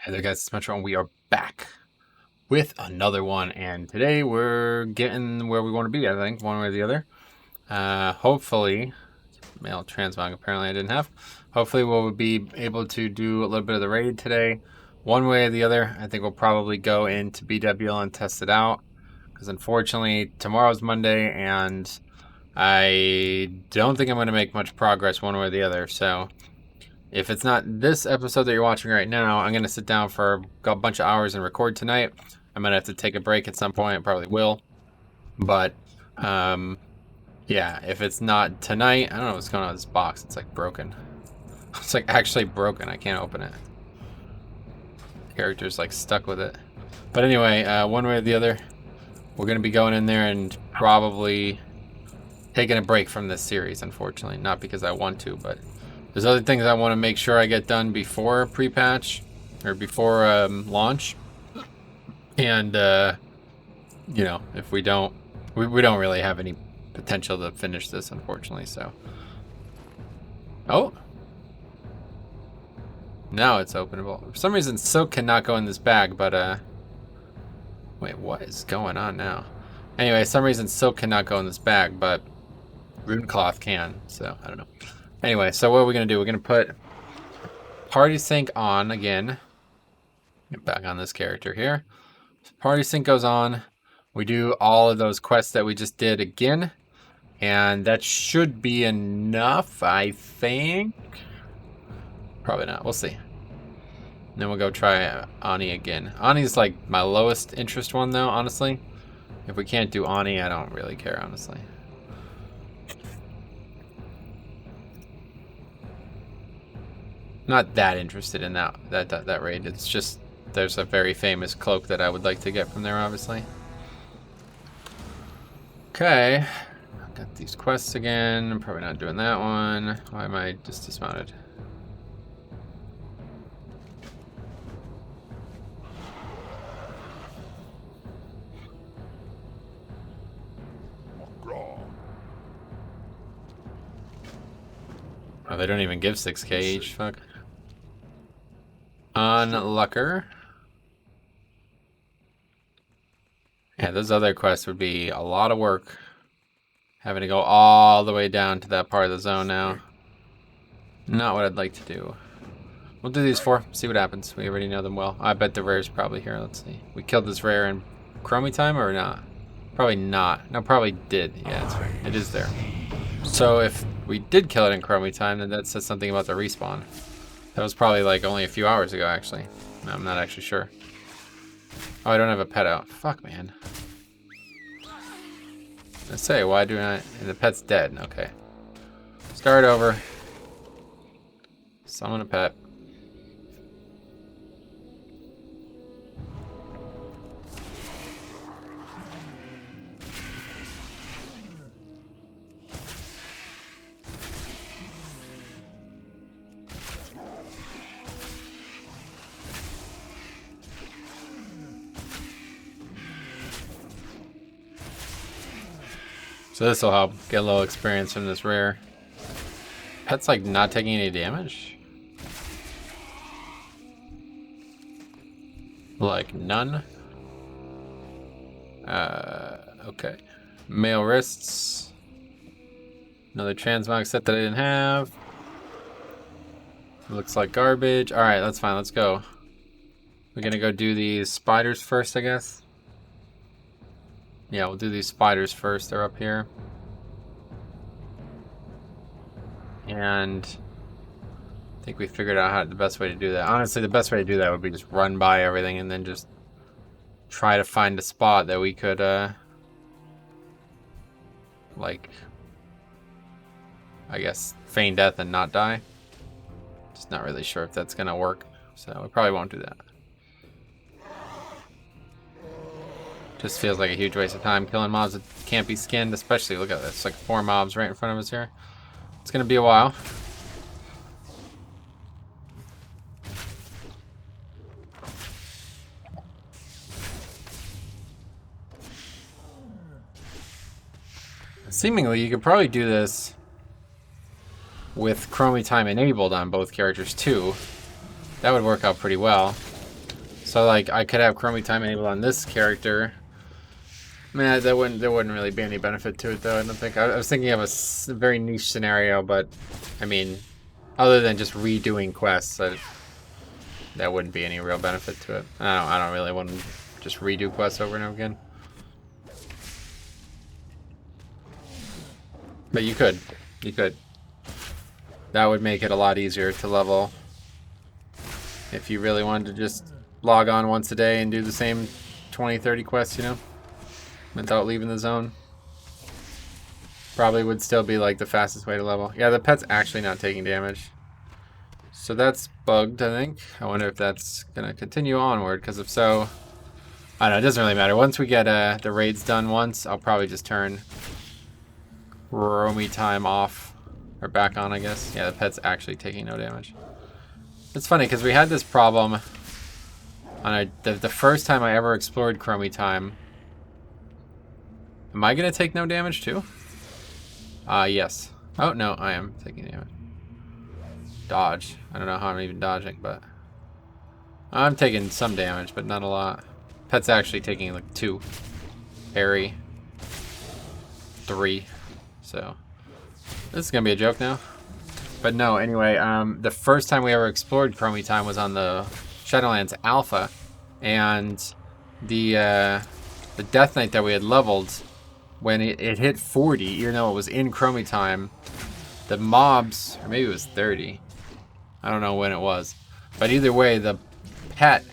Hey there guys, it's Metro and we are back with another one, and today we're getting where we want to be, I think, one way or the other. Hopefully, male transmog apparently I didn't have. Hopefully we'll be able to do a little bit of the raid today. One way or the other, I think we'll probably go into BWL and test it out. Because unfortunately, tomorrow's Monday, and I don't think I'm going to make much progress one way or the other, so... If it's not this episode that you're watching right now, I'm going to sit down for a bunch of hours and record tonight. I might have to take a break at some point. I probably will. But, yeah, if it's not tonight, I don't know what's going on with this box. It's like broken. It's like actually broken. I can't open it. The character's like stuck with it. But anyway, one way or the other, we're going to be going in there and probably taking a break from this series, unfortunately. Not because I want to, but... There's other things I want to make sure I get done before pre-patch, or before launch. And, you know, if we don't, we don't really have any potential to finish this, unfortunately, so. Oh! Now it's openable. For some reason, silk cannot go in this bag, but, wait, what is going on now? Anyway, for some reason, silk cannot go in this bag, but rune cloth can, so I don't know. Anyway, so what are we going to do? We're going to put party sync on again. Get back on this character here. So party sync goes on. We do all of those quests that we just did again. And that should be enough, I think. Probably not. We'll see. And then we'll go try Ani again. Ani's like my lowest interest one, though, honestly. If we can't do Ani, I don't really care, honestly. Not that interested in that raid. It's just there's a very famous cloak that I would like to get from there, obviously. Okay, got these quests again. I'm probably not doing that one. Why am I just dismounted? Oh, they don't even give 6k each. Fuck. Unlucker. Yeah, those other quests would be a lot of work. Having to go all the way down to that part of the zone now. Not what I'd like to do. We'll do these four, see what happens. We already know them well. I bet the rare's probably here. Let's see. We killed this rare in Chromie time or not? Probably not. No, probably did. Yeah, that's right. It is there. So if we did kill it in Chromie time, then that says something about the respawn. That was probably like only a few hours ago, actually. No, I'm not actually sure. Oh, I don't have a pet out. Fuck, man. Let's say, why do I... And the pet's dead. Okay. Start over. Summon a pet. So this will help get a little experience from this rare. Pet's like not taking any damage. Like none. Okay. Male wrists. Another transmog set that I didn't have. Looks like garbage. Alright, that's fine. Let's go. We're gonna go do these spiders first, I guess. Yeah, we'll do these spiders first. They're up here. And I think we figured out how the best way to do that. Honestly, the best way to do that would be just run by everything and then just try to find a spot that we could, like, I guess, feign death and not die. Just not really sure if that's gonna work, so we probably won't do that. Just feels like a huge waste of time killing mobs that can't be skinned, especially, look at this, like 4 mobs right in front of us here. It's gonna be a while. Seemingly, you could probably do this with Chromie time enabled on both characters too. That would work out pretty well. So like I could have chromie time enabled on this character. Man, there wouldn't really be any benefit to it though. I don't think. I was thinking of a very niche scenario, but I mean, other than just redoing quests, that wouldn't be any real benefit to it. I don't really want to just redo quests over and over again. But you could. That would make it a lot easier to level if you really wanted to just log on once a day and do the same 20, 30 quests, you know, without leaving the zone. Probably would still be like the fastest way to level. Yeah, the pet's actually not taking damage. So that's bugged, I think. I wonder if that's going to continue onward, because if so, I don't know, it doesn't really matter. Once we get the raids done once, I'll probably just turn chromie time off, or back on, I guess. Yeah, the pet's actually taking no damage. It's funny, because we had this problem on the first time I ever explored chromie time. Am I going to take no damage too? Yes. Oh, no, I am taking damage. Dodge. I don't know how I'm even dodging, but I'm taking some damage, but not a lot. Pet's actually taking like 2. Parry. 3. So this is gonna be a joke now. But no, anyway, the first time we ever explored chromie time was on the Shadowlands Alpha, and the Death Knight that we had leveled, when it hit 40, even though it was in chromie time, the mobs, or maybe it was 30. I don't know when it was. But either way, the pet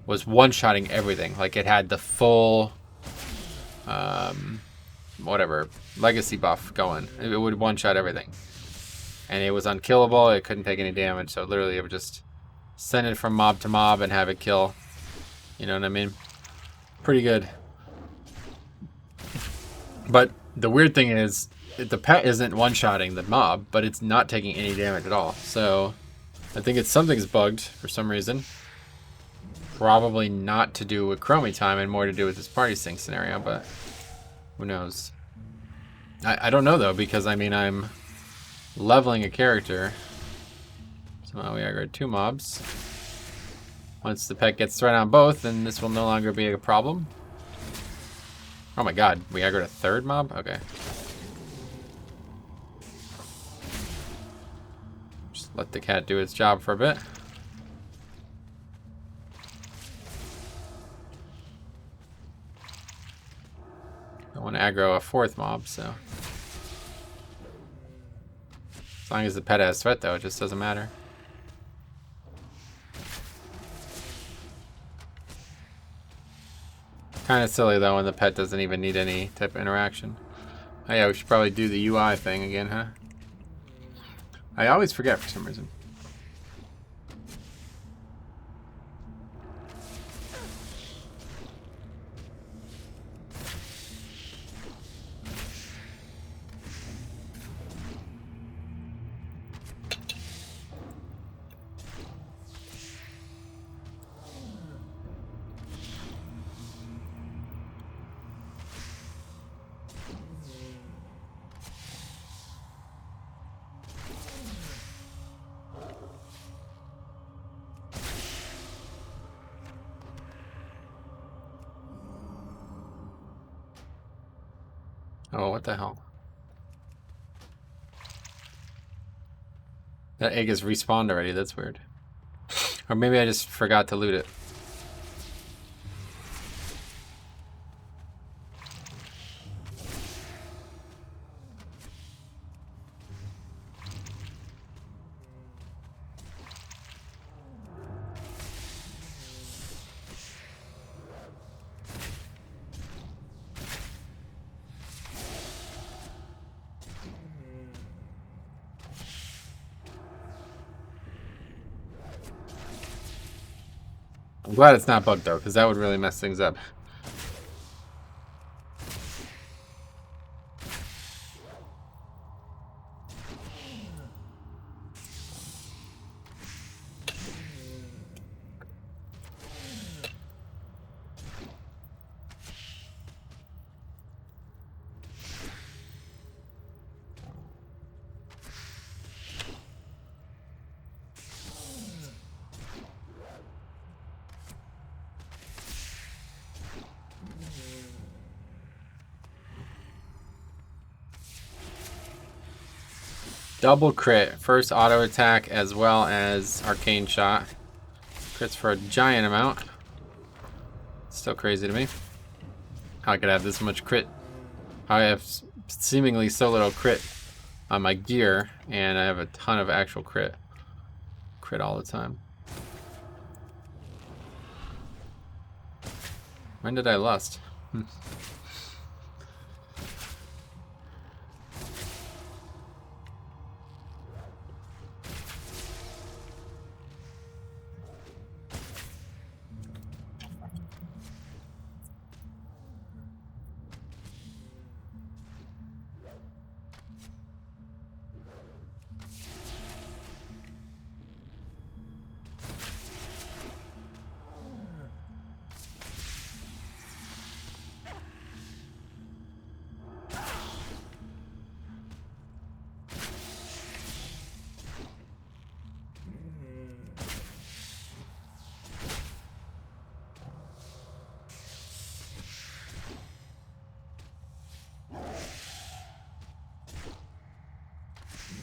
was one-shotting everything. Like, it had the full, whatever, legacy buff going. It would one-shot everything. And it was unkillable. It couldn't take any damage. So literally, it would just send it from mob to mob and have it kill. You know what I mean? Pretty good. But the weird thing is, the pet isn't one-shotting the mob, but it's not taking any damage at all. So I think something's bugged for some reason. Probably not to do with chromie time and more to do with this party sync scenario, but who knows? I don't know though, because I mean I'm leveling a character. So now we aggroed 2 mobs. Once the pet gets threat on both, then this will no longer be a problem. Oh my god, we aggroed a 3rd mob? Okay. Just let the cat do its job for a bit. I want to aggro a 4th mob, so. As long as the pet has threat though, it just doesn't matter. Kind of silly though when the pet doesn't even need any type of interaction. Oh yeah, we should probably do the UI thing again, huh? I always forget for some reason. Oh, what the hell? That egg is respawned already, that's weird. Or maybe I just forgot to loot it. I'm glad it's not bugged though, because that would really mess things up. Double crit. First auto attack as well as arcane shot. Crits for a giant amount. Still crazy to me. How I could have this much crit. I have seemingly so little crit on my gear, and I have a ton of actual crit. Crit all the time. When did I lust?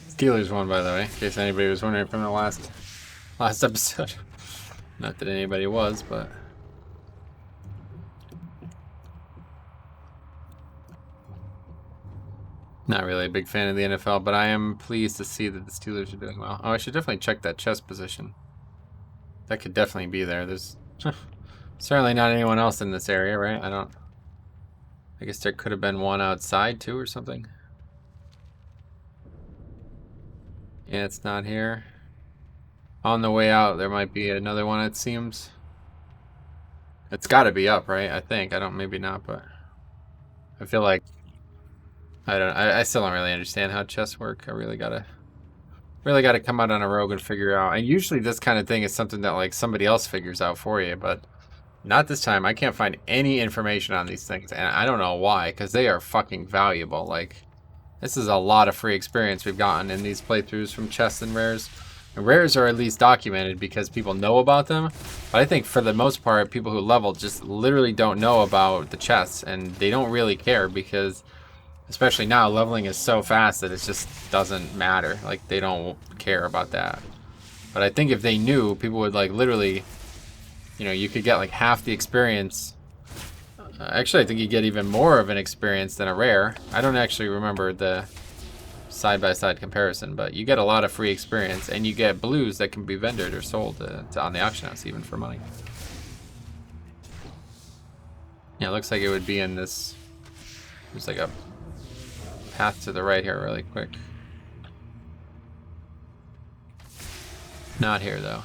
Steelers won, by the way, in case anybody was wondering from the last episode. Not that anybody was, but not really a big fan of the NFL, but I am pleased to see that the Steelers are doing well. Oh, I should definitely check that chest position. That could definitely be there. There's certainly not anyone else in this area, right? I guess there could have been one outside too or something. Yeah, it's not here. On the way out, there might be another one, it seems. It's got to be up, right? I think. I don't, maybe not, but I feel like I still don't really understand how chests work. I really gotta come out on a rogue and figure out. And usually this kind of thing is something that like somebody else figures out for you, but not this time. I can't find any information on these things, and I don't know why, because they are fucking valuable. Like, this is a lot of free experience we've gotten in these playthroughs from chests and rares. And rares are at least documented because people know about them. But I think for the most part, people who level just literally don't know about the chests, and they don't really care because, especially now, leveling is so fast that it just doesn't matter. Like, they don't care about that. But I think if they knew, people would like literally, you know, you could get like half the experience. Actually, I think you get even more of an experience than a rare. I don't actually remember the side-by-side comparison, but you get a lot of free experience, and you get blues that can be vendored or sold on the auction house, even for money. Yeah, it looks like it would be in this. There's like a path to the right here really quick. Not here, though.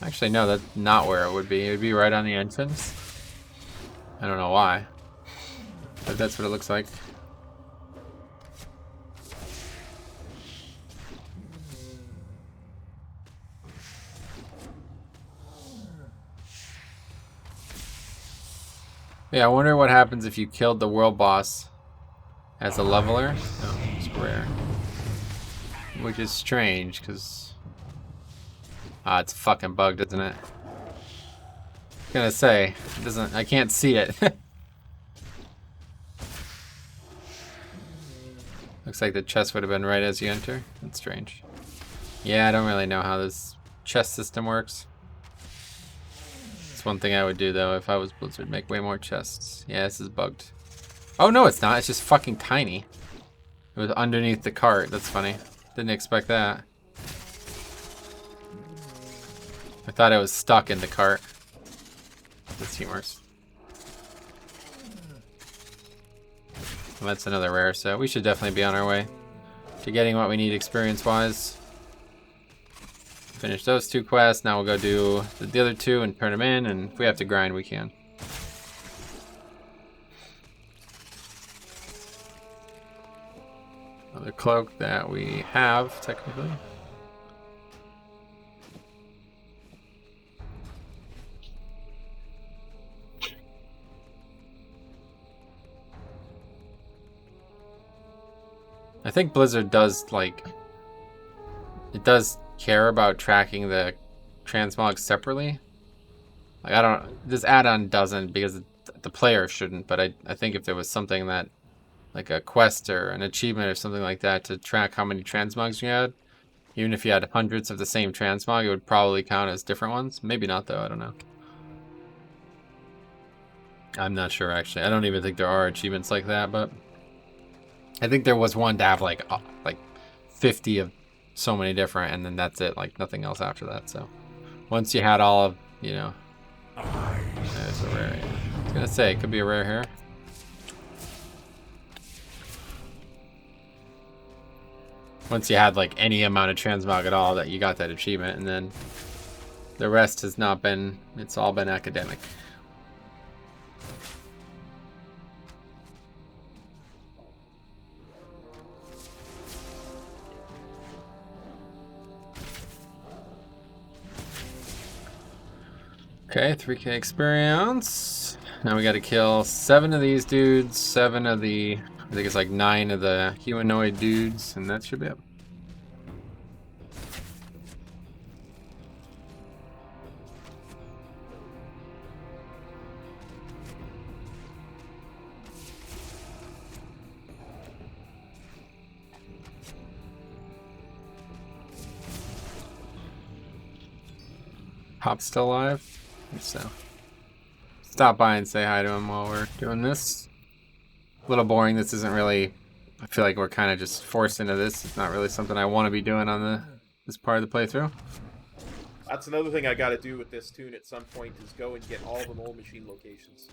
Actually, no, that's not where it would be. It would be right on the entrance. I don't know why, but that's what it looks like. Yeah, I wonder what happens if you killed the world boss as a leveler. No, it's rare. Which is strange, because it's fucking bugged, isn't it? I was gonna say, it doesn't, I can't see it. Looks like the chest would have been right as you enter. That's strange. Yeah, I don't really know how this chest system works. That's one thing I would do, though, if I was Blizzard. Make way more chests. Yeah, this is bugged. Oh, no, it's not. It's just fucking tiny. It was underneath the cart. That's funny. Didn't expect that. I thought it was stuck in the cart. That's humorous. Well, that's another rare, so we should definitely be on our way to getting what we need experience-wise. Finish those two quests. Now we'll go do the other two and turn them in, and if we have to grind, we can. Another cloak that we have, technically. I think Blizzard does, like, it does care about tracking the transmogs separately. Like, I don't, this add-on doesn't because the player shouldn't, but I think if there was something that, like a quest or an achievement or something like that to track how many transmogs you had. Even if you had hundreds of the same transmog, it would probably count as different ones. Maybe not though, I don't know. I'm not sure actually. I don't even think there are achievements like that, but I think there was one to have like 50 of so many different, and then that's it, like nothing else after that. So once you had all of, you know, there's a rare. I was gonna say it could be a rare here. Once you had like any amount of transmog at all, that you got that achievement, and then the rest has not been. It's all been academic. Okay, 3K experience. Now we got to kill 7 of these dudes, 7 of the, I think it's like 9 of the humanoid dudes, and that should be it. Pop's still alive? So stop by and say hi to him while we're doing this. A little boring. This isn't really, I feel like we're kind of just forced into this. It's not really something I want to be doing on this part of the playthrough. That's another thing I got to do with this tune at some point, is go and get all the mole machine locations.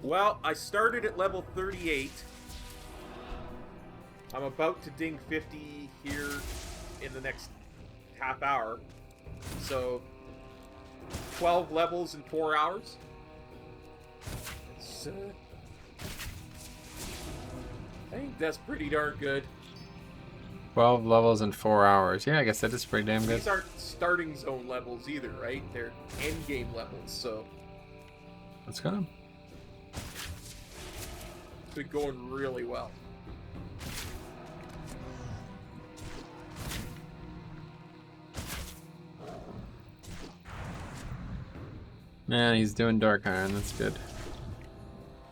Well, I started at level 38. I'm about to ding 50 here in the next half hour. So, 12 levels in 4 hours. I think that's pretty darn good. 12 levels in 4 hours. Yeah, I guess that is pretty damn good. These aren't starting zone levels either, right? They're end game levels, so. Let's go. It's been going really well. Man, he's doing Dark Iron. That's good.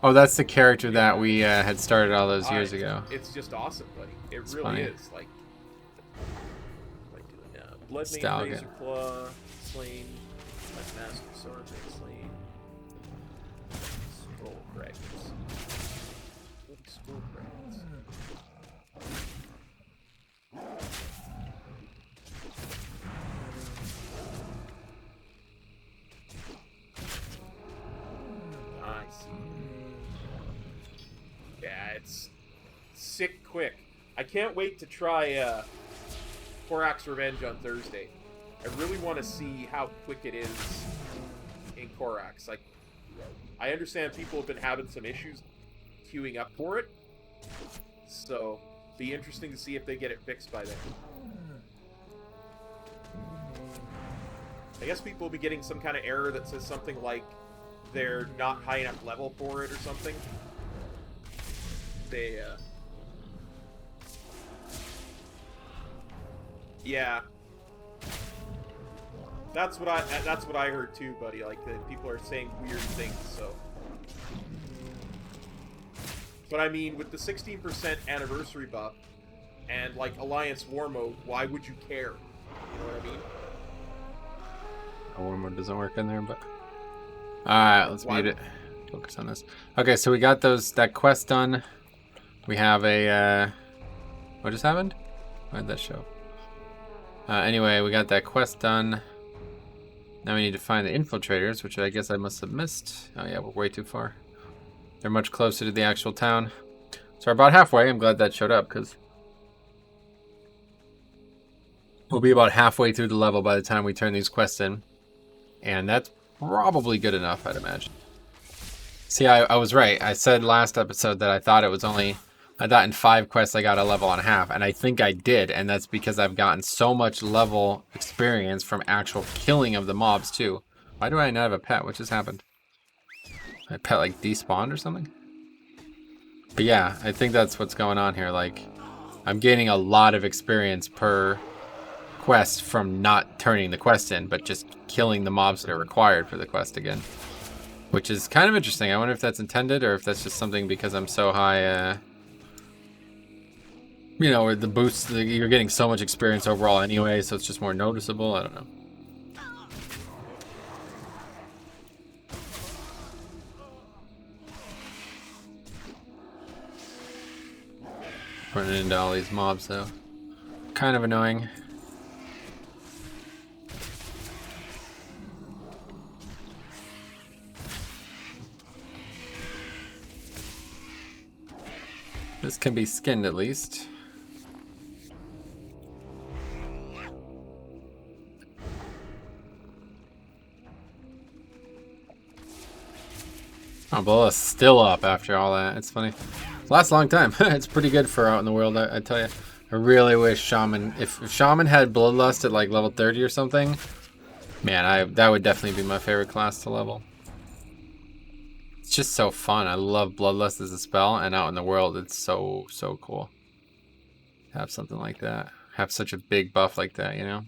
Oh, that's the character that we had started all those years ago. It's just awesome, buddy. It really funny. is. Like Bloodmane, Razor Claw, slain. Master Sword, slain. Scroll fragments. Scroll fragments. I see. Yeah, it's sick quick. I can't wait to try Korak's Revenge on Thursday. I really want to see how quick it is in Korak's. Like, I understand people have been having some issues queuing up for it, so be interesting to see if they get it fixed by then. I guess people will be getting some kind of error that says something like they're not high enough level for it or something. They, yeah. That's what I heard too, buddy. Like, that people are saying weird things, so. But I mean, with the 16% anniversary buff and like Alliance War Mode, why would you care? You know what I mean? War Mode doesn't work in there, but alright, let's mute it. Focus on this. Okay, so we got that quest done. We have a what just happened? Why did that show? Anyway, we got that quest done. Now we need to find the infiltrators, which I guess I must have missed. Oh yeah, we're way too far. They're much closer to the actual town. So we're about halfway. I'm glad that showed up, because we'll be about halfway through the level by the time we turn these quests in. And that's probably good enough, I'd imagine. See, I was right. I said last episode that I thought in 5 quests I got a level and a half, and I think I did, and that's because I've gotten so much level experience from actual killing of the mobs too. Why do I not have a pet? What just happened? My pet like despawned or something? But yeah, I think that's what's going on here. Like, I'm gaining a lot of experience per quest from not turning the quest in, but just killing the mobs that are required for the quest again. Which is kind of interesting. I wonder if that's intended or if that's just something because I'm so high, you know, the boosts, you're getting so much experience overall anyway, so it's just more noticeable. I don't know. Running into all these mobs, though. Kind of annoying. This can be skinned at least. Oh, Bloodlust's still up after all that. It's funny. It lasts a long time. It's pretty good for out in the world, I tell you. I really wish Shaman... If Shaman had Bloodlust at like level 30 or something, man, that would definitely be my favorite class to level. It's just so fun. I love Bloodlust as a spell, and out in the world, it's so, so cool. Have something like that. Have such a big buff like that, you know?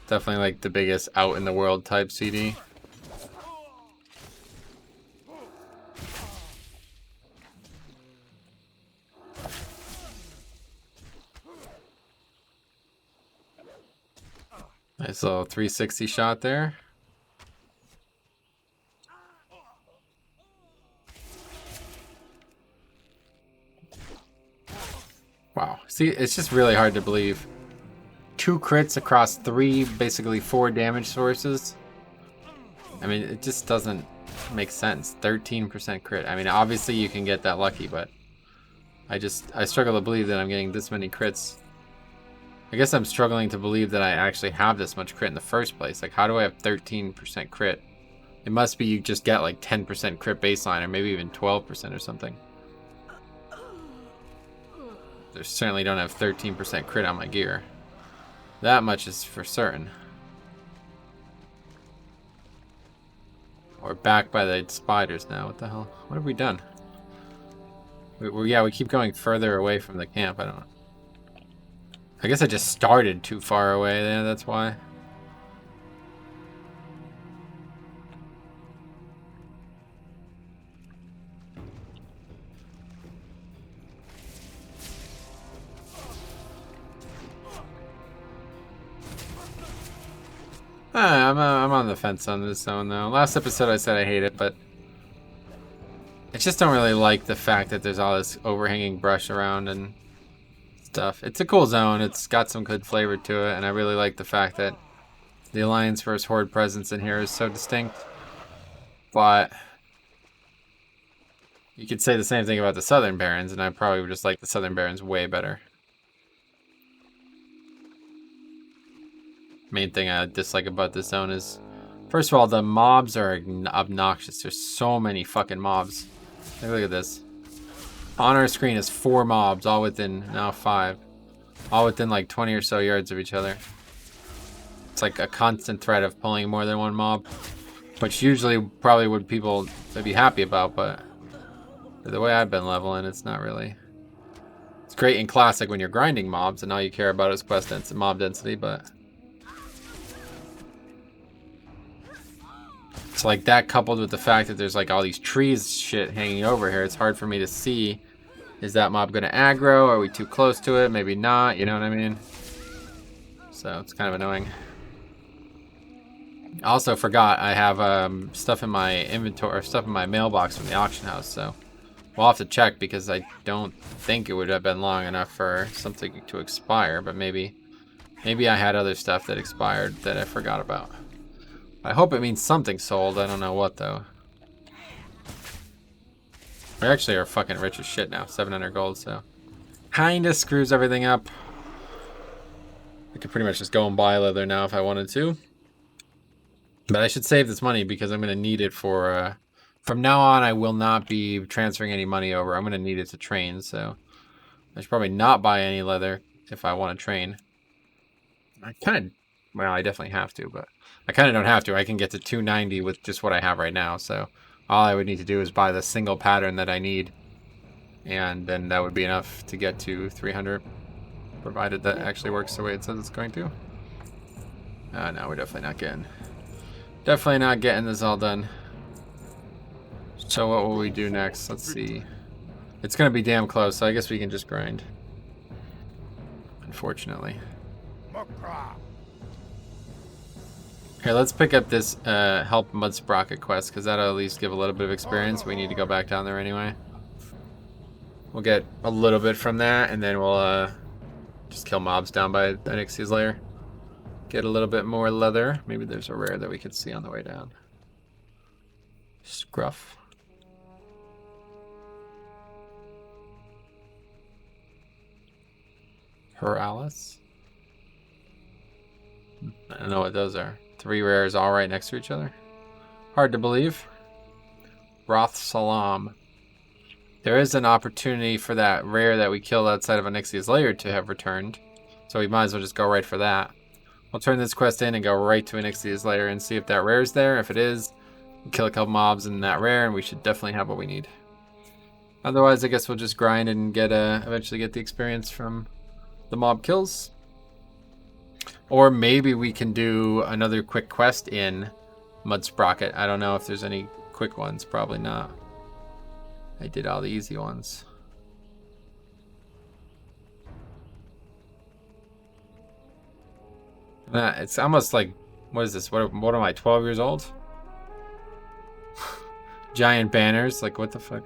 Definitely like the biggest out in the world type CD. Nice little 360 shot there. Wow. See, it's just really hard to believe. 2 crits across 3, basically 4 damage sources. I mean, it just doesn't make sense. 13% crit. I mean, obviously you can get that lucky, but I struggle to believe that I'm getting this many crits. I guess I'm struggling to believe that I actually have this much crit in the first place. Like, how do I have 13% crit? It must be you just get like 10% crit baseline, or maybe even 12% or something. I certainly don't have 13% crit on my gear. That much is for certain. We're back by the spiders now. What the hell? What have we done? Yeah, we keep going further away from the camp. I don't know. I guess I just started too far away there, that's why. I'm on the fence on this zone though. Last episode I said I hate it, but I just don't really like the fact that there's all this overhanging brush around and stuff. It's a cool zone. It's got some good flavor to it, and I really like the fact that the Alliance vs. Horde presence in here is so distinct. But you could say the same thing about the Southern Barrens, and I probably would just like the Southern Barrens way better. Main thing I dislike about this zone is, first of all, the mobs are obnoxious. There's so many fucking mobs. Look at this. On our screen is 4 mobs, all within, now 5. All within like 20 or so yards of each other. It's like a constant threat of pulling more than one mob. Which usually probably would people would be happy about, but the way I've been leveling, it's not really. It's great in Classic when you're grinding mobs and all you care about is quest density, mob density, but it's like that coupled with the fact that there's like all these trees shit hanging over here. It's hard for me to see, is that mob going to aggro? Are we too close to it? Maybe not, you know what I mean? So it's kind of annoying. I also forgot I have stuff in my inventory, or stuff in my mailbox from the auction house, so we'll have to check because I don't think it would have been long enough for something to expire, but maybe I had other stuff that expired that I forgot about. I hope it means something sold. I don't know what, though. We actually are fucking rich as shit now. 700 gold, so kinda screws everything up. I could pretty much just go and buy leather now if I wanted to. But I should save this money because I'm going to need it for... from now on, I will not be transferring any money over. I'm going to need it to train, so I should probably not buy any leather if I want to train. I kind of... Well, I definitely have to, but I kind of don't have to. I can get to 290 with just what I have right now, so All I would need to do is buy the single pattern that I need, and then that would be enough to get to 300, provided that actually works the way it says it's going to. No, we're definitely not getting this all done. So what will we do next? Let's see. It's gonna be damn close, so I guess we can just grind. Unfortunately. Here, let's pick up this help Mud Sprocket quest, because that'll at least give a little bit of experience. We need to go back down there anyway. We'll get a little bit from that, and then we'll just kill mobs down by Onyxia's lair. Get a little bit more leather. Maybe there's a rare that we could see on the way down. Scruff. Paralis. I don't know what those are. 3 rares all right next to each other. Hard to believe. Roth Salam. There is an opportunity for that rare that we killed outside of Onyxia's lair to have returned. So we might as well just go right for that. We'll turn this quest in and go right to Onyxia's lair and see if that rare is there. If it is, we'll kill a couple mobs in that rare and we should definitely have what we need. Otherwise, I guess we'll just grind and get eventually get the experience from the mob kills. Or maybe we can do another quick quest in Mud Sprocket. I don't know if there's any quick ones. Probably not. I did all the easy ones. It's almost like, what is this? What am I, 12 years old? Giant banners, like what the fuck?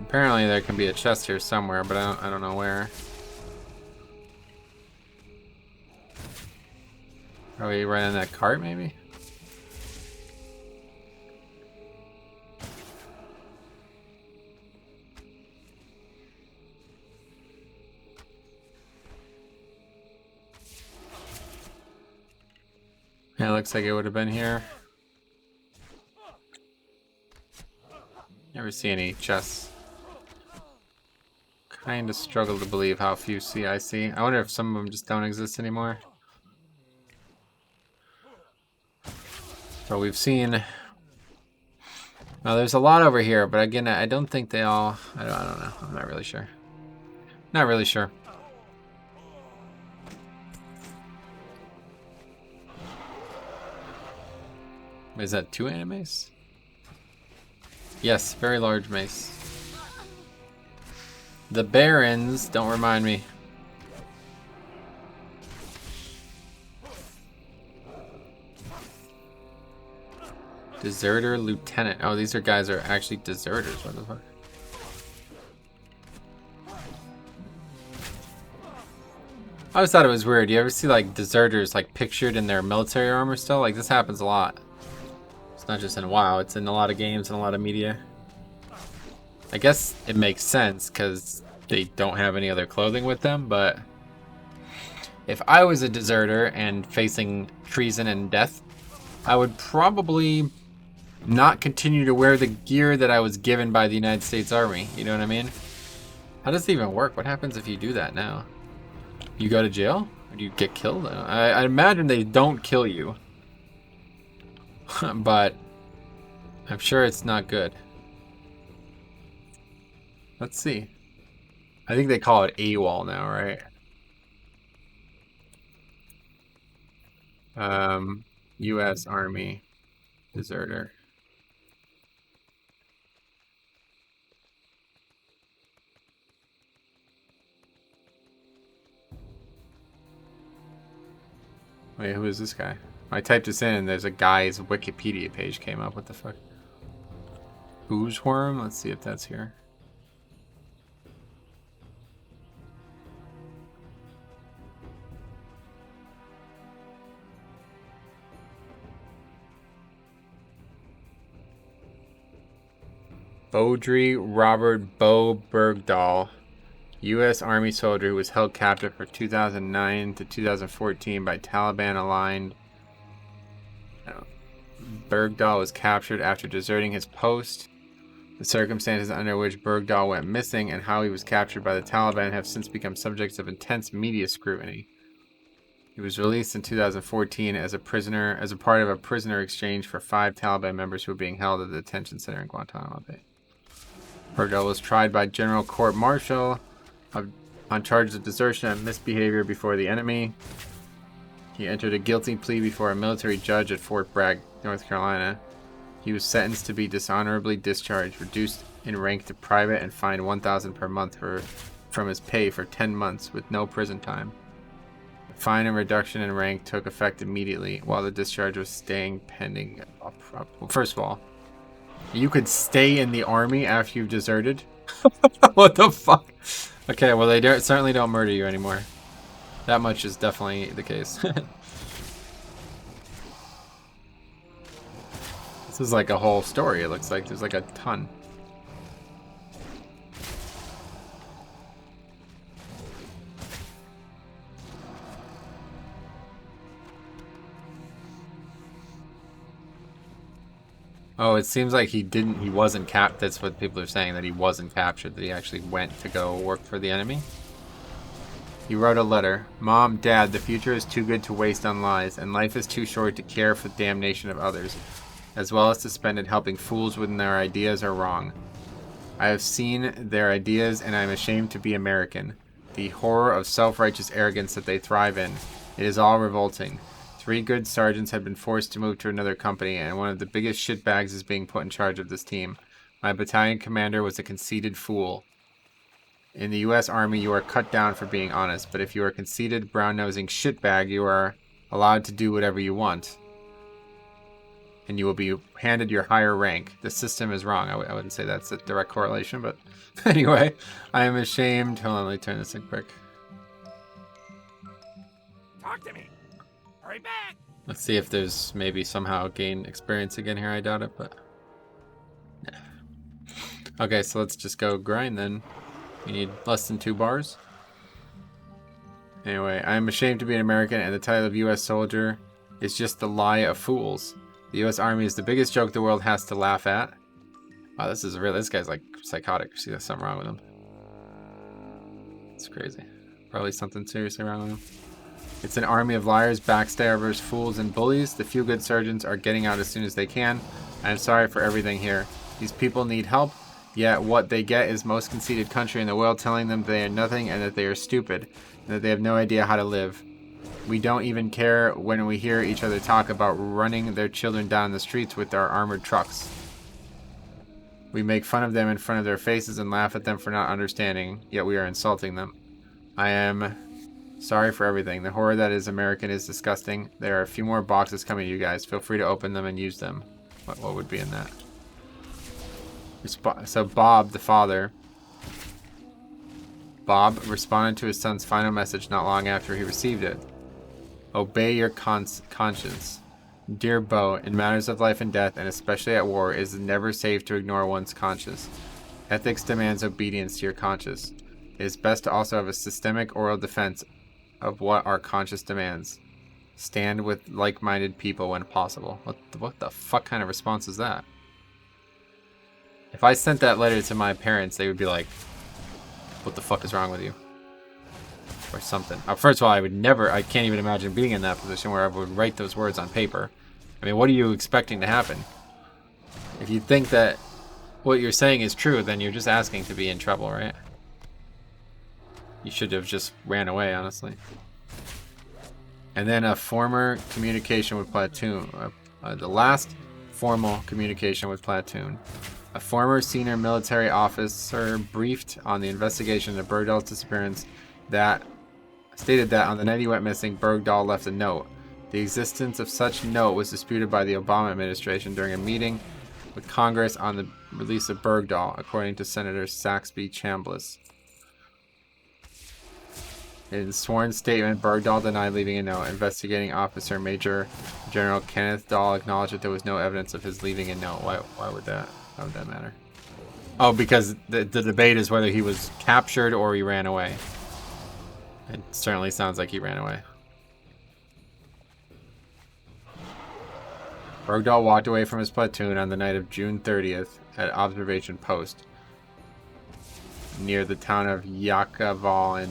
Apparently there can be a chest here somewhere, but I don't know where. Are we right in that cart, maybe? Yeah, looks like it would have been here. Never see any chests. Kind of struggle to believe how few I see. I wonder if some of them just don't exist anymore. So we've seen. Now there's a lot over here, but again, I don't think they all. I don't know. I'm not really sure. Not really sure. Is that 2 animes? Yes, very large mace. The Barons, don't remind me. Deserter Lieutenant. Oh, these guys are actually deserters. What the fuck? I always thought it was weird. You ever see like deserters like pictured in their military armor still? Like this happens a lot. It's not just in WoW, it's in a lot of games and a lot of media. I guess it makes sense because they don't have any other clothing with them, but if I was a deserter and facing treason and death, I would probably not continue to wear the gear that I was given by the United States Army. You know what I mean? How does it even work? What happens if you do that now? You go to jail? Or do you get killed? I imagine they don't kill you. But I'm sure it's not good. Let's see. I think they call it AWOL now, right? U.S. Army deserter. Wait, who is this guy? I typed this in and there's a guy's Wikipedia page came up. What the fuck? Oozeworm? Let's see if that's here. Beaudry Robert Bo Bergdahl, U.S. Army soldier who was held captive from 2009 to 2014 by Taliban-aligned. Bergdahl was captured after deserting his post. The circumstances under which Bergdahl went missing and how he was captured by the Taliban have since become subjects of intense media scrutiny. He was released in 2014 as a prisoner, as a part of a prisoner exchange for 5 Taliban members who were being held at the detention center in Guantanamo Bay. Bergdahl was tried by General Court Martial on charges of desertion and misbehavior before the enemy. He entered a guilty plea before a military judge at Fort Bragg, North Carolina. He was sentenced to be dishonorably discharged, reduced in rank to private, and fined $1,000 per month from his pay for 10 months with no prison time. The fine and reduction in rank took effect immediately while the discharge was staying pending. First of all, you could stay in the army after you've deserted? What the fuck? Okay, well, they certainly don't murder you anymore. That much is definitely the case. This is like a whole story, it looks like. There's like a ton. Oh, it seems like he wasn't capped. That's what people are saying, that he wasn't captured, that he actually went to go work for the enemy. He wrote a letter. Mom, Dad, the future is too good to waste on lies, and life is too short to care for the damnation of others, as well as to spend it helping fools when their ideas are wrong. I have seen their ideas, and I am ashamed to be American. The horror of self-righteous arrogance that they thrive in. It is all revolting. 3 good sergeants have been forced to move to another company, and one of the biggest shitbags is being put in charge of this team. My battalion commander was a conceited fool. In the U.S. Army, you are cut down for being honest, but if you are a conceited, brown-nosing shitbag, you are allowed to do whatever you want. And you will be handed your higher rank. The system is wrong. I wouldn't say that's a direct correlation, but anyway, I am ashamed. Hold on, let me turn this in quick. Talk to me. Hurry back. Let's see if there's maybe somehow gain experience again here. I doubt it, but yeah. Okay, so let's just go grind then. We need less than 2 bars. Anyway, I am ashamed to be an American, and the title of U.S. soldier is just the lie of fools. The U.S. Army is the biggest joke the world has to laugh at. Wow, this guy's like psychotic. See, there's something wrong with him. It's crazy. Probably something seriously wrong with him. It's an army of liars, backstabbers, fools, and bullies. The few good surgeons are getting out as soon as they can. I am sorry for everything here. These people need help, yet what they get is most conceited country in the world telling them they are nothing and that they are stupid, and that they have no idea how to live. We don't even care when we hear each other talk about running their children down the streets with our armored trucks. We make fun of them in front of their faces and laugh at them for not understanding, yet we are insulting them. I am sorry for everything. The horror that is American is disgusting. There are a few more boxes coming to you guys. Feel free to open them and use them. What would be in that? So Bob, the father, Bob responded to his son's final message not long after he received it. Obey your conscience. Dear Bo, in matters of life and death, and especially at war, it is never safe to ignore one's conscience. Ethics demands obedience to your conscience. It is best to also have a systemic oral defense of what our conscience demands. Stand with like-minded people when possible. What the fuck kind of response is that? If I sent that letter to my parents, they would be like, what the fuck is wrong with you? Or something. First of all, I can't even imagine being in that position where I would write those words on paper. I mean, what are you expecting to happen? If you think that what you're saying is true, then you're just asking to be in trouble, right? You should have just ran away, honestly. And then a former communication with Platoon. The last formal communication with Platoon. A former senior military officer briefed on the investigation of Bergdahl's disappearance that stated that on the night he went missing, Bergdahl left a note. The existence of such note was disputed by the Obama administration during a meeting with Congress on the release of Bergdahl, according to Senator Saxby Chambliss. In sworn statement, Bergdahl denied leaving a note. Investigating officer Major General Kenneth Dahl acknowledged that there was no evidence of his leaving a note. Why would that matter? Oh, because the debate is whether he was captured or he ran away. It certainly sounds like he ran away. Bergdahl walked away from his platoon on the night of June 30th at observation post near the town of Yakaval in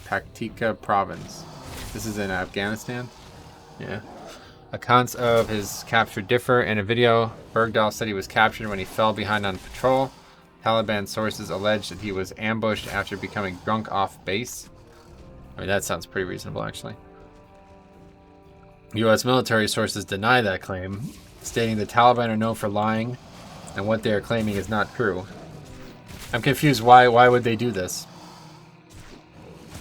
Paktika province. This is in Afghanistan. Yeah. Accounts of his capture differ. In a video, Bergdahl said he was captured when he fell behind on patrol. Taliban sources allege that he was ambushed after becoming drunk off base. I mean, that sounds pretty reasonable, actually. U.S. military sources deny that claim, stating the Taliban are known for lying, and what they are claiming is not true. I'm confused. Why would they do this?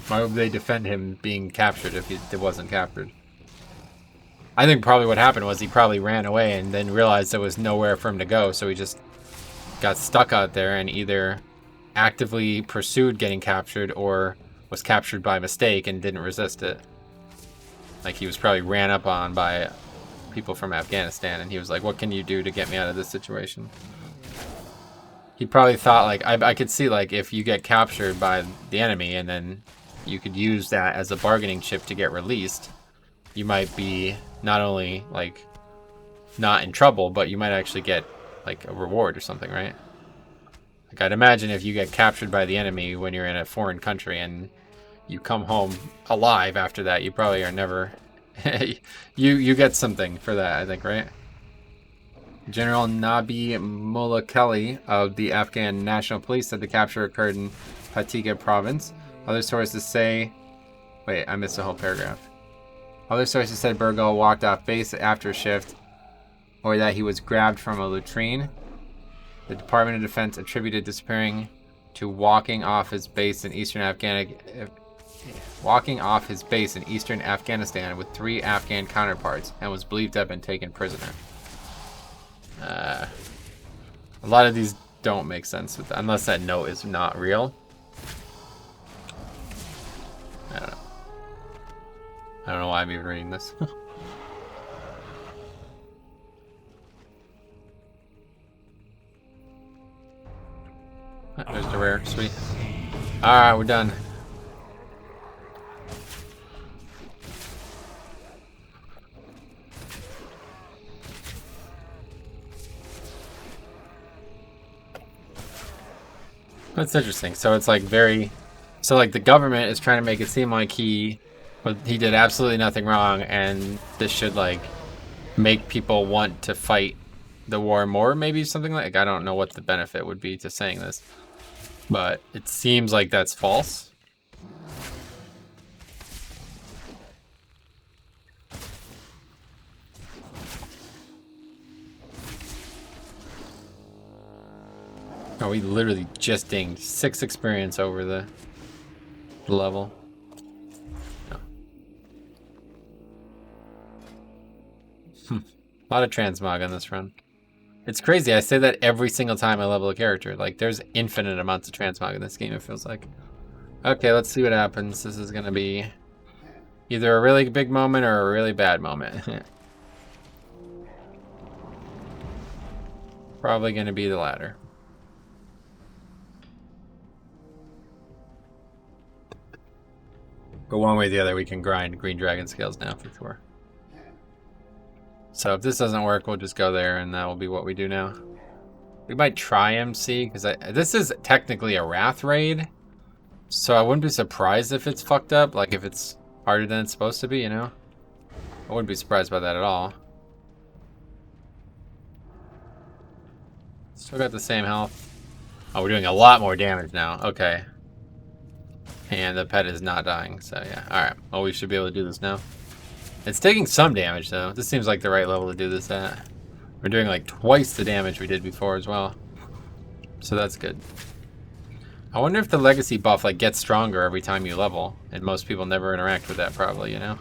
Why would they defend him being captured if he wasn't captured? I think probably what happened was he probably ran away and then realized there was nowhere for him to go, so he just got stuck out there and either actively pursued getting captured or was captured by mistake and didn't resist it. Like, he was probably ran up on by people from Afghanistan, and he was like, what can you do to get me out of this situation? He probably thought, like, I could see, like, if you get captured by the enemy and then you could use that as a bargaining chip to get released, you might be not only, like, not in trouble, but you might actually get, like, a reward or something, right? Like, I'd imagine if you get captured by the enemy when you're in a foreign country and you come home alive after that, you probably are never... you get something for that, I think, right? General Nabi Mullah Kelly of the Afghan National Police said the capture occurred in Patiga province. Other sources say... Wait, I missed a whole paragraph. Other sources said Bergdahl walked off base after shift, or that he was grabbed from a latrine. The Department of Defense attributed disappearing to walking off his base in eastern Afghanistan with 3 Afghan counterparts, and was believed to have been taken prisoner. A lot of these don't make sense unless that note is not real. I don't know. I don't know why I'm even reading this. There's the rare. Sweet. Alright, we're done. That's interesting. So it's like so like the government is trying to make it seem like he did absolutely nothing wrong, and this should like make people want to fight the war more, maybe something like. I don't know what the benefit would be to saying this, but it seems like that's false. Oh, we literally just dinged 6 experience over the level. No. A lot of transmog on this run. It's crazy. I say that every single time I level a character. Like, there's infinite amounts of transmog in this game, it feels like. Okay, let's see what happens. This is going to be either a really big moment or a really bad moment. Probably going to be the latter. But one way or the other, we can grind green dragon scales now for sure. So if this doesn't work, we'll just go there, and that will be what we do now. We might try MC, because this is technically a Wrath raid. So I wouldn't be surprised if it's fucked up, like if it's harder than it's supposed to be, you know? I wouldn't be surprised by that at all. Still got the same health. Oh, we're doing a lot more damage now. Okay. And the pet is not dying, so yeah. Alright, well, we should be able to do this now. It's taking some damage, though. This seems like the right level to do this at. We're doing like twice the damage we did before as well. So that's good. I wonder if the legacy buff like gets stronger every time you level. And most people never interact with that probably, you know?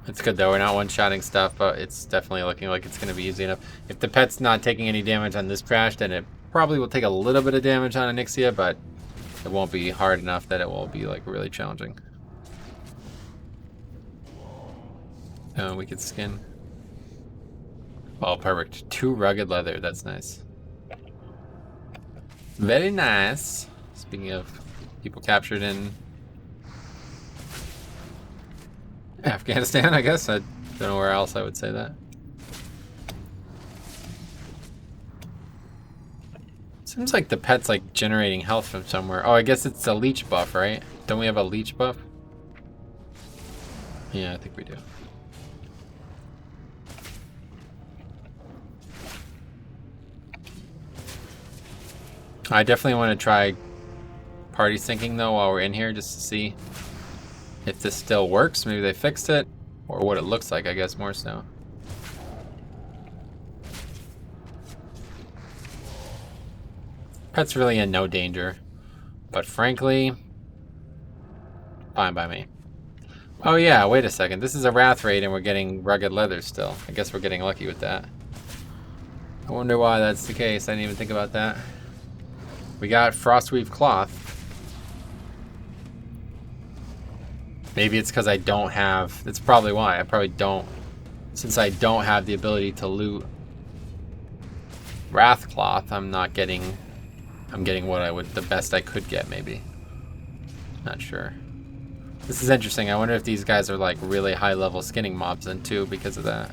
It's good though, we're not one-shotting stuff, but it's definitely looking like it's going to be easy enough. If the pet's not taking any damage on this crash, then it probably will take a little bit of damage on Onyxia, but it won't be hard enough that it will be like really challenging. We could skin. Oh, perfect. 2 rugged leather, that's nice. Very nice. Speaking of people captured in Afghanistan, I guess. I don't know where else I would say that. Seems like the pet's like generating health from somewhere. Oh, I guess it's a leech buff, right? Don't we have a leech buff? Yeah, I think we do. I definitely want to try party syncing though while we're in here just to see if this still works. Maybe they fixed it, or what it looks like, I guess, more so. Pet's really in no danger, but frankly, fine by me. Oh yeah, wait a second. This is a Wrath raid and we're getting rugged leather still. I guess we're getting lucky with that. I wonder why that's the case. I didn't even think about that. We got Frostweave cloth. Maybe it's because I don't have... That's probably why. I probably don't... Since I don't have the ability to loot Wrath cloth, I'm not getting... I'm getting what I would... The best I could get, maybe. Not sure. This is interesting. I wonder if these guys are like really high level skinning mobs then too because of that.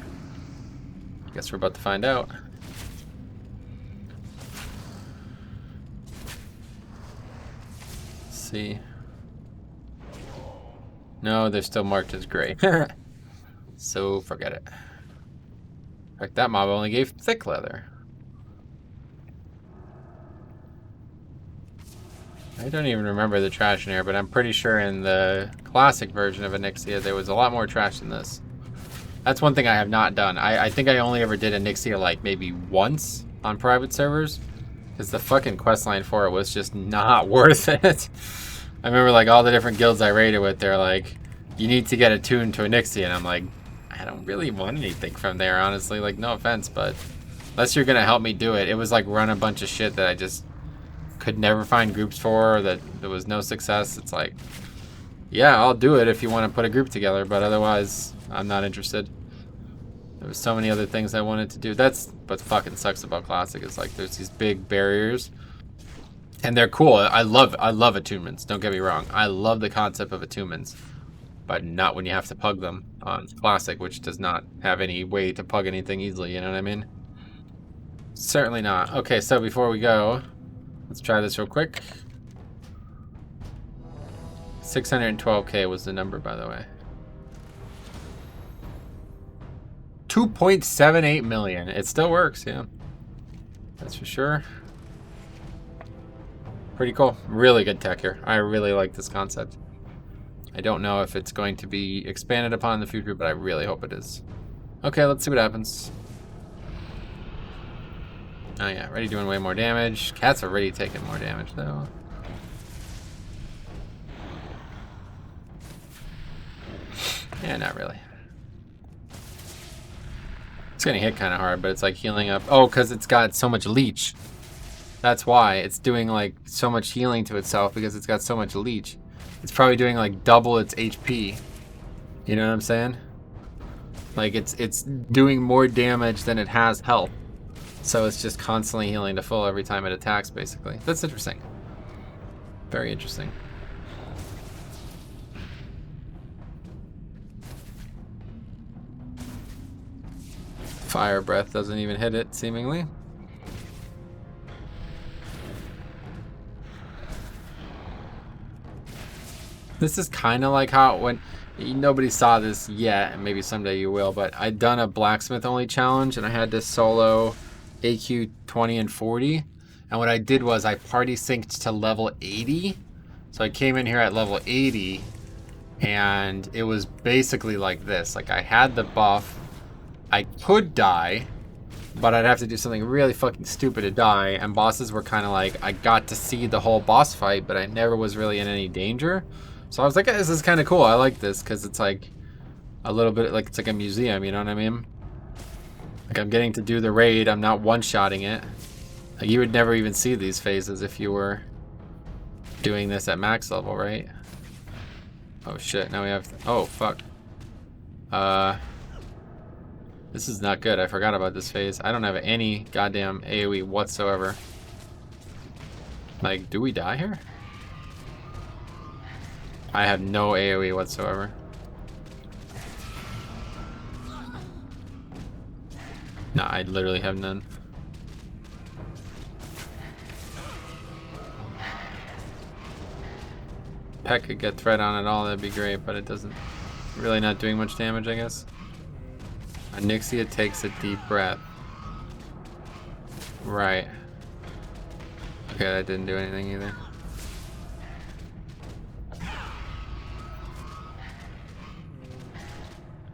I guess we're about to find out. Let's see. No, they're still marked as gray. So forget it. In fact, that mob only gave thick leather. I don't even remember the trash in here, but I'm pretty sure in the classic version of Onyxia there was a lot more trash than this. That's one thing I have not done. I think I only ever did Onyxia like maybe once on private servers, because the fucking questline for it was just not worth it. I remember like all the different guilds I raided with, they're like, you need to get attuned to Onyxia, and I'm like, I don't really want anything from there, honestly. Like, no offense, but unless you're gonna help me do it, it was like run a bunch of shit that I just could never find groups for, that there was no success. It's like, yeah, I'll do it if you want to put a group together, but otherwise I'm not interested. There was so many other things I wanted to do. That's what fucking sucks about Classic, is like there's these big barriers and they're cool. I love attunements, don't get me wrong. I love the concept of attunements, but not when you have to pug them on Classic, which does not have any way to pug anything easily, you know what I mean? Certainly not. Okay, so before we go, let's try this real quick. 612k was the number, by the way. 2.78 million. It still works, yeah. That's for sure. Pretty cool. Really good tech here. I really like this concept. I don't know if it's going to be expanded upon in the future, but I really hope it is. Okay, let's see what happens. Oh yeah, already doing way more damage. Cat's already taking more damage though. Yeah, not really. It's getting hit kind of hard, but it's like healing up. Oh, because it's got so much leech. That's why it's doing like so much healing to itself, because it's got so much leech. It's probably doing like double its HP. You know what I'm saying? Like it's doing more damage than it has health. So it's just constantly healing to full every time it attacks, basically. That's interesting. Very interesting. Fire breath doesn't even hit it, seemingly. This is kind of like how it went. Nobody saw this yet, and maybe someday you will, but I'd done a blacksmith only challenge and I had to solo AQ 20 and 40, and what I did was I party synced to level 80. So I came in here at level 80 and it was basically like this. Like I had the buff, I could die, but I'd have to do something really fucking stupid to die, and bosses were kind of like, I got to see the whole boss fight, but I never was really in any danger. So I was like, this is kind of cool. I like this because it's like a little bit like it's like a museum, you know what I mean? Like I'm getting to do the raid, I'm not one-shotting it. Like you would never even see these phases if you were doing this at max level, right? Oh shit, now we have, oh fuck. This is not good. I forgot about this phase. I don't have any goddamn AoE whatsoever. Like, do we die here? I have no AoE whatsoever. Nah, I literally have none. pet could get threat on at all, that'd be great, but it doesn't. Really not doing much damage, I guess. Onyxia takes a deep breath. Right. Okay, that didn't do anything either.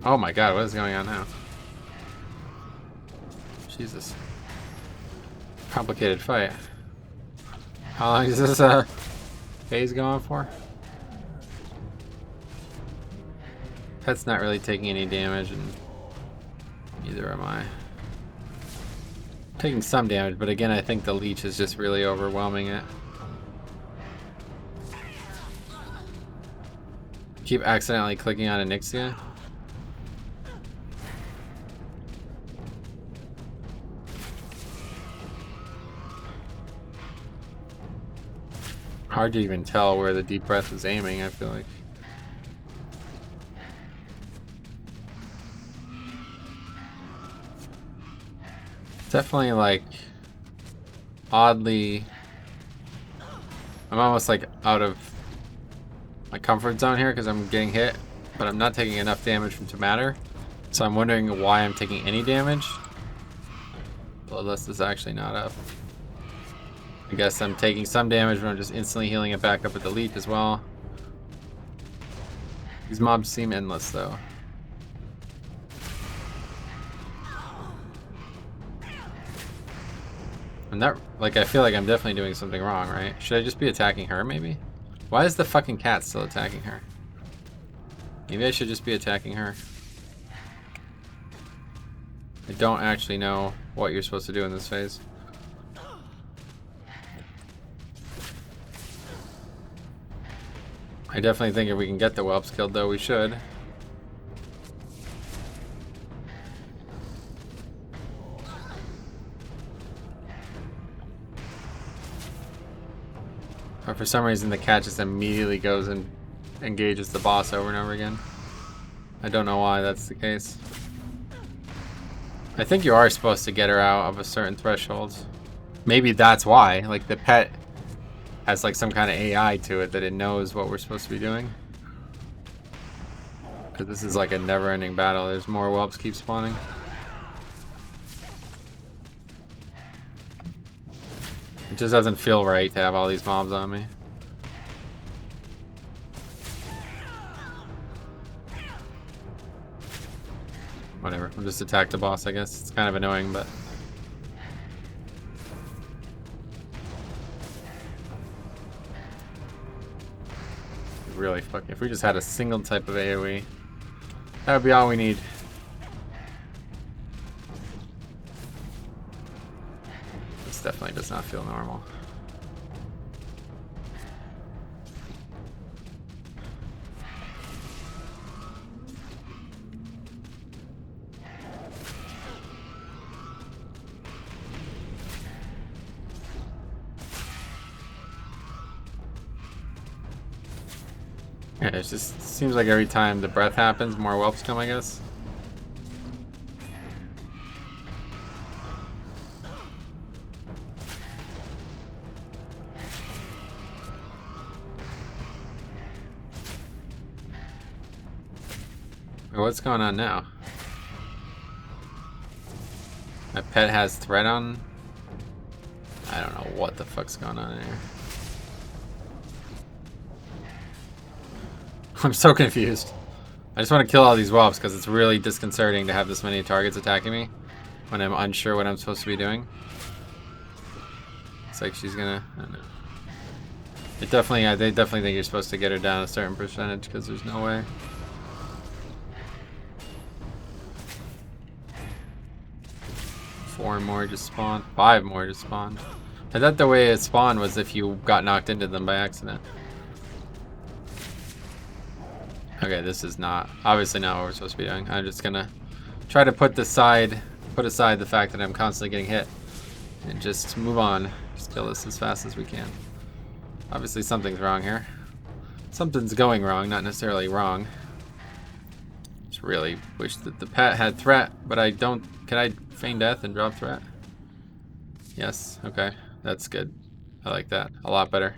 Oh my god, what is going on now? Jesus. Complicated fight. How long is this phase going for? Pet's not really taking any damage, and neither am I. Taking some damage, but again, I think the leech is just really overwhelming it. Keep accidentally clicking on Onyxia. Hard to even tell where the deep breath is aiming, I feel like. Definitely like oddly, I'm almost like out of my comfort zone here because I'm getting hit, but I'm not taking enough damage from to matter. So I'm wondering why I'm taking any damage. Bloodlust is actually not up. I guess I'm taking some damage, but I'm just instantly healing it back up with the leech as well. These mobs seem endless though. I'm not, like, I feel like I'm definitely doing something wrong, right? Should I just be attacking her, maybe? Why is the fucking cat still attacking her? Maybe I should just be attacking her. I don't actually know what you're supposed to do in this phase. I definitely think if we can get the whelps killed, though, we should. But for some reason the cat just immediately goes and engages the boss over and over again. I don't know why that's the case. I think you are supposed to get her out of a certain threshold. Maybe that's why. Like the pet has like some kind of AI to it that it knows what we're supposed to be doing. Because this is like a never-ending battle. There's more whelps keep spawning. It just doesn't feel right to have all these mobs on me. Whatever, I'll just attack the boss, I guess. It's kind of annoying, but... really fucking... If we just had a single type of AoE, that would be all we need. This definitely does not feel normal. Yeah, it just seems like every time the breath happens, more whelps come, I guess. What's going on now? My pet has threat on. I don't know what the fuck's going on here. I'm so confused. I just want to kill all these whelps because it's really disconcerting to have this many targets attacking me when I'm unsure what I'm supposed to be doing. It's like she's gonna... I don't know. It definitely... they definitely think you're supposed to get her down a certain percentage because there's no way. Four more just spawned. 5 more just spawned. I thought the way it spawned was if you got knocked into them by accident. Okay, this is not, obviously not what we're supposed to be doing. I'm just gonna try to put aside the fact that I'm constantly getting hit and just move on. Just kill this as fast as we can. Obviously something's wrong here. Something's going wrong, not necessarily wrong. Just really wish that the pet had threat, but I don't. Can I feign death and drop threat? Yes, okay, that's good. I like that a lot better.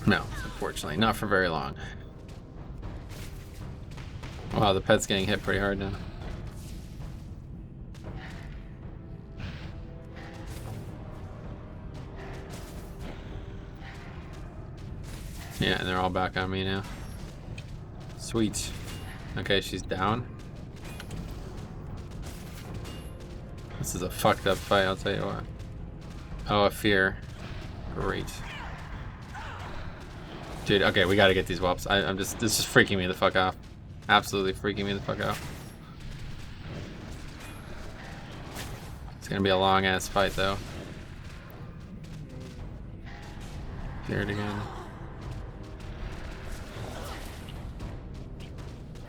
No, unfortunately, not for very long. Wow, the pet's getting hit pretty hard now. Yeah, and they're all back on me now. Sweet. Okay, she's down. This is a fucked up fight, I'll tell you what. Oh, a fear. Great. Dude, okay, we gotta get these whelps. This is freaking me the fuck out. Absolutely freaking me the fuck out. It's gonna be a long ass fight though. Hear it again.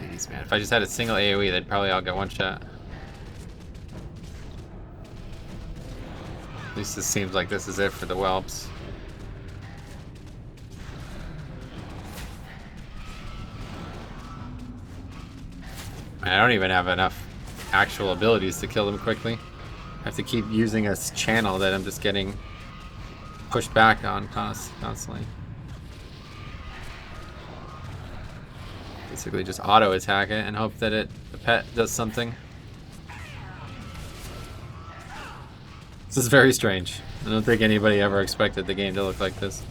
Jeez, man. If I just had a single AoE, they'd probably all get one shot. At least it seems like this is it for the whelps. I don't even have enough actual abilities to kill them quickly. I have to keep using a channel that I'm just getting pushed back on constantly. Basically just auto attack it and hope that the pet does something. This is very strange. I don't think anybody ever expected the game to look like this.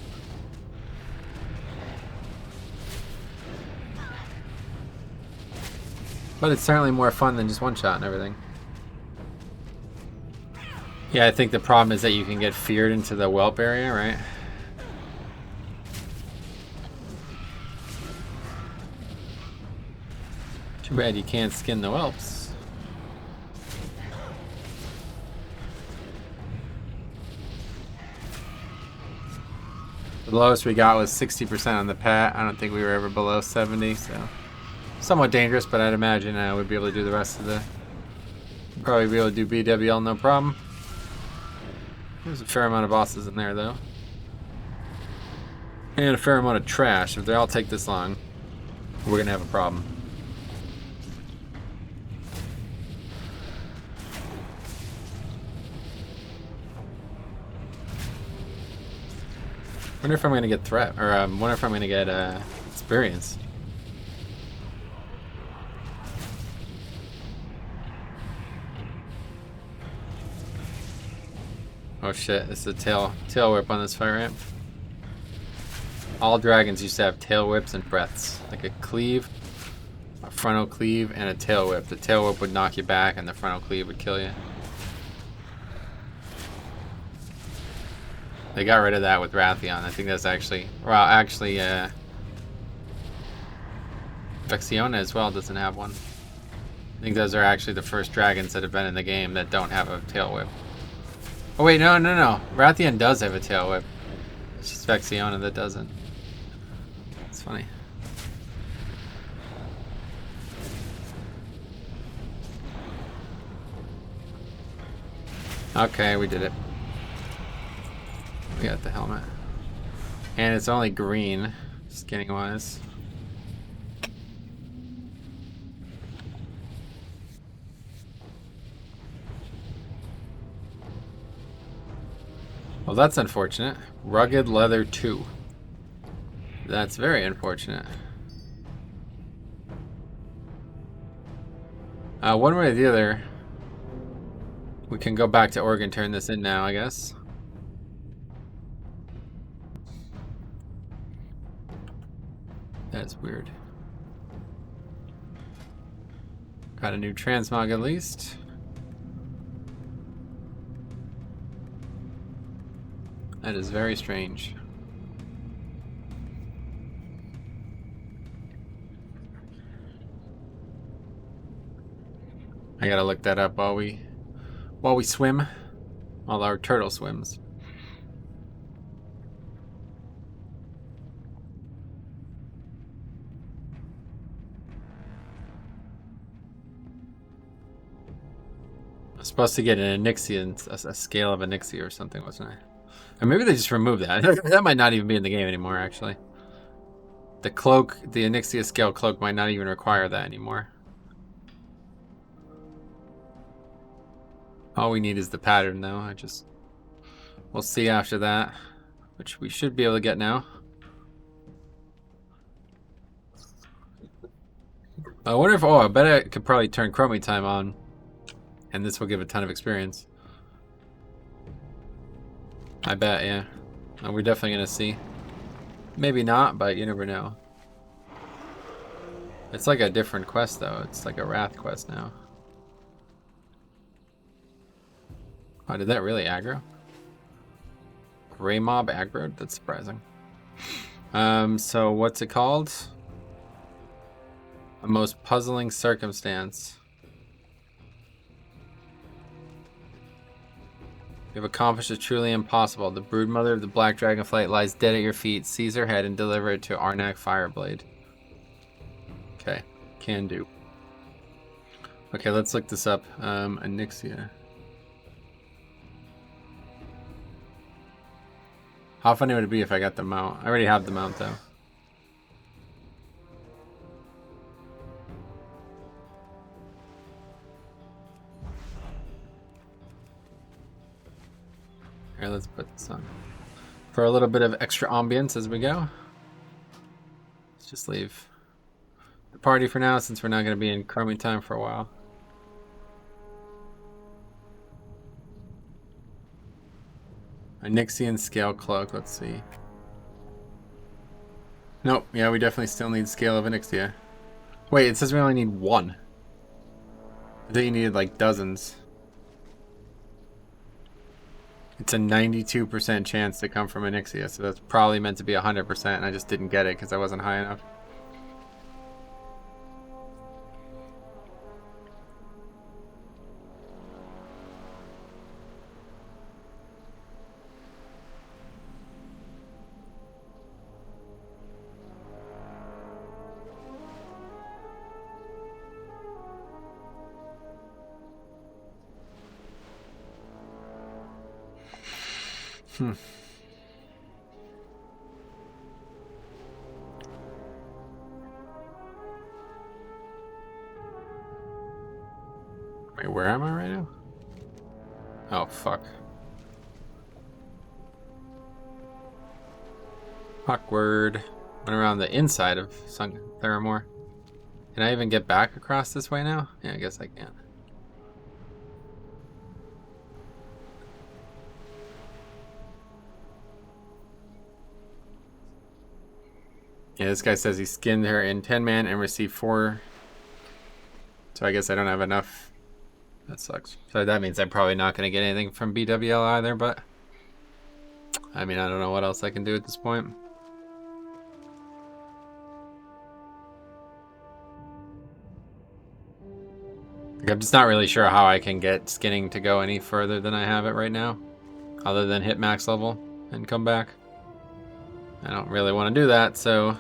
But it's certainly more fun than just one shot and everything. Yeah, I think the problem is that you can get feared into the whelp area, right? Too bad you can't skin the whelps. The lowest we got was 60% on the pet. I don't think we were ever below 70, so somewhat dangerous, but I'd imagine we'd be able to do the rest of the... Probably be able to do BWL no problem. There's a fair amount of bosses in there, though. And a fair amount of trash. If they all take this long, we're gonna have a problem. Wonder if I'm gonna get threat, or wonder if I'm gonna get experience. Oh shit! This is a tail whip on this fire ramp. All dragons used to have tail whips and breaths, like a cleave, a frontal cleave, and a tail whip. The tail whip would knock you back, and the frontal cleave would kill you. They got rid of that with Rathion. I think that's actually... Well, actually, Vexiona as well doesn't have one. I think those are actually the first dragons that have been in the game that don't have a tail whip. Oh wait, no. Rathion does have a tail whip. It's just Vexiona that doesn't. It's funny. Okay, we did it. We got the helmet. And it's only green, skinning wise. Well, that's unfortunate. Rugged Leather 2. That's very unfortunate. One way or the other, we can go back to Oregon, turn this in now, I guess. That's weird. Got a new transmog at least. That is very strange. I gotta look that up while we swim. While our turtle swims. I was supposed to get an Onyxian, a scale of Onyxia or something, wasn't I? Or maybe they just removed that. That might not even be in the game anymore, actually. The cloak, the Onyxia scale cloak might not even require that anymore. All we need is the pattern, though. We'll see after that, which we should be able to get now. I wonder if, oh, I bet I could probably turn Chromie time on, and this will give a ton of experience. I bet, yeah. We're definitely gonna see. Maybe not, but you never know. It's like a different quest, though. It's like a Wrath quest now. Oh, did that really aggro? Gray mob aggroed? That's surprising. So what's it called? A most puzzling circumstance. You've accomplished a truly impossible. The broodmother of the black dragonflight lies dead at your feet. Seize her head and deliver it to Arnak Fireblade. Okay, can do. Okay, let's look this up. Onyxia. How funny would it be if I got the mount? I already have the mount though. Here, let's put this on. For a little bit of extra ambience as we go. Let's just leave the party for now since we're not going to be in Chromie time for a while. A Nyxian scale cloak, let's see. Nope, yeah, we definitely still need scale of Onyxia. Wait, it says we only need one. I thought you needed like dozens. It's a 92% chance to come from Onyxia, so that's probably meant to be 100%, and I just didn't get it because I wasn't high enough. Wait, where am I right now? Oh, fuck. Awkward. Went around the inside of Sunken Theramore. Can I even get back across this way now? Yeah, I guess I can. Yeah, this guy says he skinned her in 10-man and received 4. So I guess I don't have enough. That sucks. So that means I'm probably not going to get anything from BWL either, but I mean, I don't know what else I can do at this point. Like, I'm just not really sure how I can get skinning to go any further than I have it right now, other than hit max level and come back. I don't really want to do that, so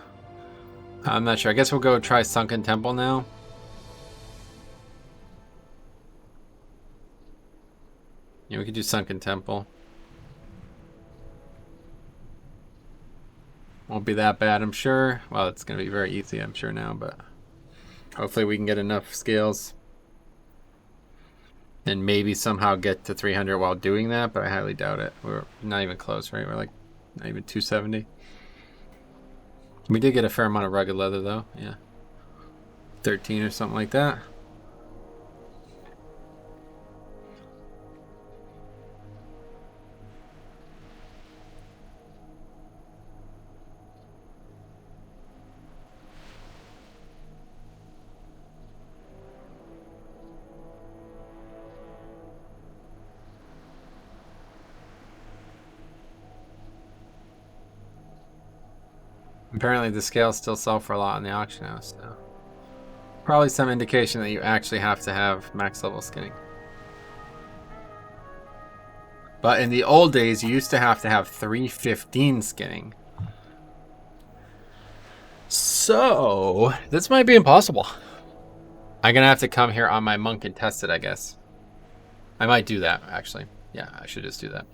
I'm not sure. I guess we'll go try Sunken Temple now. Yeah, we could do Sunken Temple. Won't be that bad, I'm sure. Well, it's going to be very easy, I'm sure now, but hopefully we can get enough scales and maybe somehow get to 300 while doing that, but I highly doubt it. We're not even close, right? We're like not even 270. We did get a fair amount of rugged leather, though. Yeah. 13 or something like that. Apparently the scales still sell for a lot in the auction house, so probably some indication that you actually have to have max level skinning. But in the old days, you used to have 315 skinning. So this might be impossible. I'm gonna have to come here on my monk and test it, I guess. I might do that, actually. Yeah, I should just do that.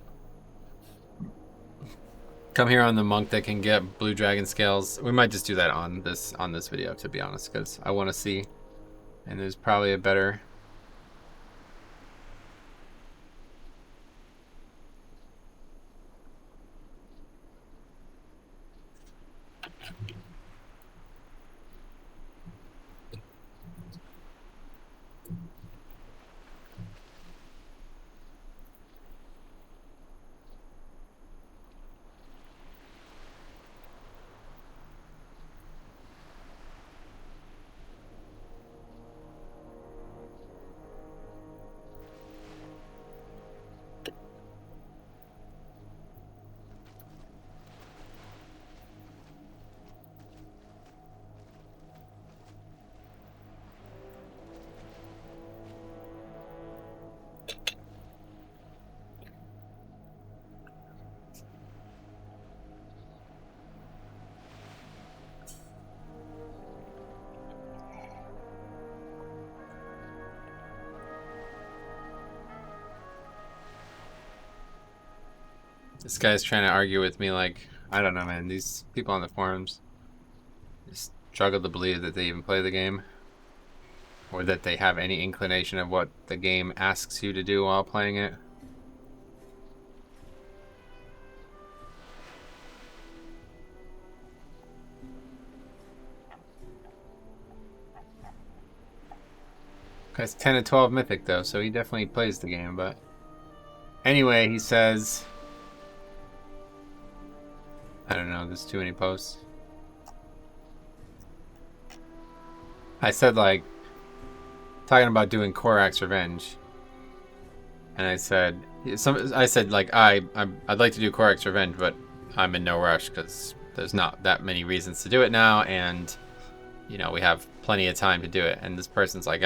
Come here on the monk that can get blue dragon scales. We might just do that on this video, to be honest, because I want to see. And there's probably a better. This guy's trying to argue with me like, I don't know, man. These people on the forums just struggle to believe that they even play the game. Or that they have any inclination of what the game asks you to do while playing it. Guy's 10 to 12 Mythic though, so he definitely plays the game, but... Anyway, he says... I don't know, there's too many posts. I said, like, talking about doing Korak's Revenge. And I said, like, I'd like to do Korak's Revenge, but I'm in no rush because there's not that many reasons to do it now, and, you know, we have plenty of time to do it. And this person's like,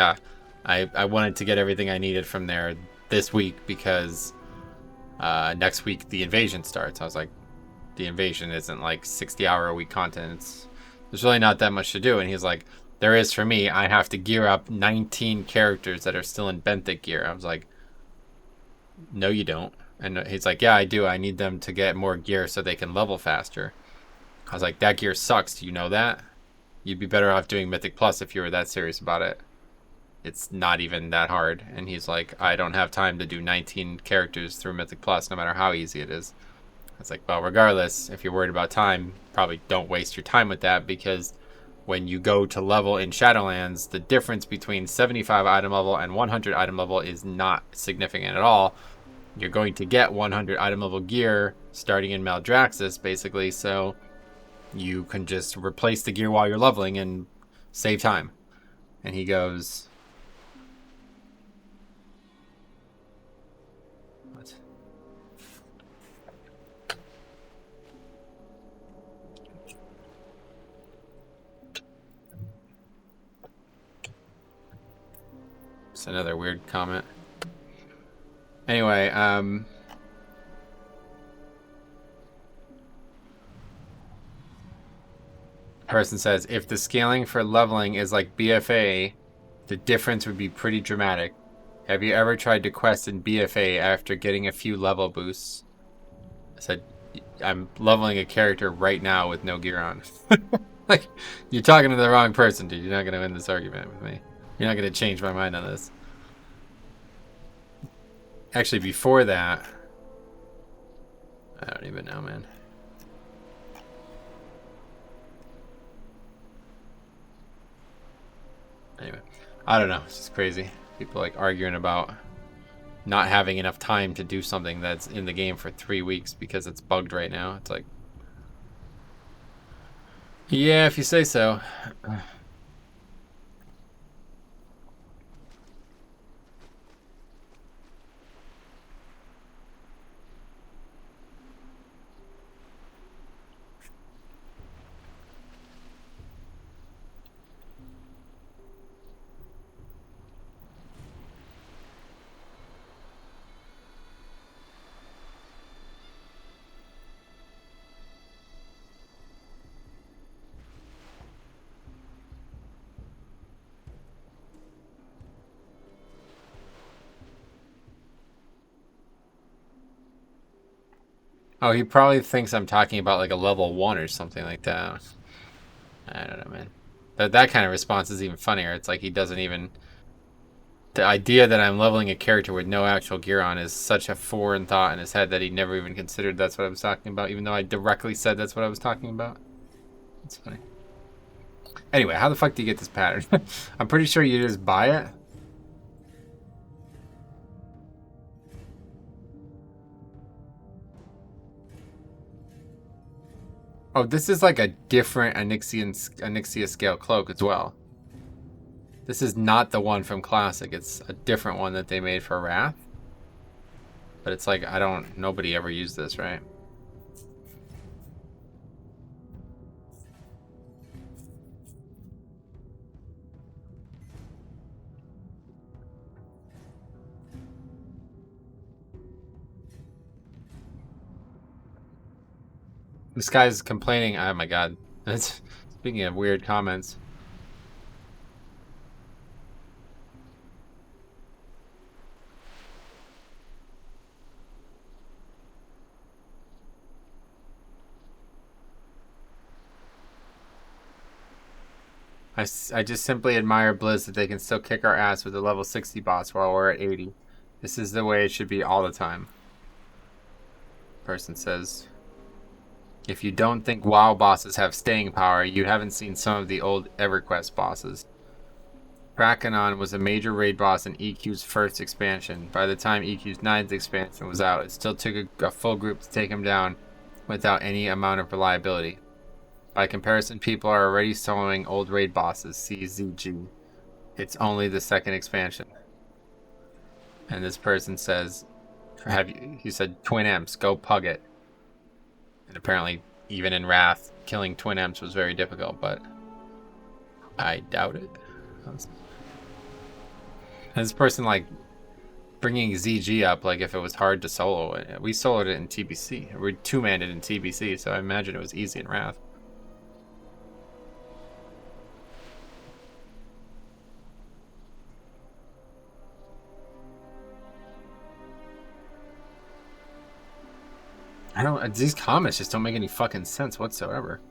I wanted to get everything I needed from there this week because next week the invasion starts. I was like, the invasion isn't like 60-hour-a-week content. There's really not that much to do. And he's like, there is for me. I have to gear up 19 characters that are still in benthic gear. I was like, no, you don't. And he's like, yeah, I do. I need them to get more gear so they can level faster. I was like, that gear sucks. Do you know that? You'd be better off doing Mythic Plus if you were that serious about it. It's not even that hard. And he's like, I don't have time to do 19 characters through Mythic Plus, no matter how easy it is. It's like, well, regardless, if you're worried about time, probably don't waste your time with that, because when you go to level in Shadowlands, the difference between 75 item level and 100 item level is not significant at all. You're going to get 100 item level gear starting in Maldraxxus, basically, so you can just replace the gear while you're leveling and save time. And he goes... What? It's another weird comment. Anyway, person says, if the scaling for leveling is like BFA, the difference would be pretty dramatic. Have you ever tried to quest in BFA after getting a few level boosts? I said, I'm leveling a character right now with no gear on. Like, you're talking to the wrong person, dude. You're not going to win this argument with me. You're not going to change my mind on this. Actually, before that... I don't even know, man. Anyway, I don't know. It's just crazy. People like arguing about not having enough time to do something that's in the game for 3 weeks because it's bugged right now. It's like... Yeah, if you say so. Oh, he probably thinks I'm talking about like a level 1 or something like that. I don't know, man. That kind of response is even funnier. It's like he doesn't even... The idea that I'm leveling a character with no actual gear on is such a foreign thought in his head that he never even considered that's what I was talking about, even though I directly said that's what I was talking about. It's funny. Anyway, how the fuck do you get this pattern? I'm pretty sure you just buy it. Oh, this is like a different Onyxia scale cloak as well. This is not the one from Classic. It's a different one that they made for Wrath. But it's like, nobody ever used this, right? This guy's complaining. Oh my god. That's, speaking of weird comments. I just simply admire Blizz that they can still kick our ass with the level 60 boss while we're at 80. This is the way it should be all the time. Person says, if you don't think WoW bosses have staying power, you haven't seen some of the old EverQuest bosses. Krakenon was a major raid boss in EQ's first expansion. By the time EQ's 9th expansion was out, it still took a full group to take him down without any amount of reliability. By comparison, people are already soloing old raid bosses, CZG. It's only the second expansion. And this person says, he said, Twin Imps, go pug it. And apparently, even in Wrath, killing Twin Imps was very difficult, but I doubt it. And this person, like, bringing ZG up, like, if it was hard to solo it. We soloed it in TBC. We two-manned it in TBC, so I imagine it was easy in Wrath. These comments just don't make any fucking sense whatsoever.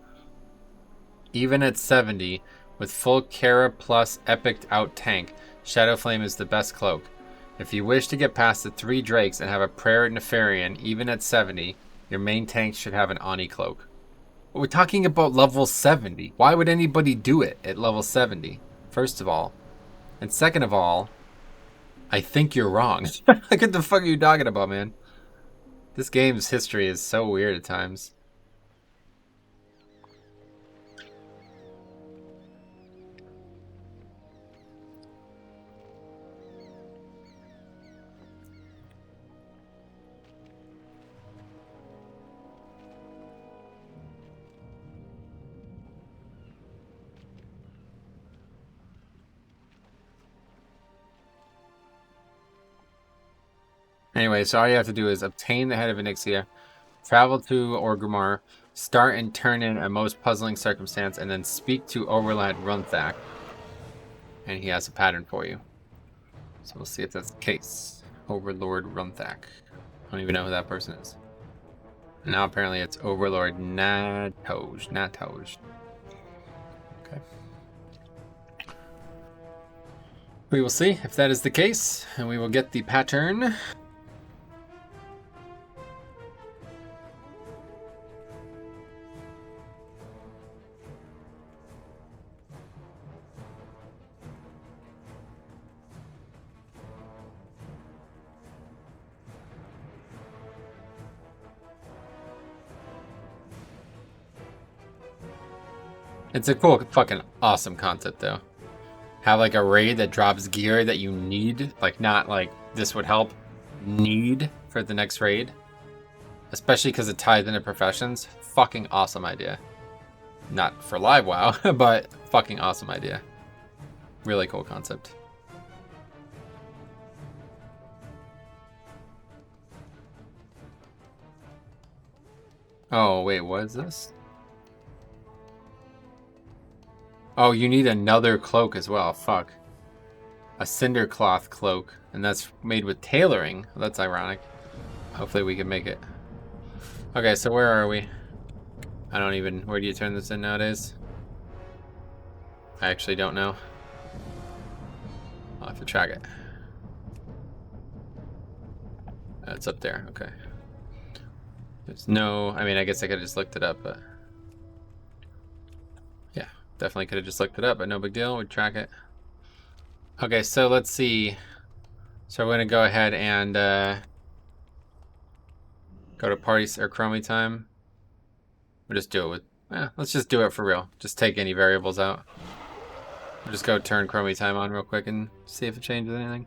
Even at 70, with full Kara plus epic out tank, Shadowflame is the best cloak. If you wish to get past the 3 Drakes and have a Prayer Nefarian, even at 70, your main tank should have an Ani cloak. But we're talking about level 70. Why would anybody do it at level 70? First of all. And second of all, I think you're wrong. Like, what the fuck are you talking about, man? This game's history is so weird at times. Anyway, so all you have to do is obtain the head of Onyxia, travel to Orgrimmar, start and turn in a most puzzling circumstance, and then speak to Overlord Runthak. And he has a pattern for you. So we'll see if that's the case. Overlord Runthak. I don't even know who that person is. Now apparently it's Overlord Natoj. Okay. We will see if that is the case, and we will get the pattern. It's a cool, fucking awesome concept, though. Have, like, a raid that drops gear that you need. Like, not, like, this would help. Need for the next raid. Especially because it ties into professions. Fucking awesome idea. Not for live WoW, but fucking awesome idea. Really cool concept. Oh, wait, what is this? Oh, you need another cloak as well. Fuck. A cinder cloth cloak. And that's made with tailoring. That's ironic. Hopefully we can make it. Okay, so where are we? I don't even... Where do you turn this in nowadays? I actually don't know. I'll have to track it. It's up there. Okay. There's no... I mean, I guess I could have just looked it up, but... Yeah, definitely could have just looked it up, but no big deal. We'd track it. Okay, so let's see. So we're going to go ahead and go to parties or chromie time. We'll just do it with... let's just do it for real. Just take any variables out. We'll just go turn chromie time on real quick and see if it changes anything.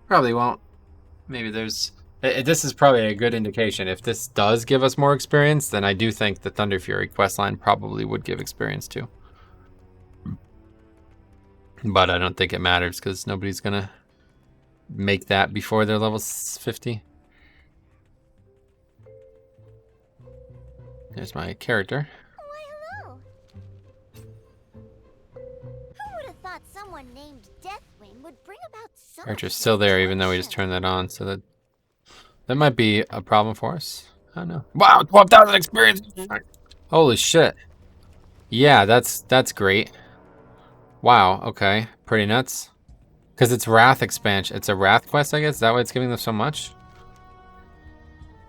Probably won't. Maybe there's... This is probably a good indication. If this does give us more experience, then I do think the Thunder Fury questline probably would give experience too. But I don't think it matters because nobody's going to make that before they're level 50. There's my character. Why, hello. Who would have thought someone named Deathwing would bring about so Character's still there even though we just turned that on, so that might be a problem for us. I don't know. Wow, 12,000 experience! Holy shit. Yeah, that's great. Wow, okay. Pretty nuts. Because it's Wrath expansion. It's a Wrath quest, I guess? Is that why it's giving them so much?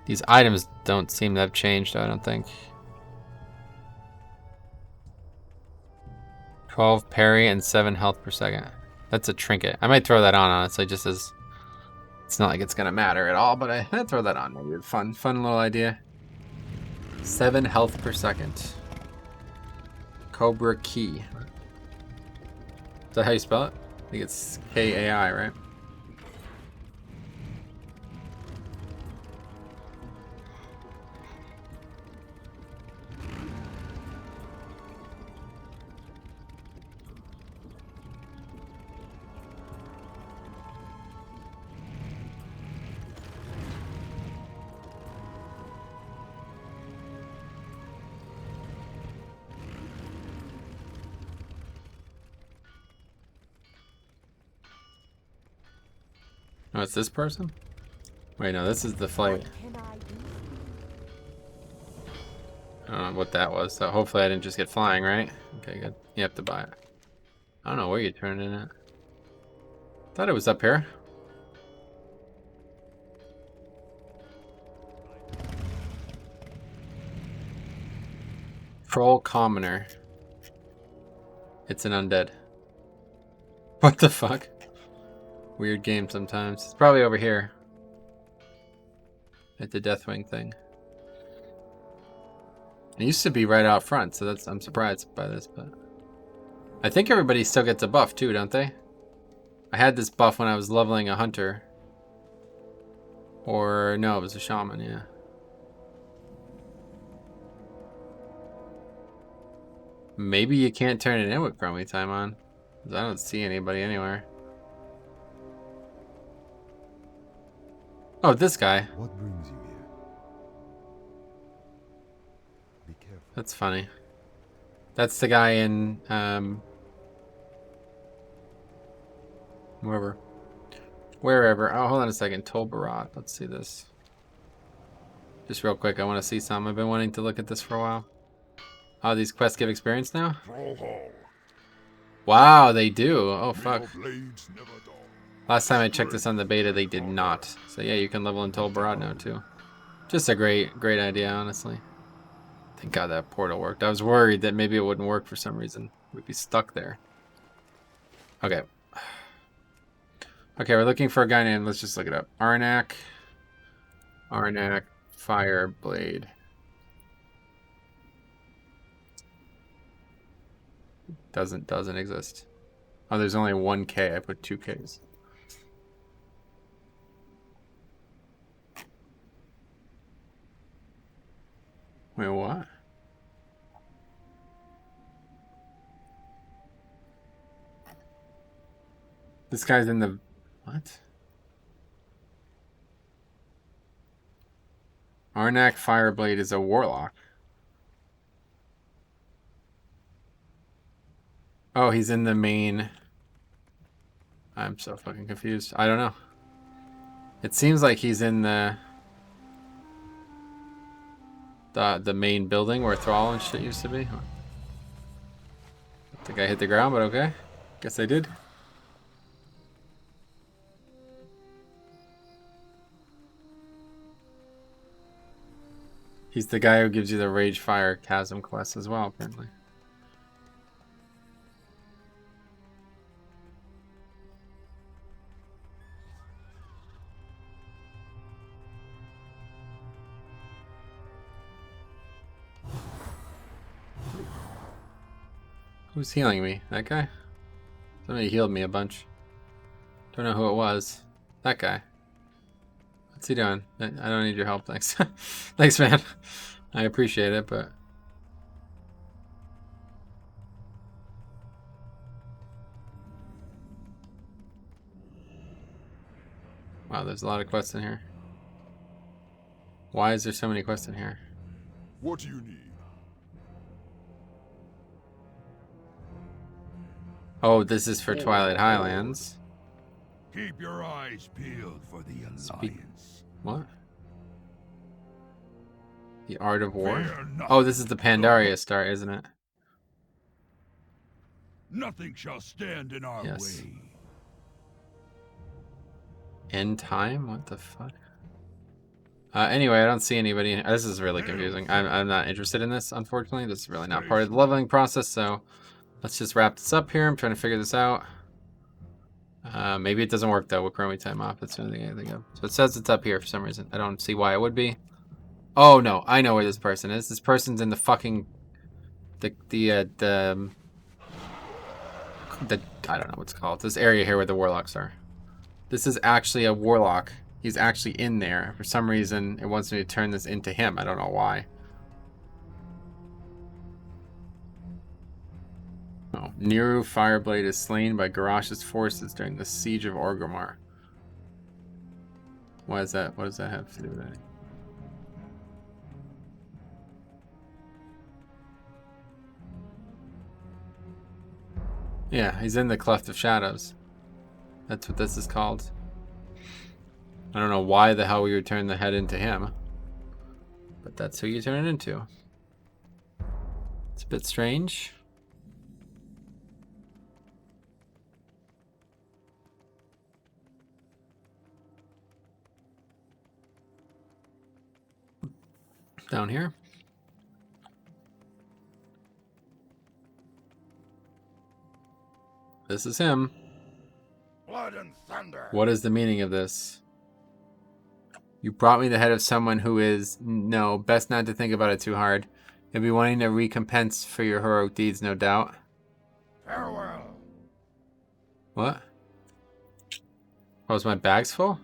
These items don't seem to have changed, I don't think. 12 parry and 7 health per second. That's a trinket. I might throw that on, honestly, just as... It's not like it's going to matter at all, but I'd throw that on. Maybe fun little idea. 7 health per second. Cobra Key. Is that how you spell it? I think it's K-A-I, right? Oh, it's this person? Wait, no, this is the flight. I don't know what that was, so hopefully I didn't just get flying, right? Okay, good. You have to buy it. I don't know where you turned in at. Thought it was up here. Troll Commoner. It's an undead. What the fuck? Weird game sometimes. It's probably over here. At the Deathwing thing. It used to be right out front, so that's I'm surprised by this, but I think everybody still gets a buff too, don't they? I had this buff when I was leveling a hunter. Or no, it was a shaman, yeah. Maybe you can't turn it in with Chromie time on. 'Cause I don't see anybody anywhere. Oh, this guy. What brings you here? Be careful. That's funny. That's the guy in wherever. Wherever. Oh, hold on a second. Tol Barat. Let's see this. Just real quick, I want to see something. I've been wanting to look at this for a while. Oh, these quests give experience now? Wow, they do. Oh, fuck. Last time I checked this on the beta, they did not. So yeah, you can level in Tol Barat now, too. Just a great idea, honestly. Thank God that portal worked. I was worried that maybe it wouldn't work for some reason. We'd be stuck there. Okay. Okay, we're looking for a guy named, let's just look it up. Arnak Fireblade. Doesn't exist. Oh, there's only 1K. I put 2Ks. Wait, what? This guy's in the... What? Arnak Fireblade is a warlock. Oh, he's in the main... I'm so fucking confused. I don't know. It seems like he's in the main building where Thrall and shit used to be. I think I hit the ground, but okay. Guess I did. He's the guy who gives you the Rage Fire Chasm quest as well, apparently. Who's healing me? That guy? Somebody healed me a bunch. Don't know who it was. That guy. What's he doing? I don't need your help, thanks. Thanks, man. I appreciate it, but... Wow, there's a lot of quests in here. Why is there so many quests in here? What do you need? Oh, this is for Twilight Highlands. Keep your eyes peeled for the Alliance. What? The Art of War? Fear not. Oh, this is the Pandaria Star, isn't it? Nothing shall stand in our Yes. way. End time? What the fuck? Anyway, I don't see anybody. This is really confusing. I'm not interested in this, unfortunately. This is really not part of the leveling process, so let's just wrap this up here. I'm trying to figure this out. Maybe it doesn't work, though, with Chromie time off. That's the only thing I think of. So it says it's up here for some reason. I don't see why it would be. Oh, no. I know where this person is. This person's in the fucking... The I don't know what's called. This area here where the warlocks are. This is actually a warlock. He's actually in there. For some reason, it wants me to turn this into him. I don't know why. Oh, Nero Fireblade is slain by Garrosh's forces during the siege of Orgrimmar. Why is that? What does that have to do with anything? Yeah, he's in the Cleft of Shadows. That's what this is called. I don't know why the hell we would turn the head into him. But that's who you turn it into. It's a bit strange. Down here. This is him. Blood and thunder. What is the meaning of this? You brought me the head of someone who is... No, best not to think about it too hard. You'll be wanting a recompense for your heroic deeds, no doubt. Farewell. What? Oh, is my bags full?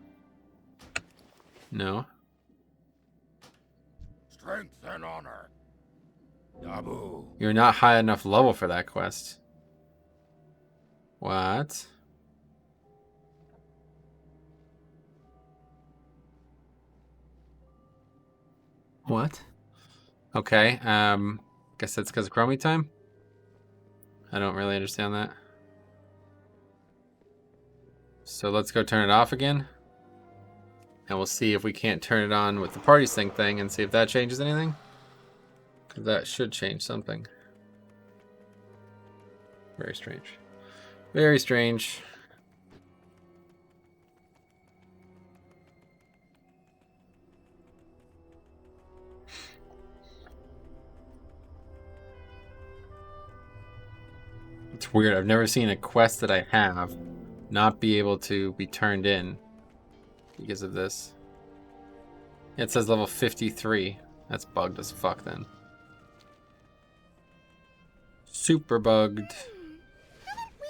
No. Strength and honor. Dabu. You're not high enough level for that quest. What? What? Okay, guess that's because of Chromie time? I don't really understand that. So let's go turn it off again. And we'll see if we can't turn it on with the party sync thing and see if that changes anything. Because that should change something. Very strange. Very strange. It's weird. I've never seen a quest that I have not be able to be turned in because of this. It says level 53. That's bugged as fuck then. Super bugged. Haven't we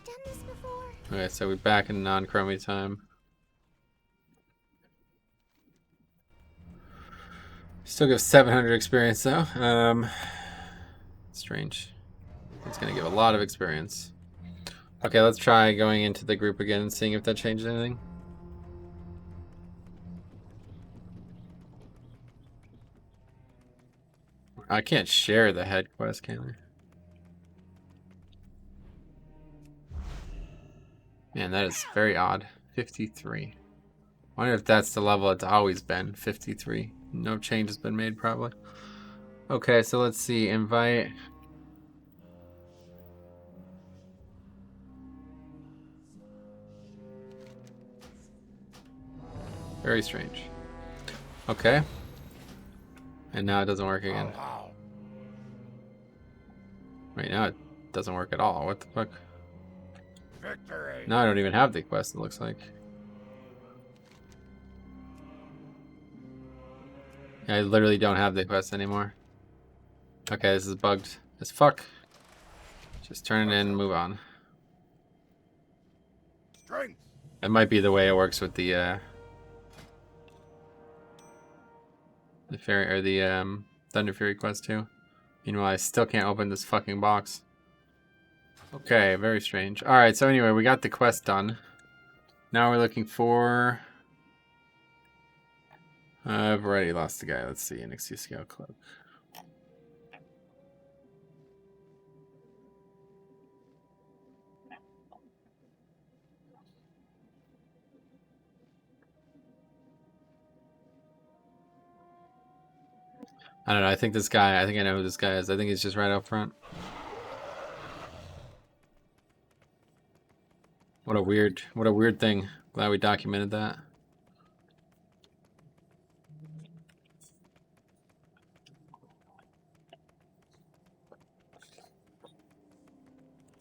done this before? Okay, so we're back in non-Chromie time. Still give 700 experience though. Strange. It's gonna give a lot of experience. Okay, let's try going into the group again and seeing if that changes anything. I can't share the head quest, can I? Man, that is very odd. 53. I wonder if that's the level it's always been. 53. No change has been made, probably. Okay, so let's see. Invite. Very strange. Okay. And now it doesn't work again. Wait, now it doesn't work at all. What the fuck? Victory. Now I don't even have the quest, it looks like. Yeah, I literally don't have the quest anymore. Okay, this is bugged as fuck. Just turn it in and move on. Strength. That might be the way it works with the fairy or the Thunder Fury quest too. Meanwhile, I still can't open this fucking box. Okay, very strange. Alright, so anyway, we got the quest done. Now we're looking for... I've already lost the guy. Let's see, an XC scale cloak. I don't know, I think this guy, I think I know who this guy is. I think he's just right up front. What a weird thing. Glad we documented that.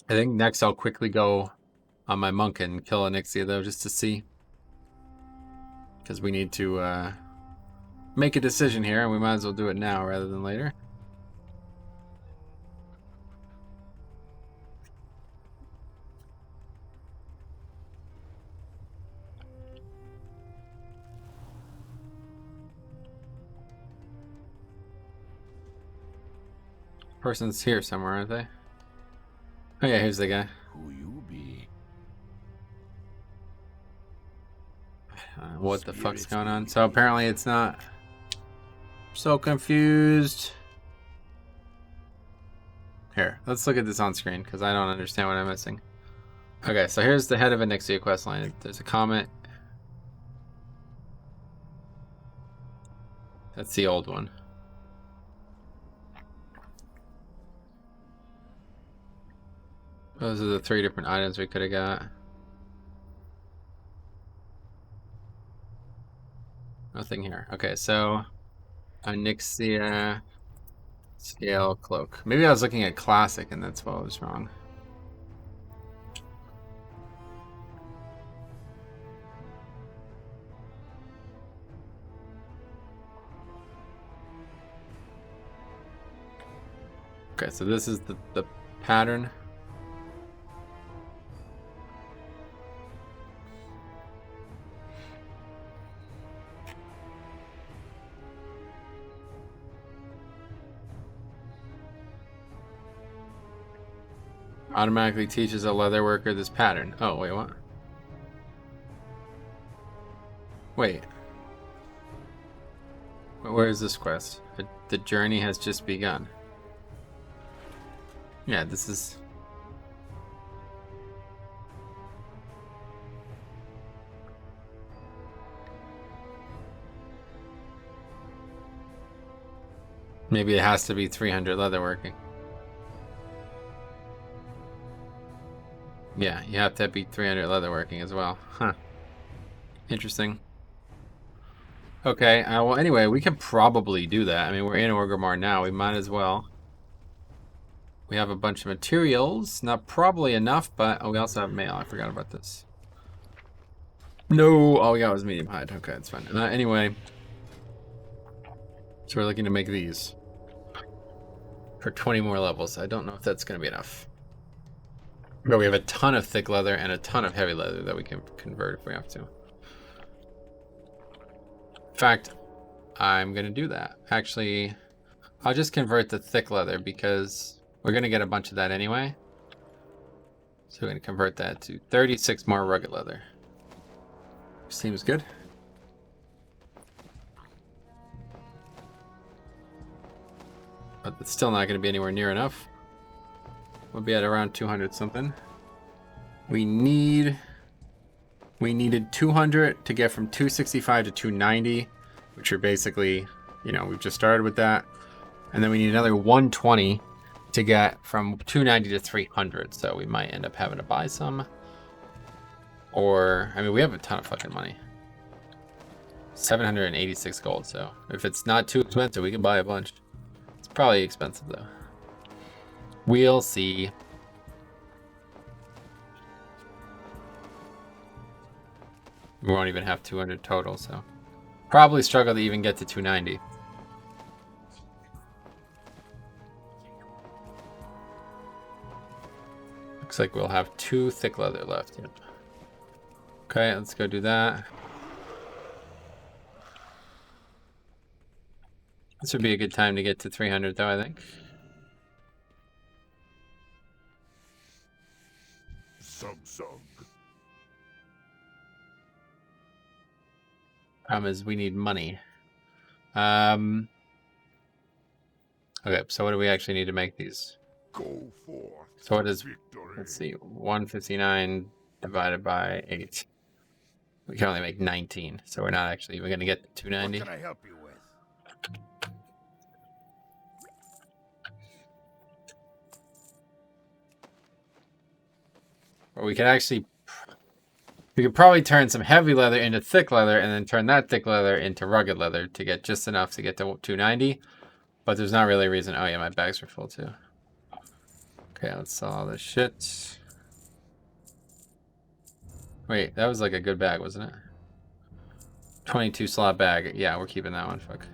I think next I'll quickly go on my monk and kill a Nixia though, just to see. Because we need to make a decision here, and we might as well do it now rather than later. Person's here somewhere, aren't they? Oh yeah, here's the guy. Who you be? What the fuck's going on? So apparently it's not. So confused. Here, let's look at this on screen because I don't understand what I'm missing. Okay, so here's the head of a Nixia quest line. There's a comment. That's the old one. Those are the 3 different items we could have got. Nothing here. Okay, so a Nixia scale cloak. Maybe I was looking at classic and that's what was wrong. Okay, so this is the pattern. Automatically teaches a leather worker this pattern. Oh, wait, what? Wait. Where is this quest? The journey has just begun. Yeah, this is... Maybe it has to be 300 leatherworking. Yeah, you have to beat 300 leatherworking as well. Huh. Interesting. Okay, well anyway, we can probably do that. I mean, we're in Orgrimmar now, we might as well. We have a bunch of materials. Not probably enough, but oh, we also have mail. I forgot about this. No, all we got was medium hide. Okay, that's fine. Anyway, so we're looking to make these for 20 more levels. I don't know if that's going to be enough. But we have a ton of thick leather and a ton of heavy leather that we can convert if we have to. In fact, I'm going to do that. Actually, I'll just convert the thick leather because we're going to get a bunch of that anyway. So we're going to convert that to 36 more rugged leather. Seems good. But it's still not going to be anywhere near enough. We'll be at around 200 something. We needed 200 to get from 265 to 290, which are basically, you know, we've just started with that. And then we need another 120 to get from 290 to 300. So we might end up having to buy some. Or, I mean, we have a ton of fucking money. 786 gold, so if it's not too expensive, we can buy a bunch. It's probably expensive, though. We'll see. We won't even have 200 total, so probably struggle to even get to 290. Looks like we'll have 2 thick leather left. Yep. Okay, let's go do that. This would be a good time to get to 300, though, I think. Sung. Problem is, we need money. Okay, so what do we actually need to make these? Go forth. So what is, Victory. let's see, 159 divided by 8. We can only make 19, so we're not actually even going to get to What 290. can I help you with? Or we can actually We could probably turn some heavy leather into thick leather and then turn that thick leather into rugged leather to get just enough to get to 290. But there's not really a reason. Oh yeah, my bags are full too. Okay, let's sell all this shit. Wait, that was like a good bag, wasn't it? 22 slot bag. Yeah, we're keeping that one. Fuck.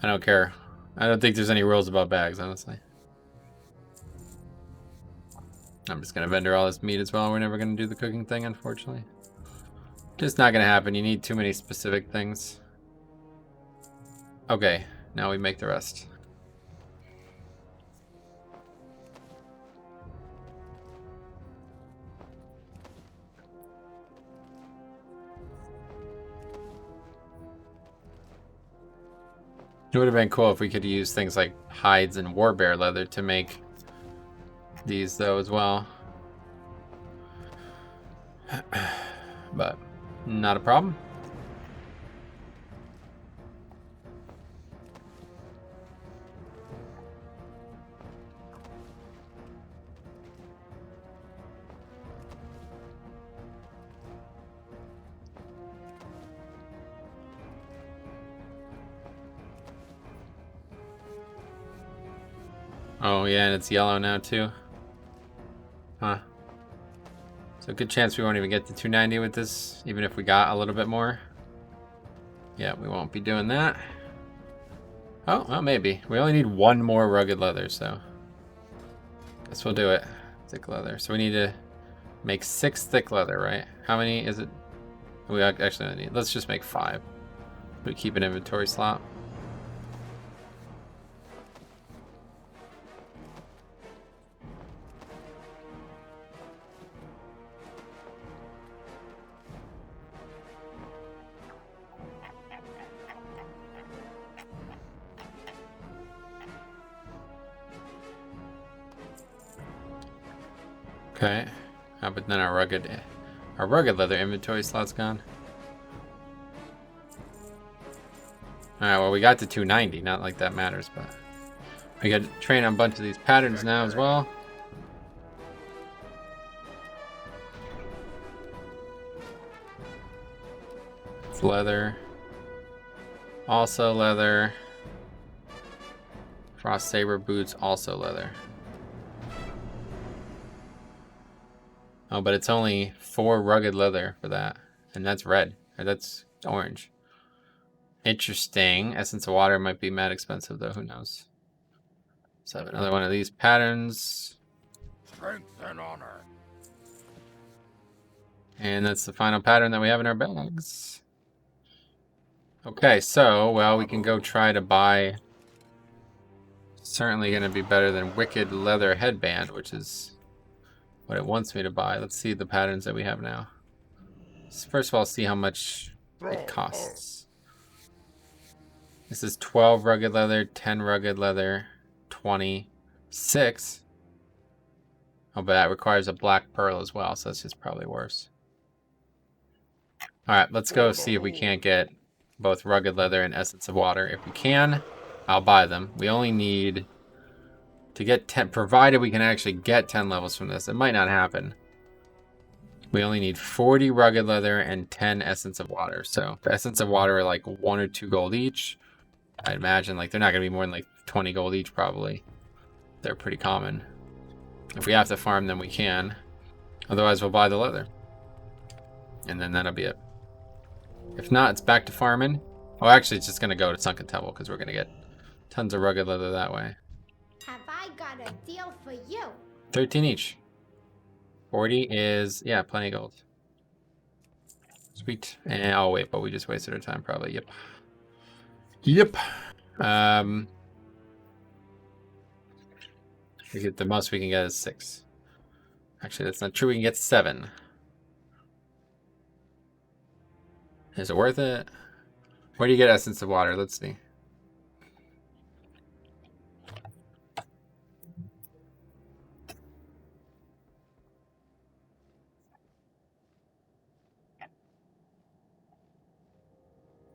I don't care. I don't think there's any rules about bags, honestly. I'm just gonna vendor all this meat as well. We're never gonna do the cooking thing, unfortunately. Just not gonna happen. You need too many specific things. Okay, now we make the rest. It would have been cool if we could use things like hides and warbear leather to make these though as well. But not a problem. Oh yeah, and it's yellow now too. Huh. So good chance we won't even get to 290 with this, even if we got a little bit more. Yeah, we won't be doing that. Oh, well, maybe. We only need one more rugged leather, so guess we'll do it. Thick leather. So we need to make 6 thick leather, right? How many is it? We actually only need. Let's just make 5. We keep an inventory slot. Okay, but then our rugged leather inventory slot's gone. All right, well we got to 290. Not like that matters, but we got to train on a bunch of these patterns now as well. It's leather, also leather. Frost saber boots, also leather. Oh, but it's only 4 rugged leather for that. And that's red. Or that's orange. Interesting. Essence of water might be mad expensive, though. Who knows? So I have another one of these patterns. Strength and honor. And that's the final pattern that we have in our bags. Okay, so, well, we can go try to buy... Certainly going to be better than Wicked Leather Headband, which is... what it wants me to buy. Let's see the patterns that we have now. First of all, see how much it costs. This is 12 rugged leather, 10 rugged leather, 26. Oh, but that requires a black pearl as well, so that's just probably worse. Alright, let's go see if we can't get both rugged leather and essence of water. If we can, I'll buy them. We only need... to get 10, provided we can actually get 10 levels from this. It might not happen. We only need 40 rugged leather and 10 essence of water. So the essence of water are like 1 or 2 gold each. I'd imagine like they're not going to be more than like 20 gold each probably. They're pretty common. If we have to farm them, we can. Otherwise, we'll buy the leather. And then that'll be it. If not, it's back to farming. Oh, actually, it's just going to go to Sunken Temple because we're going to get tons of rugged leather that way. Have I got a deal for you? 13 each. 40 is, yeah, plenty of gold. Sweet. And oh wait, but we just wasted our time probably. Yep. Yep. We get the most we can get is 6. Actually, that's not true. We can get 7. Is it worth it? Where do you get essence of water? Let's see.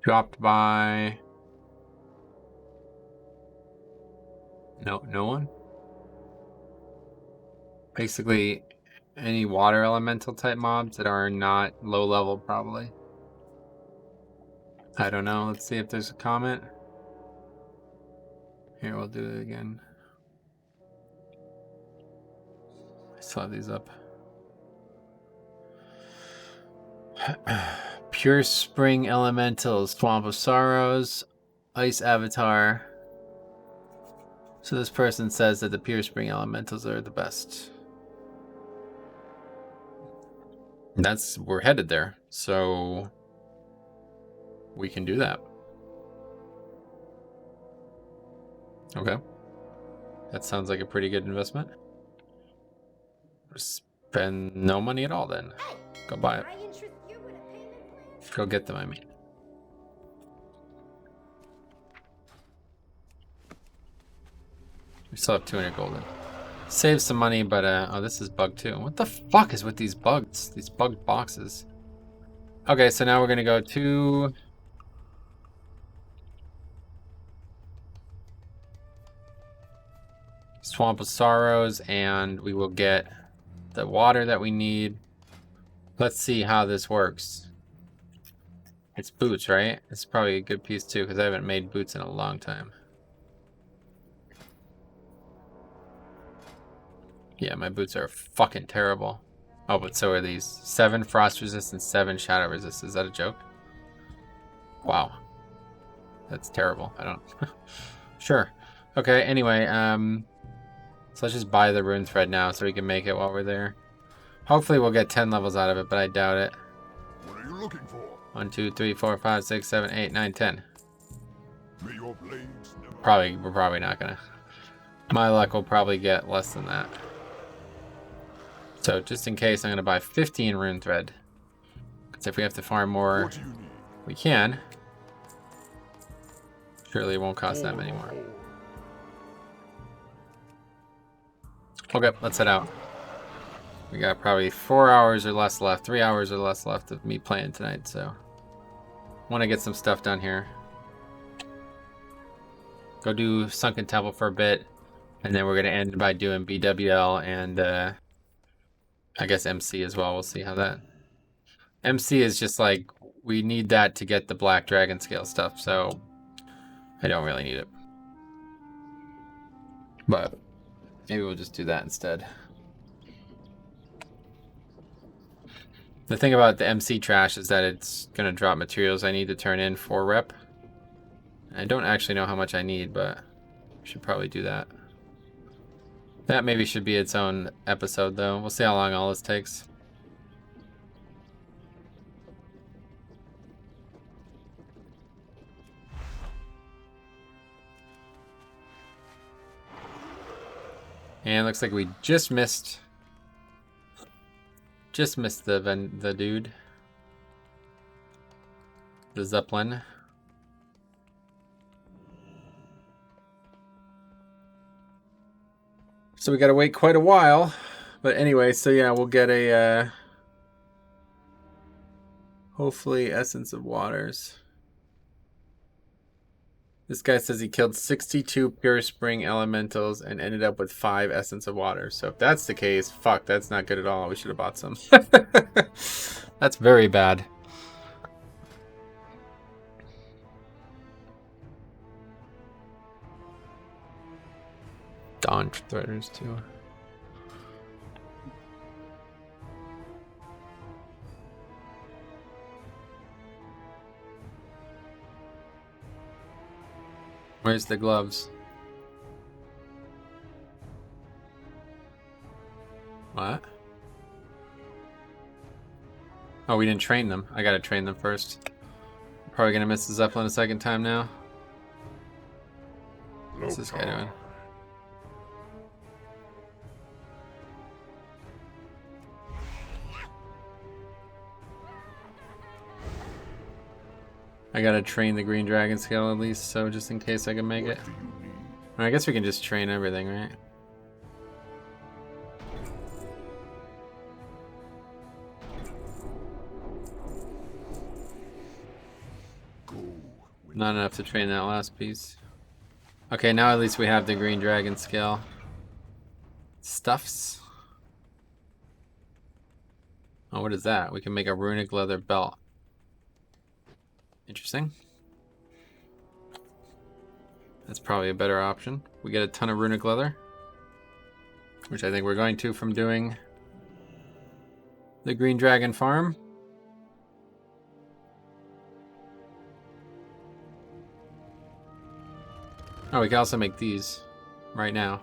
Dropped by... No one? Basically, any water elemental type mobs that are not low level, probably. I don't know. Let's see if there's a comment. Here, we'll do it again. I still have these up. Pure Spring Elementals, Swamp of Sorrows, Ice Avatar. So this person says that the Pure Spring Elementals are the best. We're headed there, so we can do that. Okay. That sounds like a pretty good investment. Spend no money at all then. Go buy it. Go get them, I mean. We still have 200 golden. Save some money, but oh, this is bugged too. What the fuck is with these bugs? These bugged boxes. Okay, so now we're gonna go to Swamp of Sorrows, and we will get the water that we need. Let's see how this works. It's boots, right? It's probably a good piece too, because I haven't made boots in a long time. Yeah, my boots are fucking terrible. Oh, but so are these. 7 frost resist and 7 shadow resist. Is that a joke? Wow. That's terrible. I don't... Sure. Okay, anyway, so let's just buy the rune thread now so we can make it while we're there. Hopefully we'll get 10 levels out of it, but I doubt it. What are you looking for? 1, 2, 3, 4, 5, 6, 7, 8, 9, 10. May your blades never... We're probably not gonna. My luck will probably get less than that. So just in case, I'm gonna buy 15 rune thread. Because if we have to farm more, What do you need? we can. Surely it won't cost that many more. Okay, let's head out. We got probably 4 hours or less left, 3 hours or less left of me playing tonight, so want to get some stuff done here. Go do Sunken Temple for a bit, and then we're gonna end by doing BWL and I guess MC as well. We'll see how that. MC is just like we need that to get the Black Dragon scale stuff, so I don't really need it. But maybe we'll just do that instead. The thing about the MC trash is that it's gonna drop materials I need to turn in for rep. I don't actually know how much I need, but I should probably do that. That maybe should be its own episode though. We'll see how long all this takes. And looks like we just missed the dude. The Zeppelin. So we gotta wait quite a while. But anyway, so yeah, we'll get a hopefully Essence of Waters. This guy says he killed 62 Pure Spring Elementals and ended up with 5 Essence of Water. So if that's the case, fuck, that's not good at all. We should have bought some. That's very bad. Dawn Threaders too. Where's the gloves? What? Oh, we didn't train them. I gotta train them first. Probably gonna miss the Zeppelin a second time now. What's this guy doing? I gotta train the green dragon scale at least, so just in case I can make it. I guess we can just train everything, right? Not enough to train that last piece. Okay, now at least we have the green dragon scale. Stuffs. Oh, what is that? We can make a runic leather belt. Interesting. That's probably a better option. We get a ton of runic leather, which I think we're going to from doing the Green Dragon farm. Oh, we can also make these right now.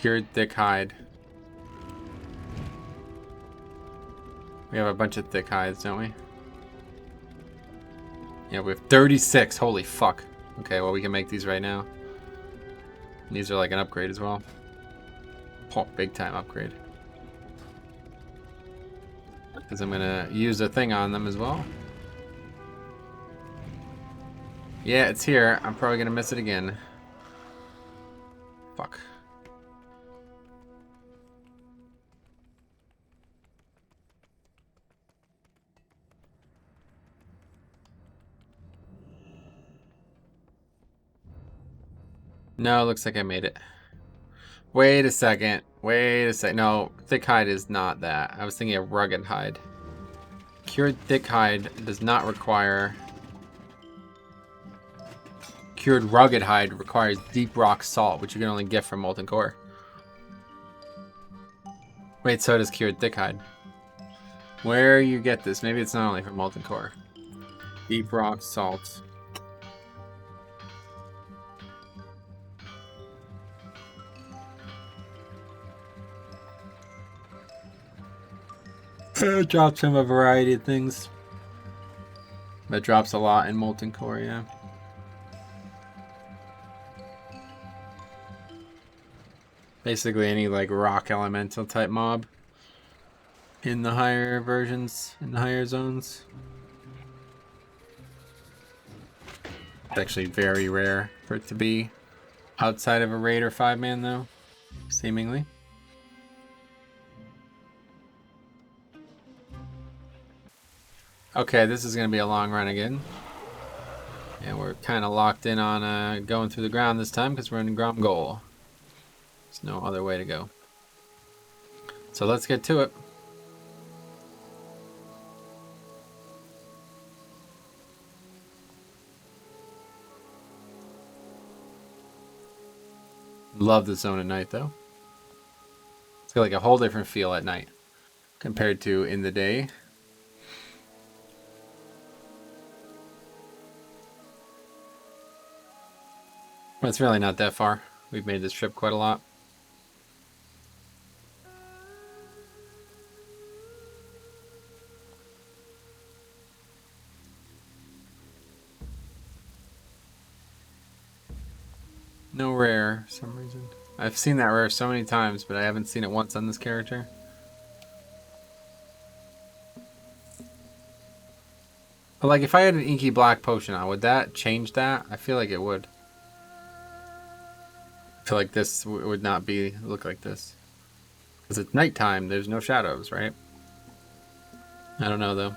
Cured thick hide. We have a bunch of thick hides, don't we? Yeah, we have 36. Holy fuck. Okay, well, we can make these right now. And these are like an upgrade as well. Oh, big time upgrade. Because I'm gonna use a thing on them as well. Yeah, it's here. I'm probably gonna miss it again. Fuck. No, it looks like I made it. Wait a second. Wait a sec. No, thick hide is not that. I was thinking of rugged hide. Cured thick hide does not require... Cured rugged hide requires deep rock salt, which you can only get from molten core. Wait, so does cured thick hide. Where you get this? Maybe it's not only from molten core. Deep rock salt. It drops from a variety of things. That drops a lot in molten core, yeah. Basically any like rock elemental type mob in the higher versions, in the higher zones. It's actually very rare for it to be outside of a raid or 5-man though, seemingly. Okay, this is going to be a long run again. And we're kind of locked in on going through the ground this time because we're in Grom Goal. There's no other way to go. So let's get to it. Love the zone at night though. It's got like a whole different feel at night compared to in the day. But it's really not that far. We've made this trip quite a lot. No rare, for some reason. I've seen that rare so many times, but I haven't seen it once on this character. But like, if I had an inky black potion on, would that change that? I feel like it would. I feel like this would not look like this. Because it's nighttime, there's no shadows, right? I don't know though.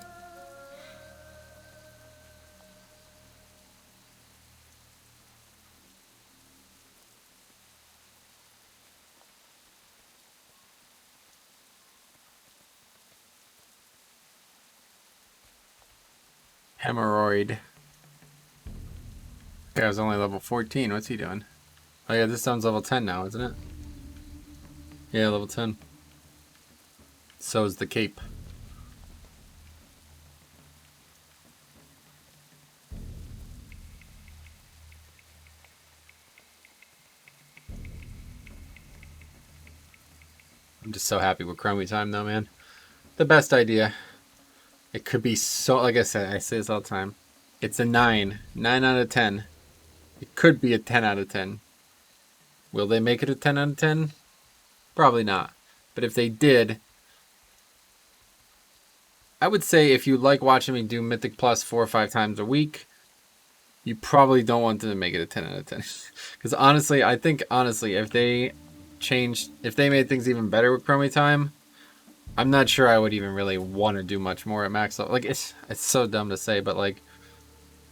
Hemorrhoid. This guy was only level 14. What's he doing? Oh yeah, this sounds level 10 now, isn't it? Yeah, level 10. So is the cape. I'm just so happy with Chromie time though, man. The best idea. It could be so, like I said, I say this all the time. It's a 9. 9 out of 10. It could be a 10 out of 10. Will they make it a 10 out of 10? Probably not. But if they did, I would say if you like watching me do Mythic Plus 4 or 5 times a week, you probably don't want them to make it a 10 out of 10. Because honestly, I think, if they made things even better with Chromie time, I'm not sure I would even really want to do much more at max level. Like, it's so dumb to say, but like,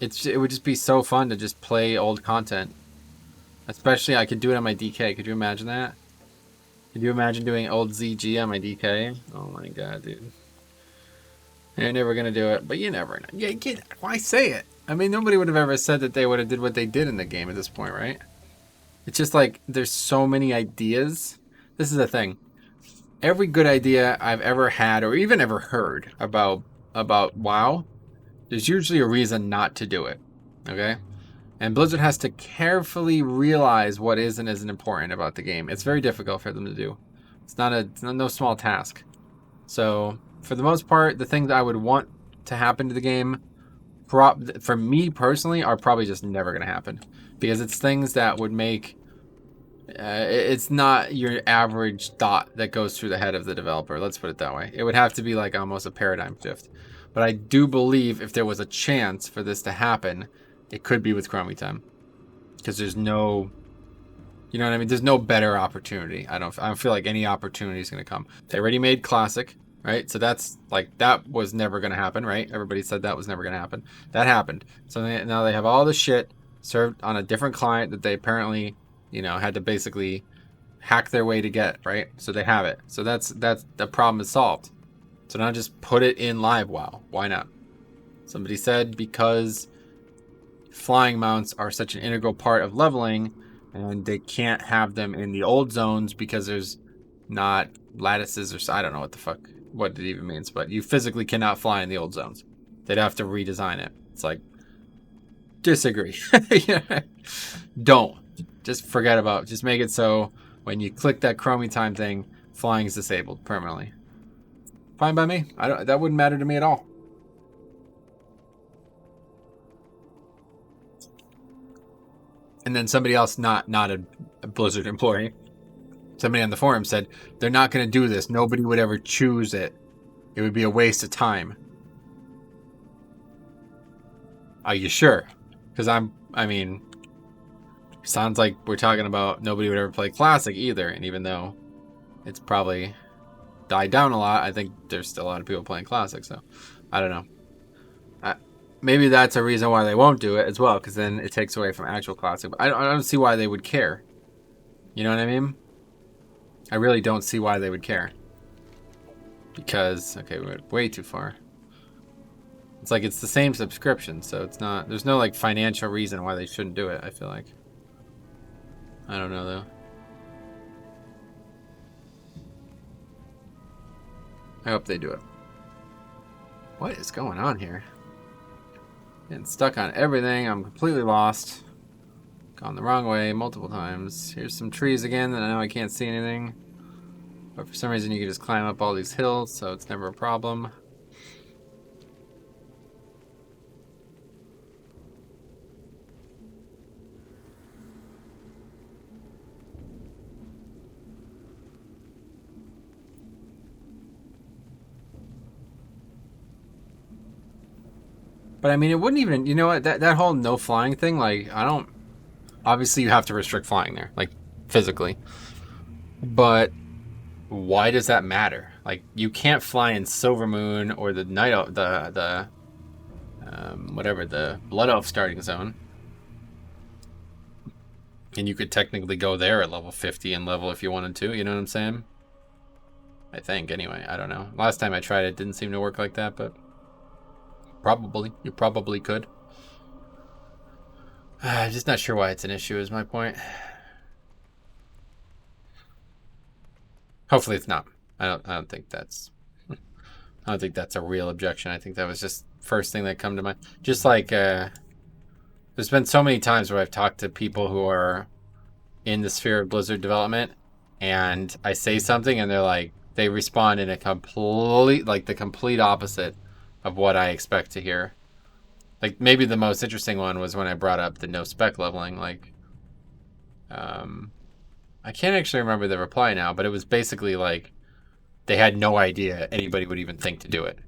it would just be so fun to just play old content. Especially, I could do it on my DK. Could you imagine that? Could you imagine doing old ZG on my DK? Oh my god, dude. You're never gonna do it, but you never know. Yeah, why say it? I mean, nobody would have ever said that they would have did what they did in the game at this point, right? It's just like there's so many ideas. This is the thing. Every good idea I've ever had or even ever heard about WoW, there's usually a reason not to do it. Okay? And Blizzard has to carefully realize what is and isn't important about the game. It's very difficult for them to do. It's no small task. So, for the most part, the things I would want to happen to the game, for me personally, are probably just never going to happen. Because it's things that would make... it's not your average thought that goes through the head of the developer. Let's put it that way. It would have to be like almost a paradigm shift. But I do believe if there was a chance for this to happen, it could be with Chromie Time. Because there's no... You know what I mean? There's no better opportunity. I don't feel like any opportunity is going to come. They already made Classic, right? So that's like, that was never going to happen, right? Everybody said that was never going to happen. That happened. So now they have all the shit served on a different client that they apparently, you know, had to basically hack their way to get, right? So they have it. So that's the problem is solved. So now just put it in live WoW. Why not? Somebody said because flying mounts are such an integral part of leveling, and they can't have them in the old zones because there's not lattices or... I don't know what it even means, but you physically cannot fly in the old zones. They'd have to redesign it. It's like, disagree. Yeah. Don't. Just forget about it. Just make it so when you click that Chromie Time thing, flying is disabled permanently. Fine by me. That wouldn't matter to me at all. And then somebody else, not a Blizzard employee, somebody on the forum said, they're not going to do this. Nobody would ever choose it. It would be a waste of time. Are you sure? Because I mean, sounds like we're talking about nobody would ever play Classic either. And even though it's probably died down a lot, I think there's still a lot of people playing Classic. So, I don't know. Maybe that's a reason why they won't do it as well, because then it takes away from actual Classic. But I don't see why they would care. You know what I mean? I really don't see why they would care. Because, okay, we went way too far. It's like it's the same subscription, so it's not... There's no, like, financial reason why they shouldn't do it, I feel like. I don't know, though. I hope they do it. What is going on here? Getting stuck on everything. I'm completely lost. Gone the wrong way multiple times. Here's some trees again, and I know I can't see anything. But for some reason you can just climb up all these hills, so it's never a problem. But I mean, it wouldn't even, you know what, that whole no flying thing, like, I don't, obviously you have to restrict flying there, like, physically. But why does that matter? Like, you can't fly in Silvermoon or the Night Elf, whatever, the Blood Elf starting zone. And you could technically go there at level 50 and level if you wanted to, you know what I'm saying? I think, anyway, I don't know. Last time I tried it didn't seem to work like that, but... You probably could. I'm just not sure why it's an issue is my point. Hopefully it's not. I don't think that's a real objection. I think that was just first thing that come to mind. Just like there's been so many times where I've talked to people who are in the sphere of Blizzard development, and I say something and they're like, they respond in a the complete opposite of what I expect to hear. Like, maybe the most interesting one was when I brought up the no spec leveling. Like, I can't actually remember the reply now, but it was basically like they had no idea anybody would even think to do it.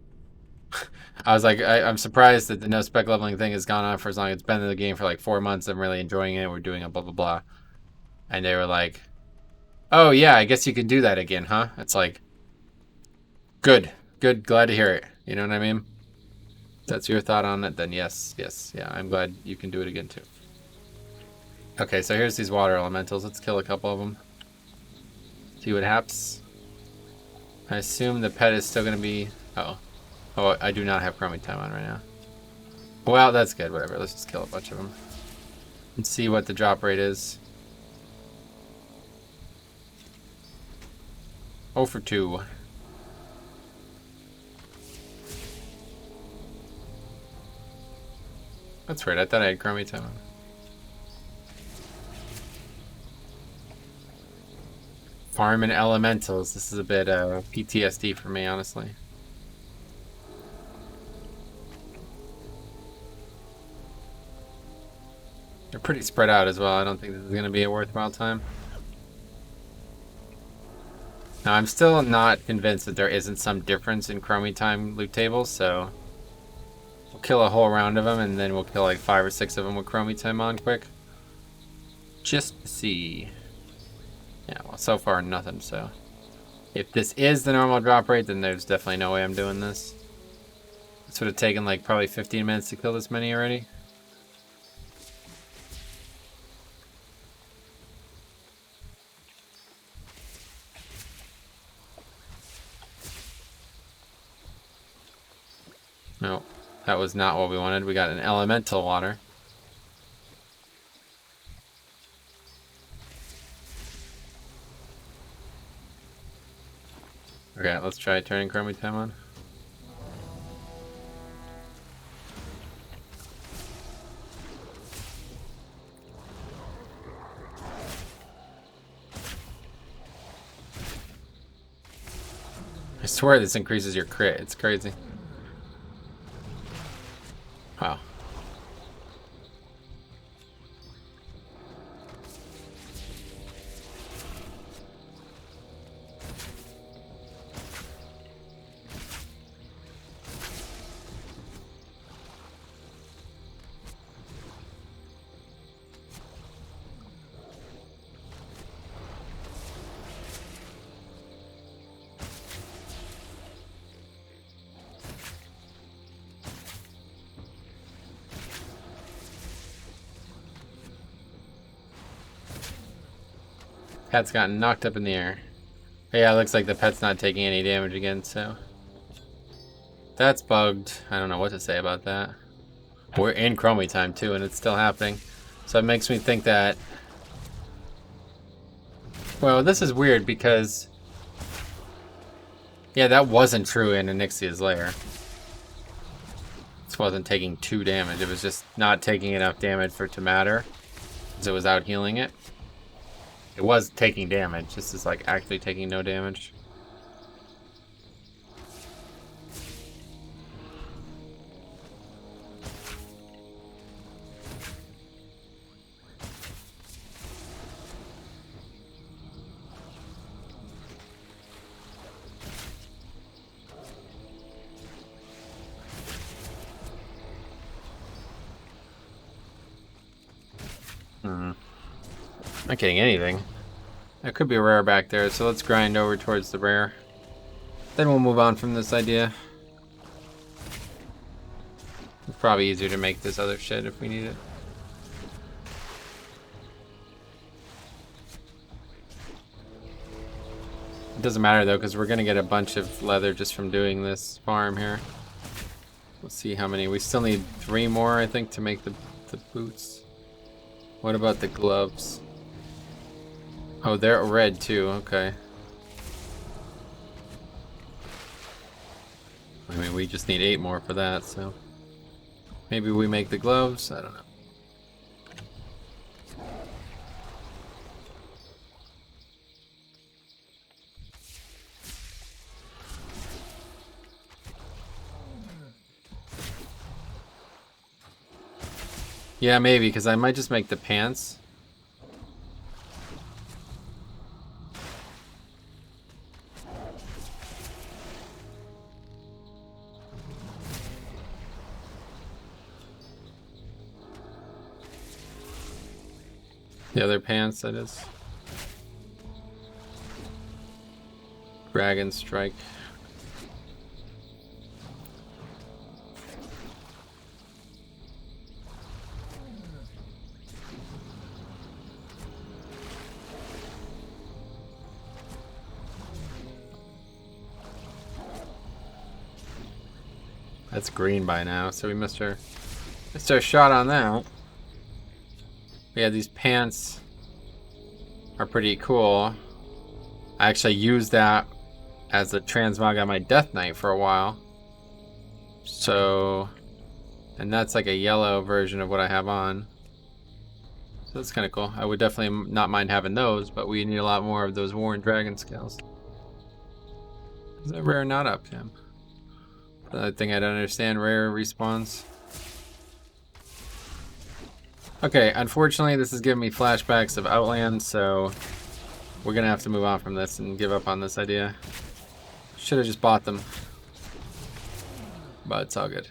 I was like, I'm surprised that the no spec leveling thing has gone on for as long. It's been in the game for like 4 months. I'm really enjoying it. We're doing a blah, blah, blah. And they were like, oh, yeah, I guess you can do that again, huh? It's like, good, glad to hear it. You know what I mean? If that's your thought on it, then yes, yeah, I'm glad you can do it again too. Okay, so here's these water elementals. Let's kill a couple of them. See See what happens. I assume the pet is still going to be... Oh, I do not have chroming time on right now. Well, that's good. Whatever. Let's just kill a bunch of them. And see what the drop rate is. 0 for 2. That's right. I thought I had chroming time on. Farming elementals. This is a bit PTSD for me, honestly. They're pretty spread out as well. I don't think this is going to be a worthwhile time. Now, I'm still not convinced that there isn't some difference in chroming time loot tables, so we'll kill a whole round of them, and then we'll kill like 5 or 6 of them with chroming time on quick. Just to see. Yeah, well, so far nothing, so. If this is the normal drop rate, then there's definitely no way I'm doing this. This would have taken like probably 15 minutes to kill this many already. No, that was not what we wanted. We got an elemental water. Okay, let's try turning chroming time on. I swear this increases your crit. It's crazy. Wow. Pet's gotten knocked up in the air. Yeah, it looks like the pet's not taking any damage again, so. That's bugged. I don't know what to say about that. We're in chroming time too, and it's still happening. So it makes me think that... Well, this is weird because... Yeah, that wasn't true in Onyxia's lair. This wasn't taking 2 damage. It was just not taking enough damage for it to matter. Because it was out healing it. It was taking damage. This is like actually taking no damage. Not getting anything. There could be a rare back there, so let's grind over towards the rare. Then we'll move on from this idea. It's probably easier to make this other shit if we need it. It doesn't matter though, because we're gonna get a bunch of leather just from doing this farm here. Let's see how many. We still need 3 more, I think, to make the boots. What about the gloves? Oh, they're red too, okay. I mean, we just need 8 more for that, so... Maybe we make the gloves? I don't know. Yeah, maybe, because I might just make the pants. The other pants, that is. Dragon Strike. That's green by now, so we missed our shot on that. Yeah, these pants are pretty cool. I actually used that as a transmog on my Death Knight for a while. So, and that's like a yellow version of what I have on. So that's kind of cool. I would definitely not mind having those, but we need a lot more of those Warren Dragon scales. Is that rare not up, Tim? Another thing I don't understand, rare respawns. Okay, unfortunately this is giving me flashbacks of Outland, so we're gonna have to move on from this and give up on this idea. Should have just bought them. But it's all good.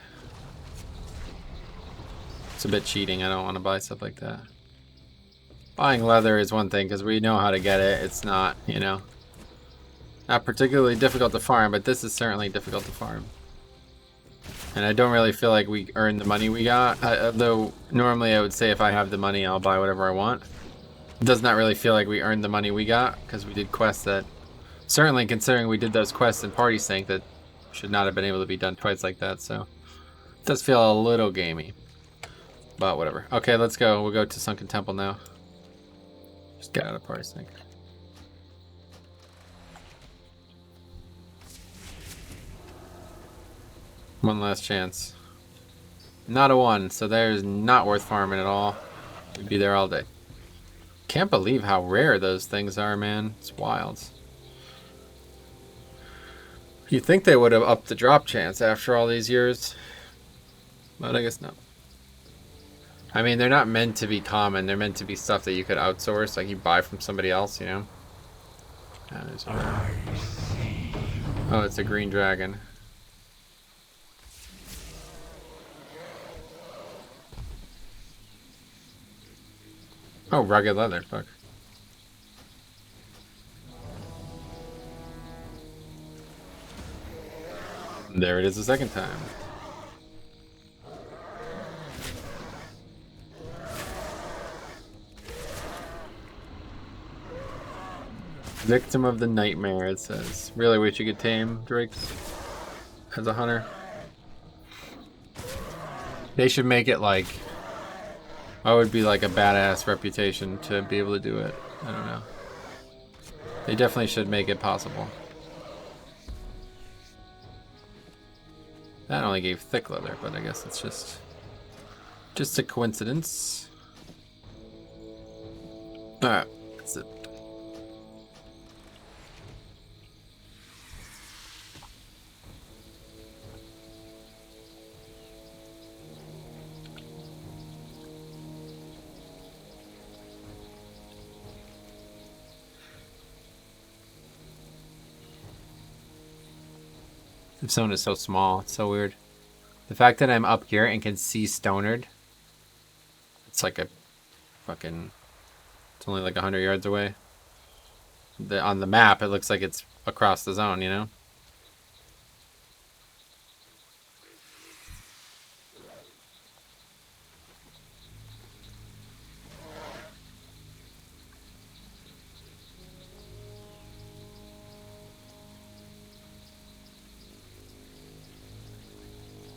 It's a bit cheating, I don't want to buy stuff like that. Buying leather is one thing, because we know how to get it. It's not, you know, not particularly difficult to farm, but this is certainly difficult to farm. And I don't really feel like we earned the money we got, though normally I would say if I have the money, I'll buy whatever I want. It does not really feel like we earned the money we got, because we did quests that, certainly considering we did those quests in Party Sync, that should not have been able to be done twice like that, so it does feel a little gamey. But whatever. Okay, let's go. We'll go to Sunken Temple now. Just get out of Party Sync. One last chance. Not a one, so there's not worth farming at all. We'd be there all day. Can't believe how rare those things are, man. It's wild. You'd think they would have upped the drop chance after all these years. But I guess not. I mean, they're not meant to be common. They're meant to be stuff that you could outsource, like you buy from somebody else, you know? Oh, it's a green dragon. Oh, rugged leather, fuck. There it is the second time. Victim of the nightmare, it says. Really wish you could tame Drake as a hunter. They should make it like, what would be like a badass reputation to be able to do it? I don't know. They definitely should make it possible. That only gave thick leather, but I guess it's just a coincidence. Alright, that's it. The zone is so small, it's so weird. The fact that I'm up here and can see Stonard, it's like a fucking, it's only like 100 yards away. On the map, it looks like it's across the zone, you know?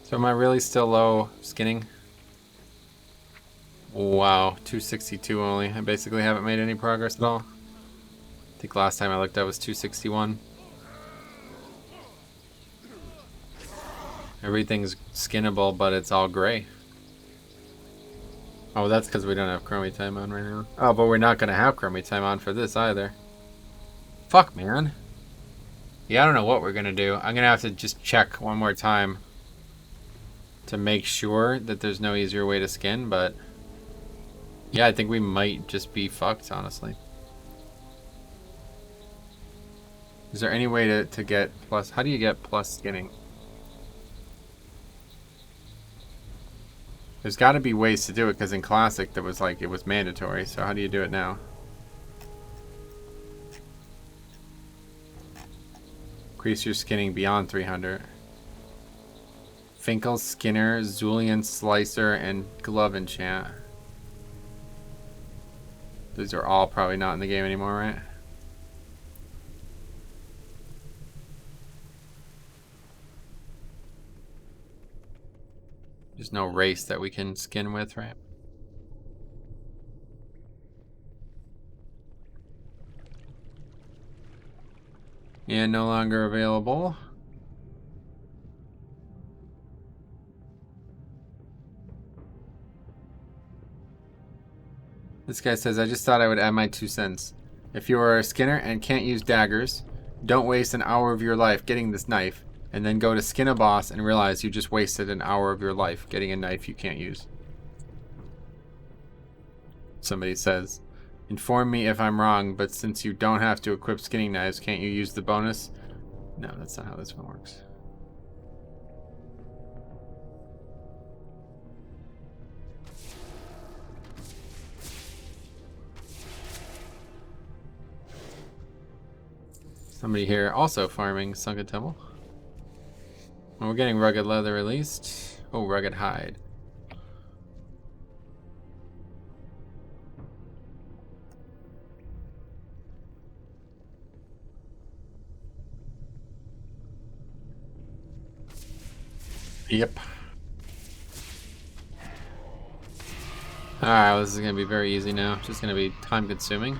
So am I really still low skinning? Wow, 262 only. I basically haven't made any progress at all. I think last time I looked at was 261. Everything's skinnable, but it's all gray. Oh, that's because we don't have chromie time on right now. Oh, but we're not going to have chromie time on for this either. Fuck, man. Yeah, I don't know what we're going to do. I'm going to have to just check one more time to make sure that there's no easier way to skin, but yeah, I think we might just be fucked, honestly. Is there any way to get plus? How do you get plus skinning? There's got to be ways to do it, because in Classic there was like, it was mandatory, so how do you do it now? Increase your skinning beyond 300. Finkel, Skinner, Zulian, Slicer, and Glove Enchant. These are all probably not in the game anymore, right? There's no race that we can skin with, right? Yeah, no longer available. This guy says, I just thought I would add my 2 cents. If you are a skinner and can't use daggers, don't waste an hour of your life getting this knife and then go to skin a boss and realize you just wasted an hour of your life getting a knife you can't use. Somebody says, inform me if I'm wrong, but since you don't have to equip skinning knives, can't you use the bonus? No, that's not how this one works. Somebody here also farming Sunken Temple. Well, we're getting rugged leather at least. Oh, rugged hide. Yep. Alright, well, this is going to be very easy now. Just going to be time consuming.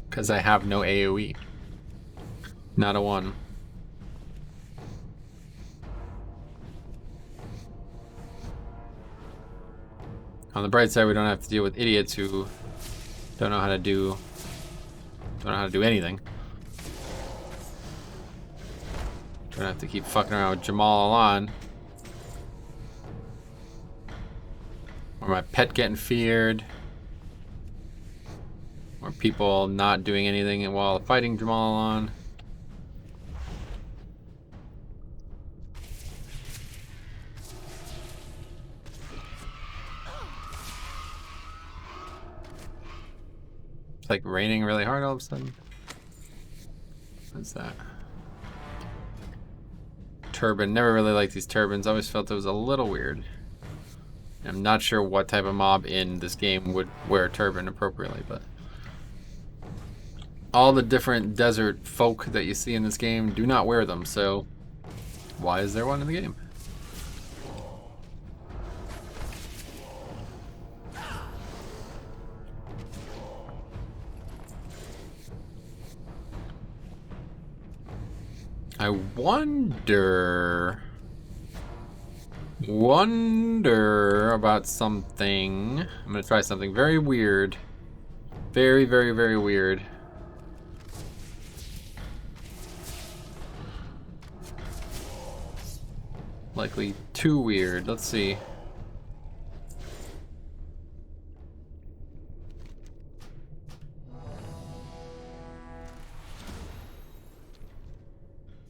Because I have no AoE. Not a one. On the bright side, we don't have to deal with idiots who don't know how to do anything. Don't have to keep fucking around with Jamal Alan. Or my pet getting feared. Or people not doing anything while fighting Jamal Alan. It's like raining really hard all of a sudden. What's that? Turban. Never really liked these turbans. Always felt it was a little weird. I'm not sure what type of mob in this game would wear a turban appropriately, but all the different desert folk that you see in this game do not wear them, so why is there one in the game? I wonder about something. I'm gonna try something very weird. Very, very, very weird. Likely too weird. Let's see.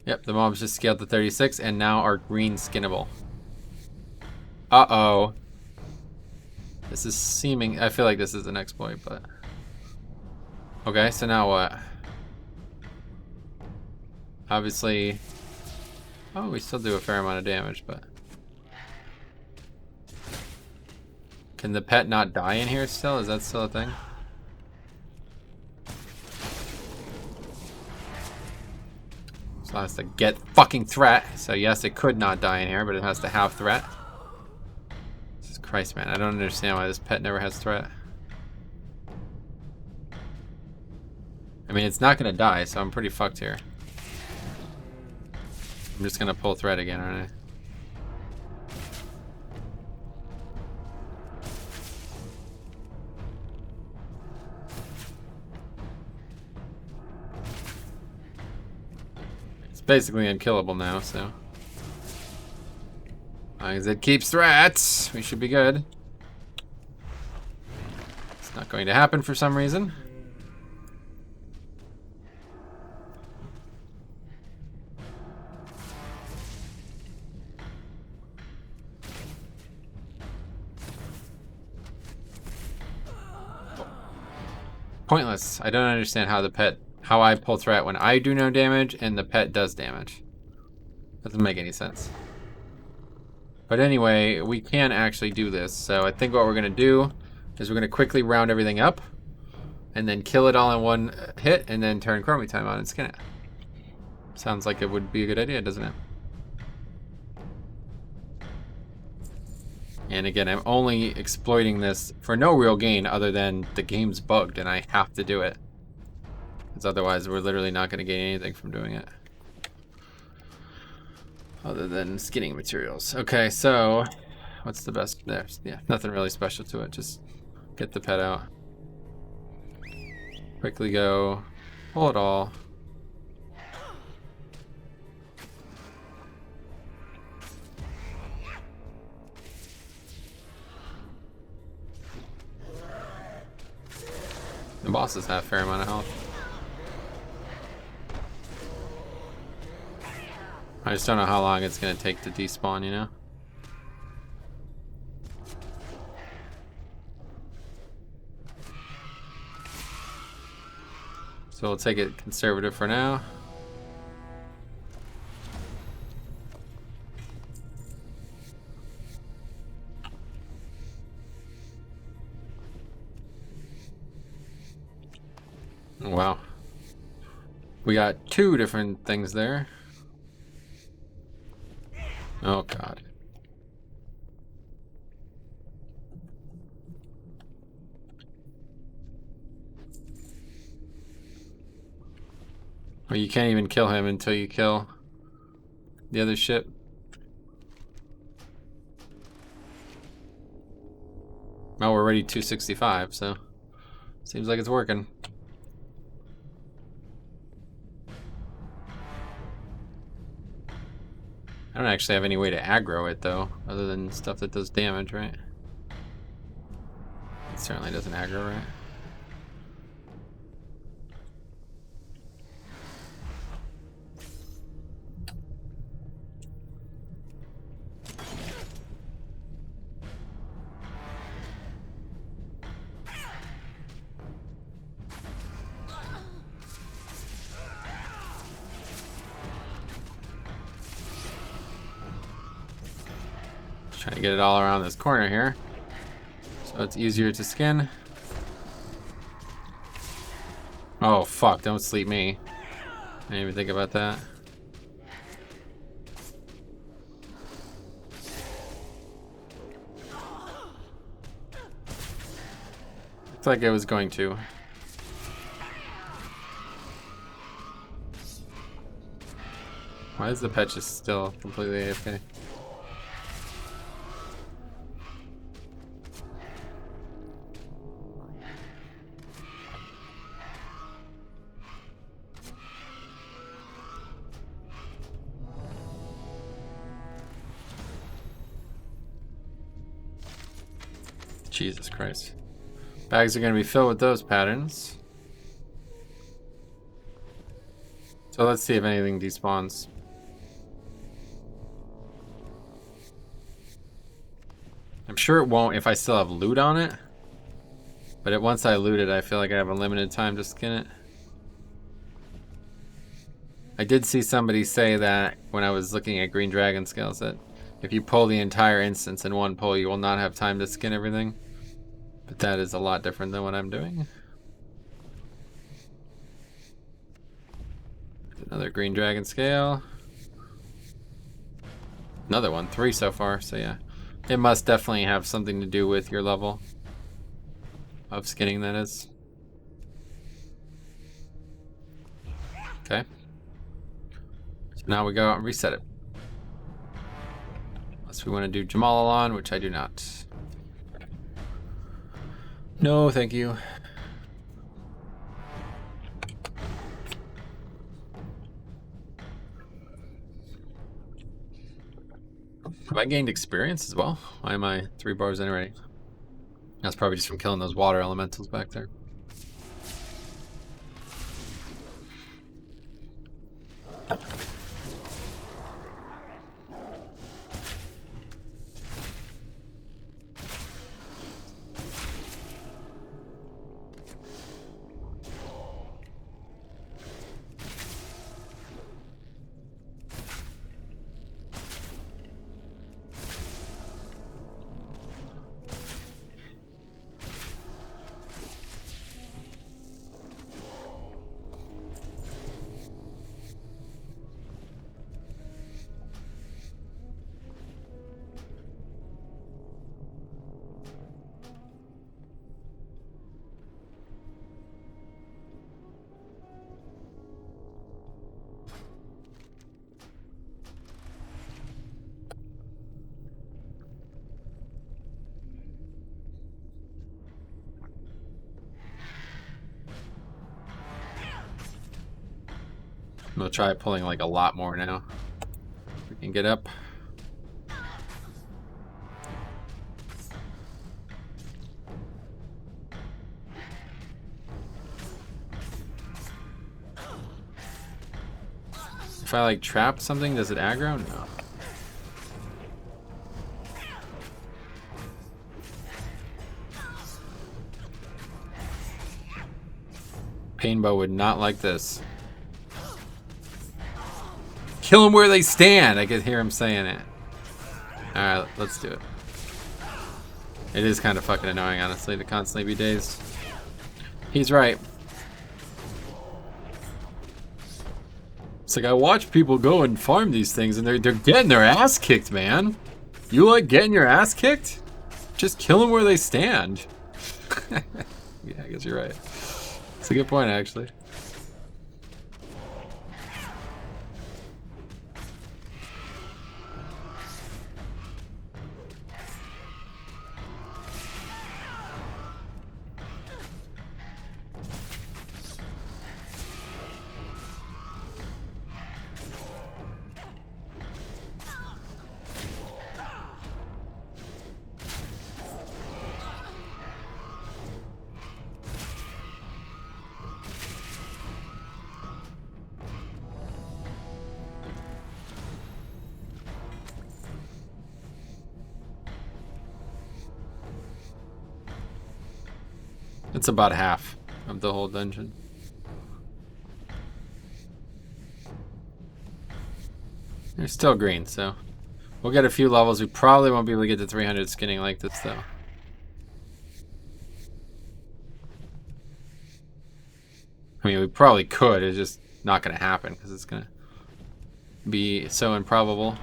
Yep, the mobs just scaled to 36 and now are green skinnable. Uh-oh. This is seeming... I feel like this is an exploit, but... Okay, so now what? Obviously... Oh, we still do a fair amount of damage, but... Can the pet not die in here still? Is that still a thing? So it has to get fucking threat. So yes, it could not die in here, but it has to have threat. Jesus Christ, man. I don't understand why this pet never has threat. I mean, it's not gonna die, so I'm pretty fucked here. I'm just gonna pull threat again, aren't I? It's basically unkillable now, so. As long as it keeps threats, we should be good. It's not going to happen for some reason. Pointless. I don't understand how I pull threat when I do no damage and the pet does damage. Doesn't make any sense. But anyway, we can actually do this. So I think what we're gonna do, is we're going to quickly round everything up and then kill it all in one hit and then turn Chromie Time on and skin it. Sounds like it would be a good idea, doesn't it? And again, I'm only exploiting this for no real gain other than the game's bugged and I have to do it. Because otherwise we're literally not going to gain anything from doing it. Other than skinning materials. Okay, so what's the best? There's, yeah, nothing really special to it. Just get the pet out. Quickly go. Pull it all. The bosses have a fair amount of health. I just don't know how long it's going to take to despawn, you know? So we'll take it conservative for now. Wow. We got 2 different things there. Oh god. Well, you can't even kill him until you kill the other ship. Oh, we're already 265, so seems like it's working. I don't actually have any way to aggro it though, other than stuff that does damage, right? It certainly doesn't aggro, right? Trying to get it all around this corner here, so it's easier to skin. Oh fuck, don't sleep me. I didn't even think about that. Looks like I was going to. Why is the pet just still completely AFK? Jesus Christ. Bags are going to be filled with those patterns. So let's see if anything despawns. I'm sure it won't if I still have loot on it. But once I loot it, I feel like I have a limited time to skin it. I did see somebody say that when I was looking at Green Dragon scales that if you pull the entire instance in one pull, you will not have time to skin everything. But that is a lot different than what I'm doing. Another Green Dragon scale. Another one, 3 so far, so yeah. It must definitely have something to do with your level of skinning, that is. Okay. So now we go out and reset it. Unless we want to do Jamalalan, which I do not. No, thank you. Have I gained experience as well? Why am I 3 bars in already? That's probably just from killing those water elementals back there. We'll try pulling like a lot more now. We can get up. If I like trap something, does it aggro? No. Painbow would not like this. Kill them where they stand. I could hear him saying it. Alright, let's do it. It is kind of fucking annoying, honestly, to constantly be dazed. He's right. It's like I watch people go and farm these things and they're getting their ass kicked, man. You like getting your ass kicked? Just kill them where they stand. Yeah, I guess you're right. It's a good point, actually. It's about half of the whole dungeon. They're still green, so we'll get a few levels. We probably won't be able to get to 300 skinning like this, though. I mean, we probably could. It's just not going to happen because it's going to be so improbable.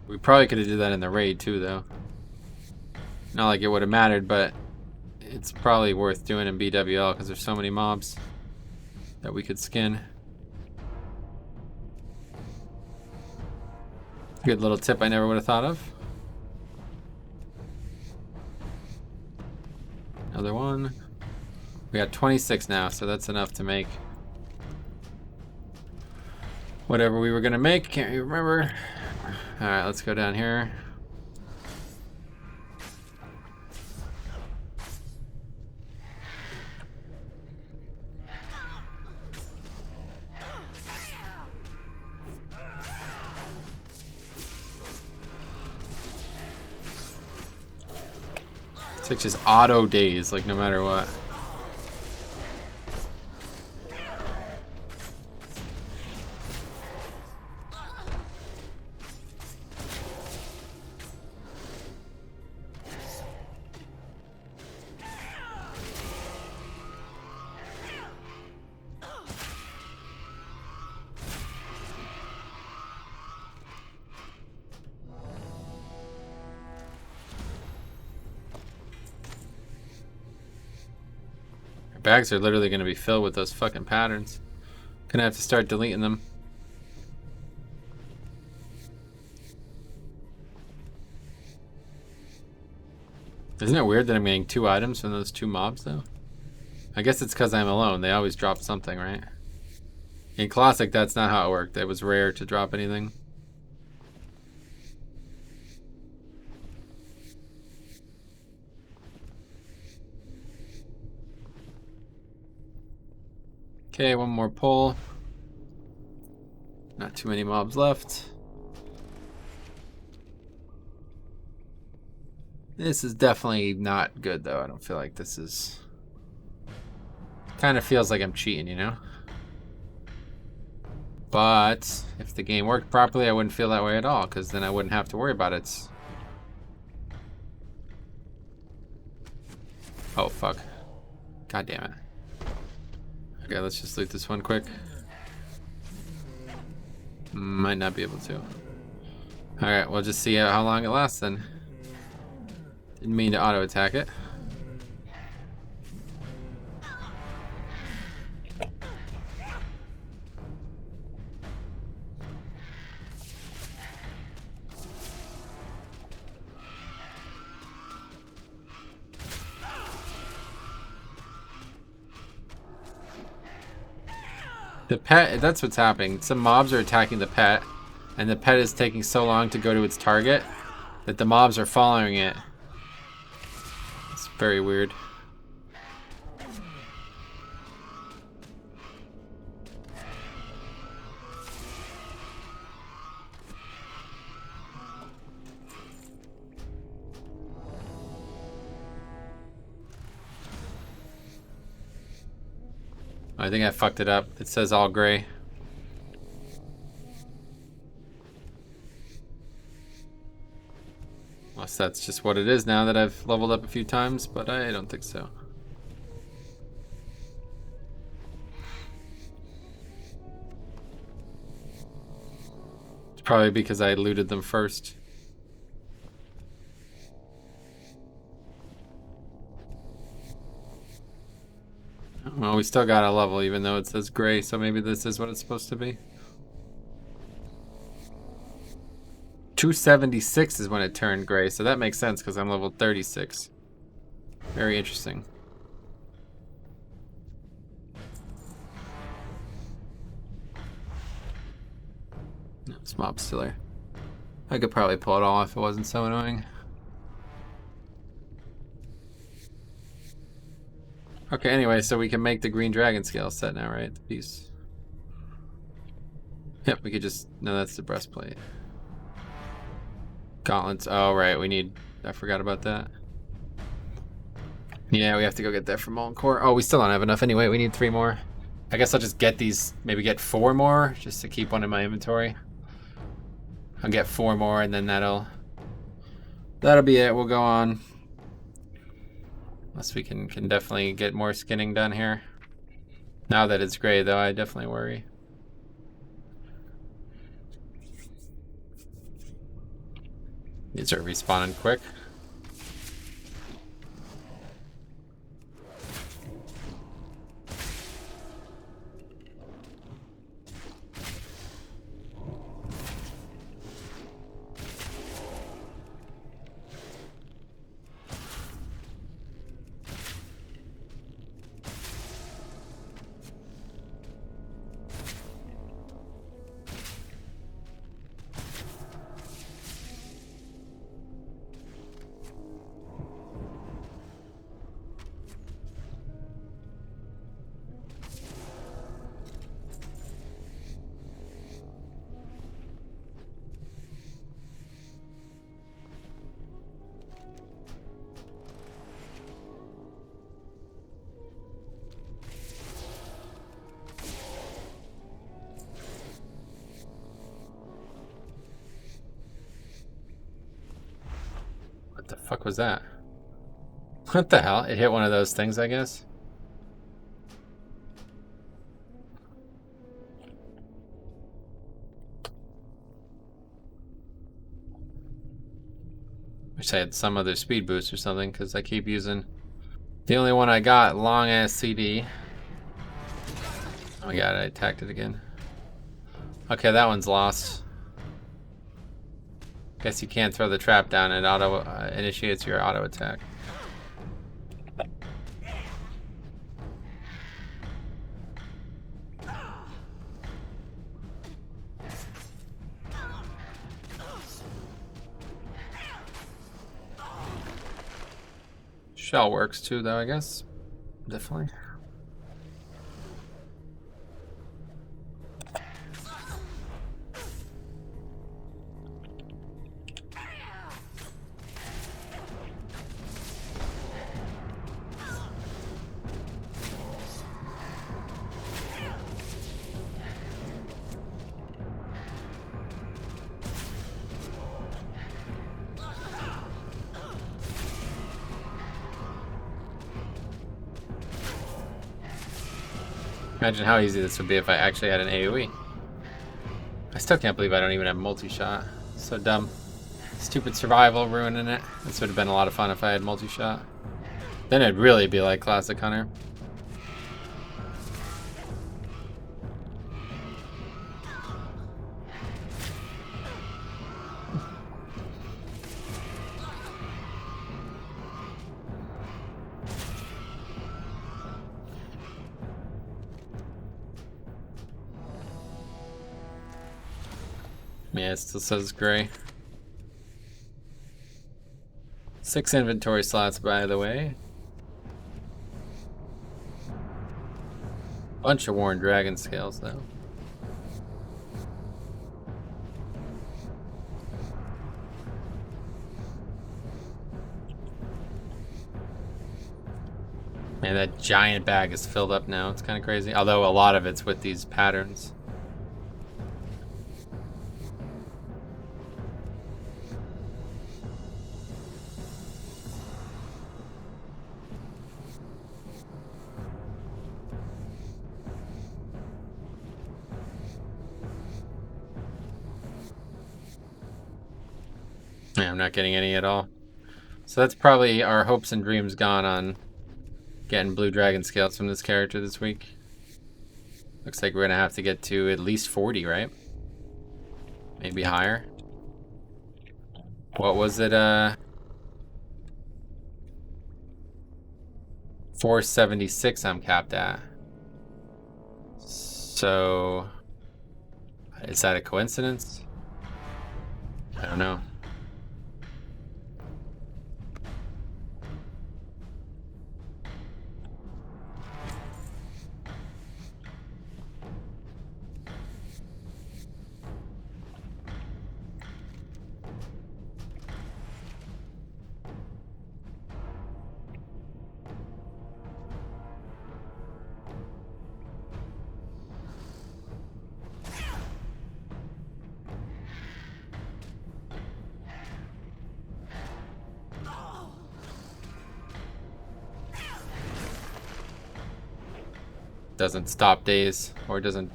We probably could have did that in the raid too, though. Not like it would have mattered, but it's probably worth doing in BWL because there's so many mobs that we could skin. Good little tip I never would have thought of. Another one. We got 26 now, so that's enough to make whatever we were gonna make. Can't even remember. Alright, let's go down here. It's like just auto days, like no matter what. Bags are literally going to be filled with those fucking patterns. Gonna have to start deleting them. Isn't it weird that I'm getting 2 items from those 2 mobs, though? I guess it's because I'm alone. They always drop something, right? In Classic, that's not how it worked. It was rare to drop anything. Okay, one more pull. Not too many mobs left. This is definitely not good, though. I don't feel like this is... Kind of feels like I'm cheating, you know? But if the game worked properly, I wouldn't feel that way at all, because then I wouldn't have to worry about it. Oh, fuck. God damn it. Okay, let's just loot this one quick. Might not be able to. Alright, we'll just see how long it lasts then. Didn't mean to auto-attack it. The pet, that's what's happening. Some mobs are attacking the pet, and the pet is taking so long to go to its target that the mobs are following it. It's very weird. I think I fucked it up. It says all gray. Unless that's just what it is now that I've leveled up a few times, but I don't think so. It's probably because I looted them first. Well, we still got a level even though it says gray, so maybe this is what it's supposed to be. 276 is when it turned gray, so that makes sense because I'm level 36. Very interesting. No, this mob's still there. I could probably pull it all if it wasn't so annoying. Okay, anyway, so we can make the green dragon scale set now, right? The piece. Yep, we could just... No, that's the breastplate. Gauntlets. Oh, right, we need... I forgot about that. Yeah, we have to go get that from Molten Core. Oh, we still don't have enough anyway. We need 3 more. I guess I'll just get these... Maybe get 4 more, just to keep one in my inventory. I'll get 4 more, and then that'll be it. We'll go on. Unless we can definitely get more skinning done here. Now that it's gray, though, I definitely worry. These are respawning quick. What the fuck was that? What the hell? It hit one of those things, I guess. Wish I had some other speed boost or something, because I keep using the only one I got, long ass CD. Oh my god, I attacked it again. Okay, that one's lost. Guess you can't throw the trap down, and it auto initiates your auto attack. Shell works too, though, I guess. Definitely. Imagine how easy this would be if I actually had an AoE. I still can't believe I don't even have multi-shot. So dumb. Stupid survival ruining it. This would have been a lot of fun if I had multi-shot. Then it'd really be like Classic Hunter. Yeah, it still says gray. 6 inventory slots, by the way. Bunch of worn dragon scales, though. Man, that giant bag is filled up now. It's kind of crazy. Although a lot of it's with these patterns. Yeah, I'm not getting any at all. So that's probably our hopes and dreams gone on getting blue dragon scales from this character this week. Looks like we're gonna have to get to at least 40, right? Maybe higher. What was it? 476 I'm capped at. So is that a coincidence? I don't know. Doesn't stop days, or doesn't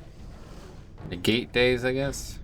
negate days, I guess.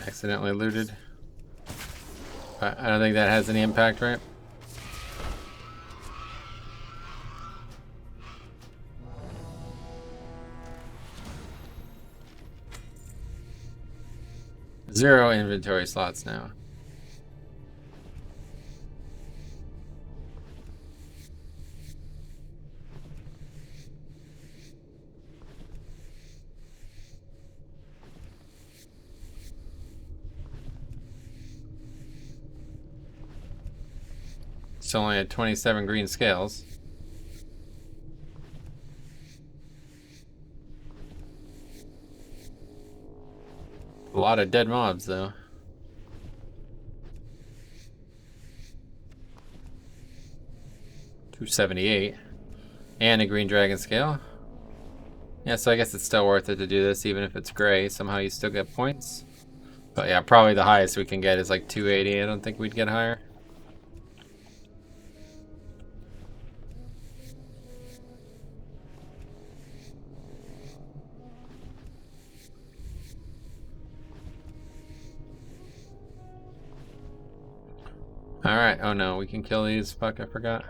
Accidentally looted. But I don't think that has any impact, right? Zero inventory slots now. Still only at 27 green scales. A lot of dead mobs, though. $278. And a green dragon scale. Yeah, so I guess it's still worth it to do this, even if it's gray. Somehow you still get points. But yeah, probably the highest we can get is like 280. I don't think we'd get higher. Alright, oh no, we can kill these. Fuck, I forgot.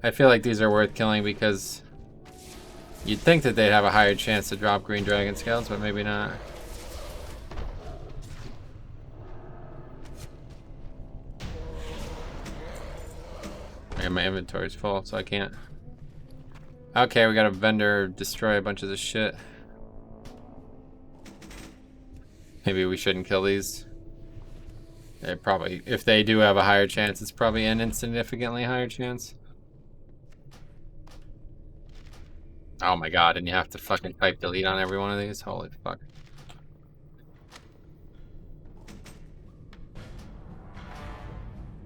I feel like these are worth killing because you'd think that they'd have a higher chance to drop green dragon scales, but maybe not. And my inventory's full, so I can't. Okay, we got a vendor destroy a bunch of this shit. Maybe we shouldn't kill these. They probably, if they do have a higher chance, it's probably an insignificantly higher chance. Oh my god, and you have to fucking type delete on every one of these? Holy fuck.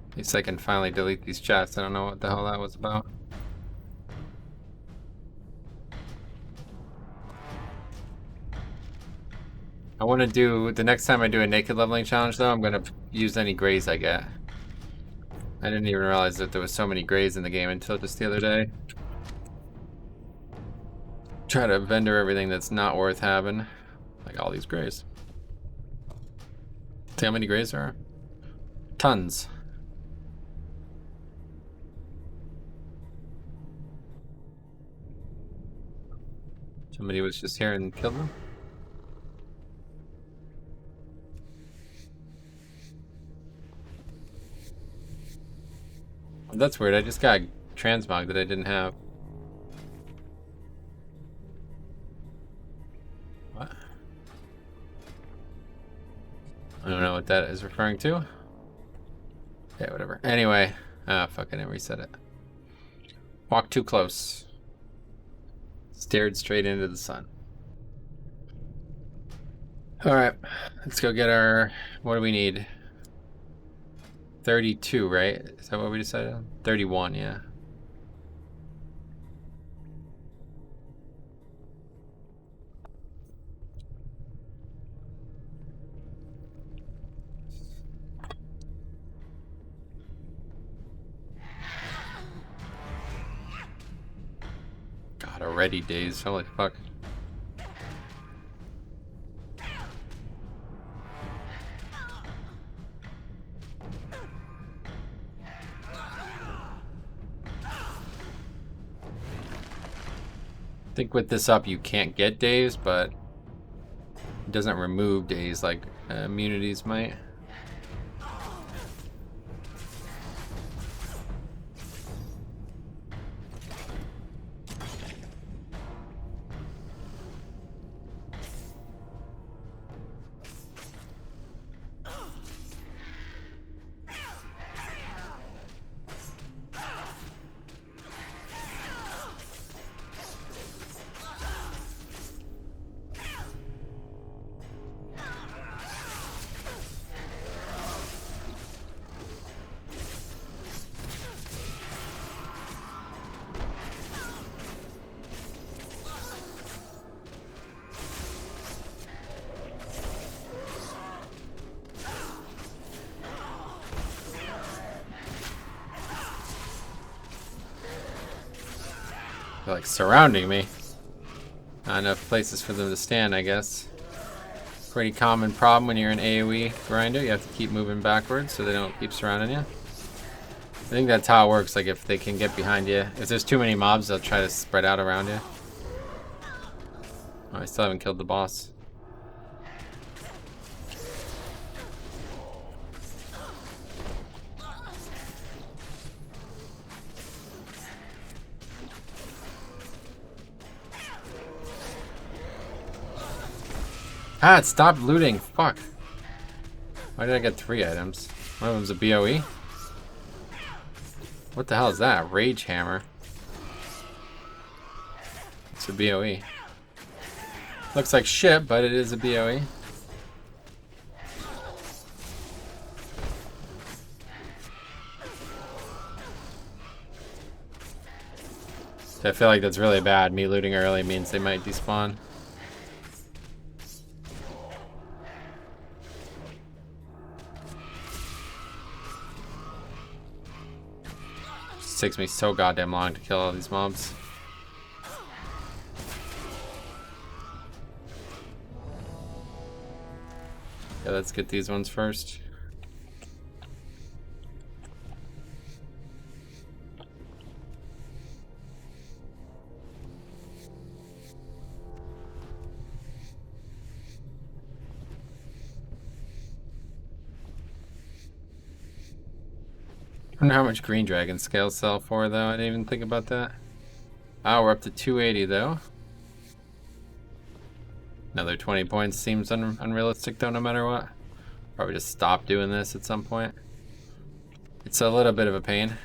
At least I can finally delete these chats. I don't know what the hell that was about. I want to do, the next time I do a naked leveling challenge though, I'm going to use any grays I get. I didn't even realize that there was so many grays in the game until just the other day. Try to vendor everything that's not worth having. Like all these grays. See how many grays there are? Tons. Somebody was just here and killed them? Oh, that's weird. I just got transmog that I didn't have. What? I don't know what that is referring to. Okay, whatever. Anyway. Ah, fuck, I didn't reset it. Walk too close. Stared straight into the sun. Alright, let's go get our... What do we need? 32, right? Is that what we decided on? 31, yeah. God, already days. Holy fuck. I think with this up you can't get days, but it doesn't remove days like immunities might. They're like surrounding me. Not enough places for them to stand, I guess. Pretty common problem when you're an AoE grinder. You have to keep moving backwards so they don't keep surrounding you. I think that's how it works. Like if they can get behind you. If there's too many mobs, they'll try to spread out around you. Oh, I still haven't killed the boss. Ah, it stopped looting. Fuck. Why did I get 3 items? One of them's a BOE? What the hell is that? Rage hammer. It's a BOE. Looks like shit, but it is a BOE. So I feel like that's really bad. Me looting early means they might despawn. It takes me so goddamn long to kill all these mobs. Yeah, let's get these ones first. I wonder how much green dragon scales sell for, though. I didn't even think about that. Oh, we're up to 280, though. Another 20 points seems unrealistic, though, no matter what. Probably just stop doing this at some point. It's a little bit of a pain.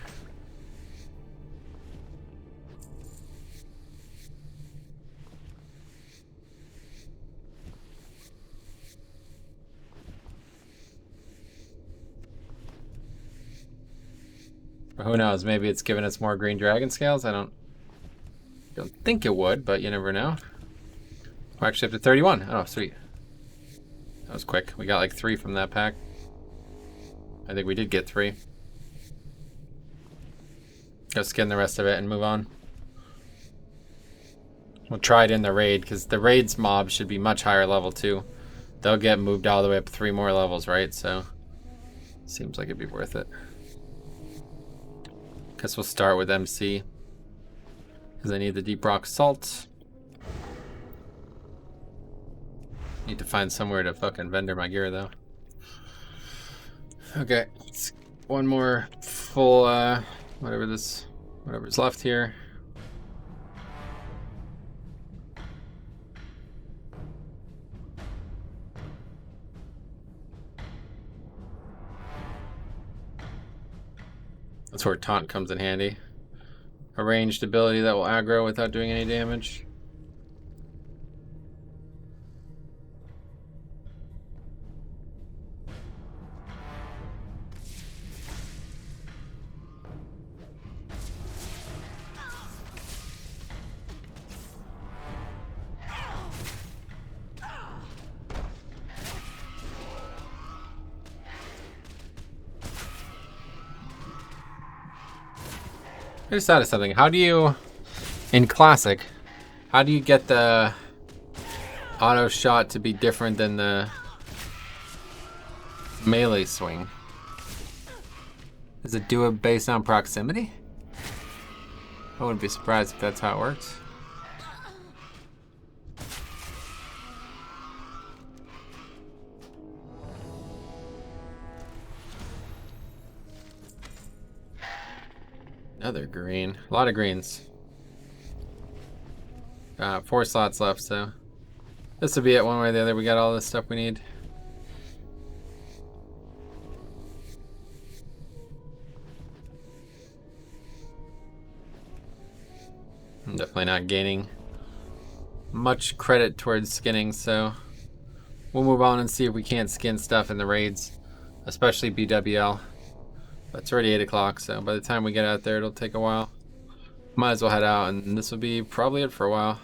But who knows? Maybe it's giving us more green dragon scales. I don't think it would, but you never know. We're actually up to 31. Oh, sweet. That was quick. We got like 3 from that pack. I think we did get 3. Go skin the rest of it and move on. We'll try it in the raid, because the raid's mob should be much higher level too. They'll get moved all the way up 3 more levels, right? So, seems like it'd be worth it. Guess we'll start with MC. Because I need the deep rock salt. Need to find somewhere to fucking vendor my gear though. Okay, let's one more full whatever's left here. That's where taunt comes in handy. A ranged ability that will aggro without doing any damage. I just thought of something. How do you, in Classic, how do you get the auto shot to be different than the melee swing? Does it do it based on proximity? I wouldn't be surprised if that's how it works. Another green. A lot of greens. 4 slots left, so this will be it one way or the other. We got all this stuff we need. I'm definitely not gaining much credit towards skinning, so we'll move on and see if we can't skin stuff in the raids, especially BWL. But it's already 8 o'clock, so by the time we get out there, it'll take a while. Might as well head out, and this will be probably it for a while.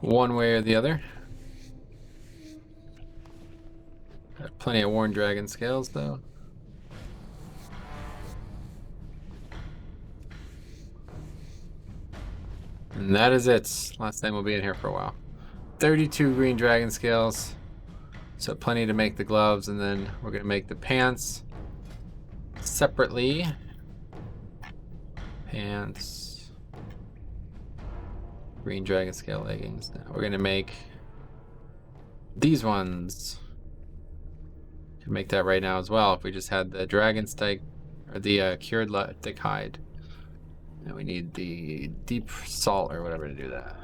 One way or the other. Got plenty of Worn Dragon scales, though. And that is it. Last time we'll be in here for a while. 32 green dragon scales. So plenty to make the gloves, and then we're going to make the pants separately. Pants. Green dragon scale leggings. Now we're going to make these ones. Can make that right now as well if we just had the dragon stike or the cured thick hide. Now we need the deep salt or whatever to do that.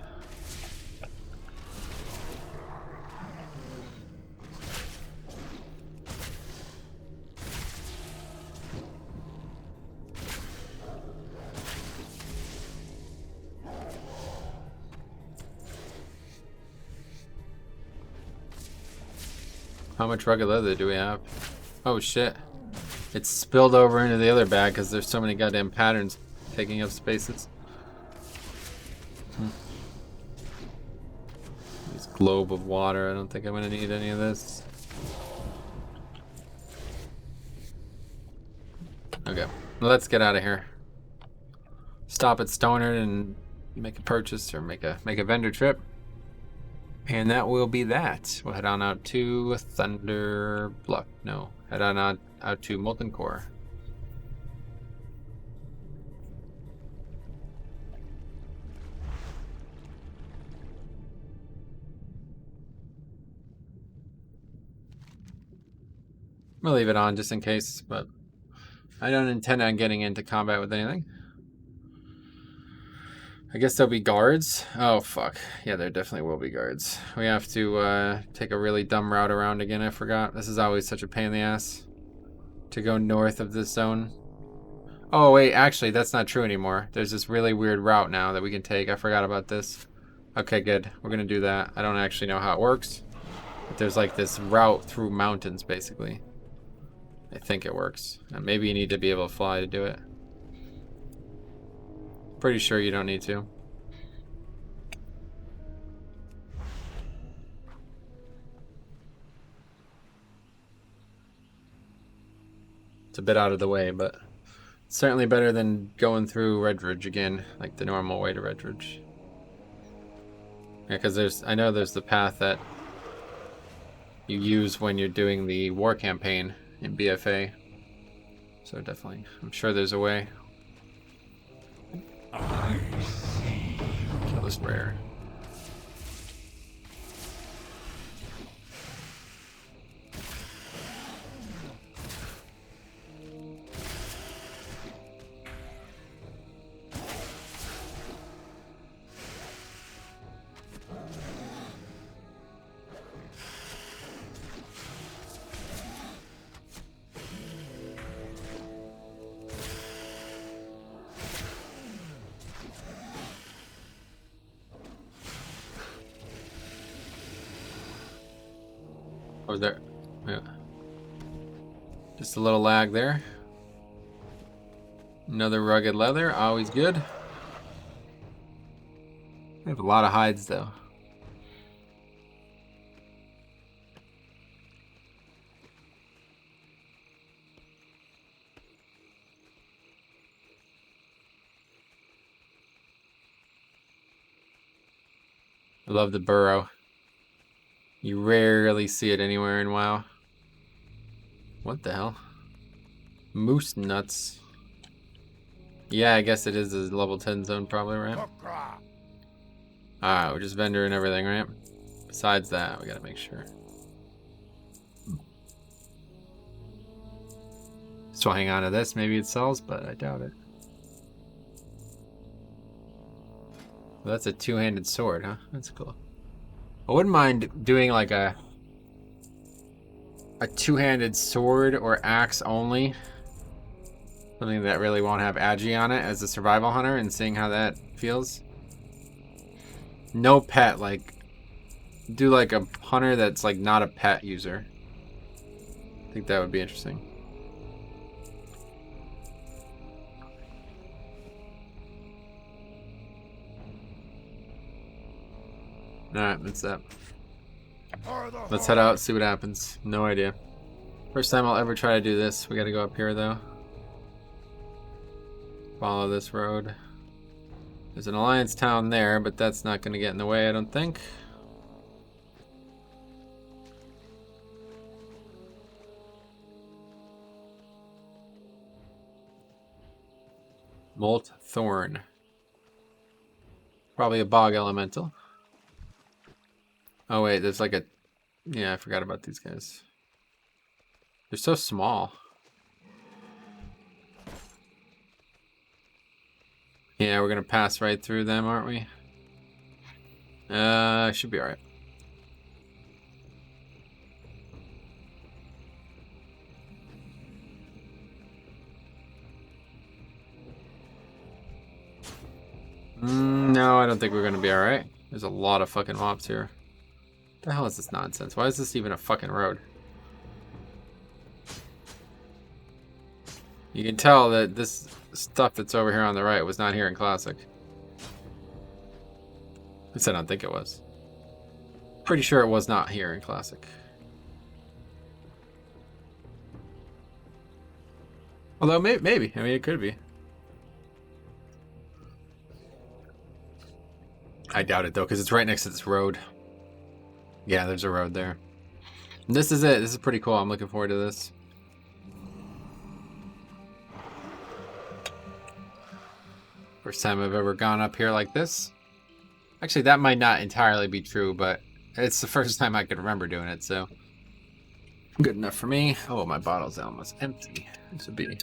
How much rugged leather do we have? Oh shit. It's spilled over into the other bag because there's so many goddamn patterns taking up spaces. This globe of water, I don't think I'm gonna need any of this. Okay, let's get out of here. Stop at Stoner and make a purchase or make a vendor trip. And that will be that. We'll head on out to Thunder Bluff. No, head on out to Molten Core. I'm gonna leave it on just in case, but I don't intend on getting into combat with anything. I guess there'll be guards. Oh, fuck. Yeah, there definitely will be guards. We have to take a really dumb route around again. I forgot. This is always such a pain in the ass to go north of this zone. Oh, wait. Actually, that's not true anymore. There's this really weird route now that we can take. I forgot about this. Okay, good. We're going to do that. I don't actually know how it works. But there's like this route through mountains, basically. I think it works. And maybe you need to be able to fly to do it. Pretty sure you don't need to. It's a bit out of the way, but it's certainly better than going through Redridge again, like the normal way to Redridge. Yeah, because I know there's the path that you use when you're doing the war campaign in BFA. So definitely, I'm sure there's a way. Kill this rare. Oh, there. Yeah. Just a little lag there. Another rugged leather, always good. I have a lot of hides though. I love the burrow. You rarely see it anywhere in WoW. What the hell? Moose nuts. Yeah, I guess it is a level 10 zone probably, right? Alright, we're just vendor and everything, right? Besides that, we gotta make sure. Still hang on to this, maybe it sells, but I doubt it. Well, that's a two-handed sword, huh? That's cool. I wouldn't mind doing like a two-handed sword or axe only. Something that really won't have agi on it as a survival hunter and seeing how that feels. No pet, like do like a hunter that's like not a pet user. I think that would be interesting. Alright, that's that. Let's head out, see what happens. No idea. First time I'll ever try to do this. We gotta go up here though. Follow this road. There's an alliance town there, but that's not gonna get in the way, I don't think. Molt Thorn. Probably a bog elemental. Oh wait, there's like a... Yeah, I forgot about these guys. They're so small. Yeah, we're gonna pass right through them, aren't we? Should be alright. No, I don't think we're gonna be alright. There's a lot of fucking mobs here. What the hell is this nonsense? Why is this even a fucking road? You can tell that this stuff that's over here on the right was not here in Classic. At least I don't think it was. Pretty sure it was not here in Classic. Although, maybe. I mean, it could be. I doubt it, though, because it's right next to this road. Yeah, there's a road there. And this is it. This is pretty cool. I'm looking forward to this. First time I've ever gone up here like this. Actually, that might not entirely be true, but it's the first time I can remember doing it, so... Good enough for me. Oh, my bottle's almost empty. This would be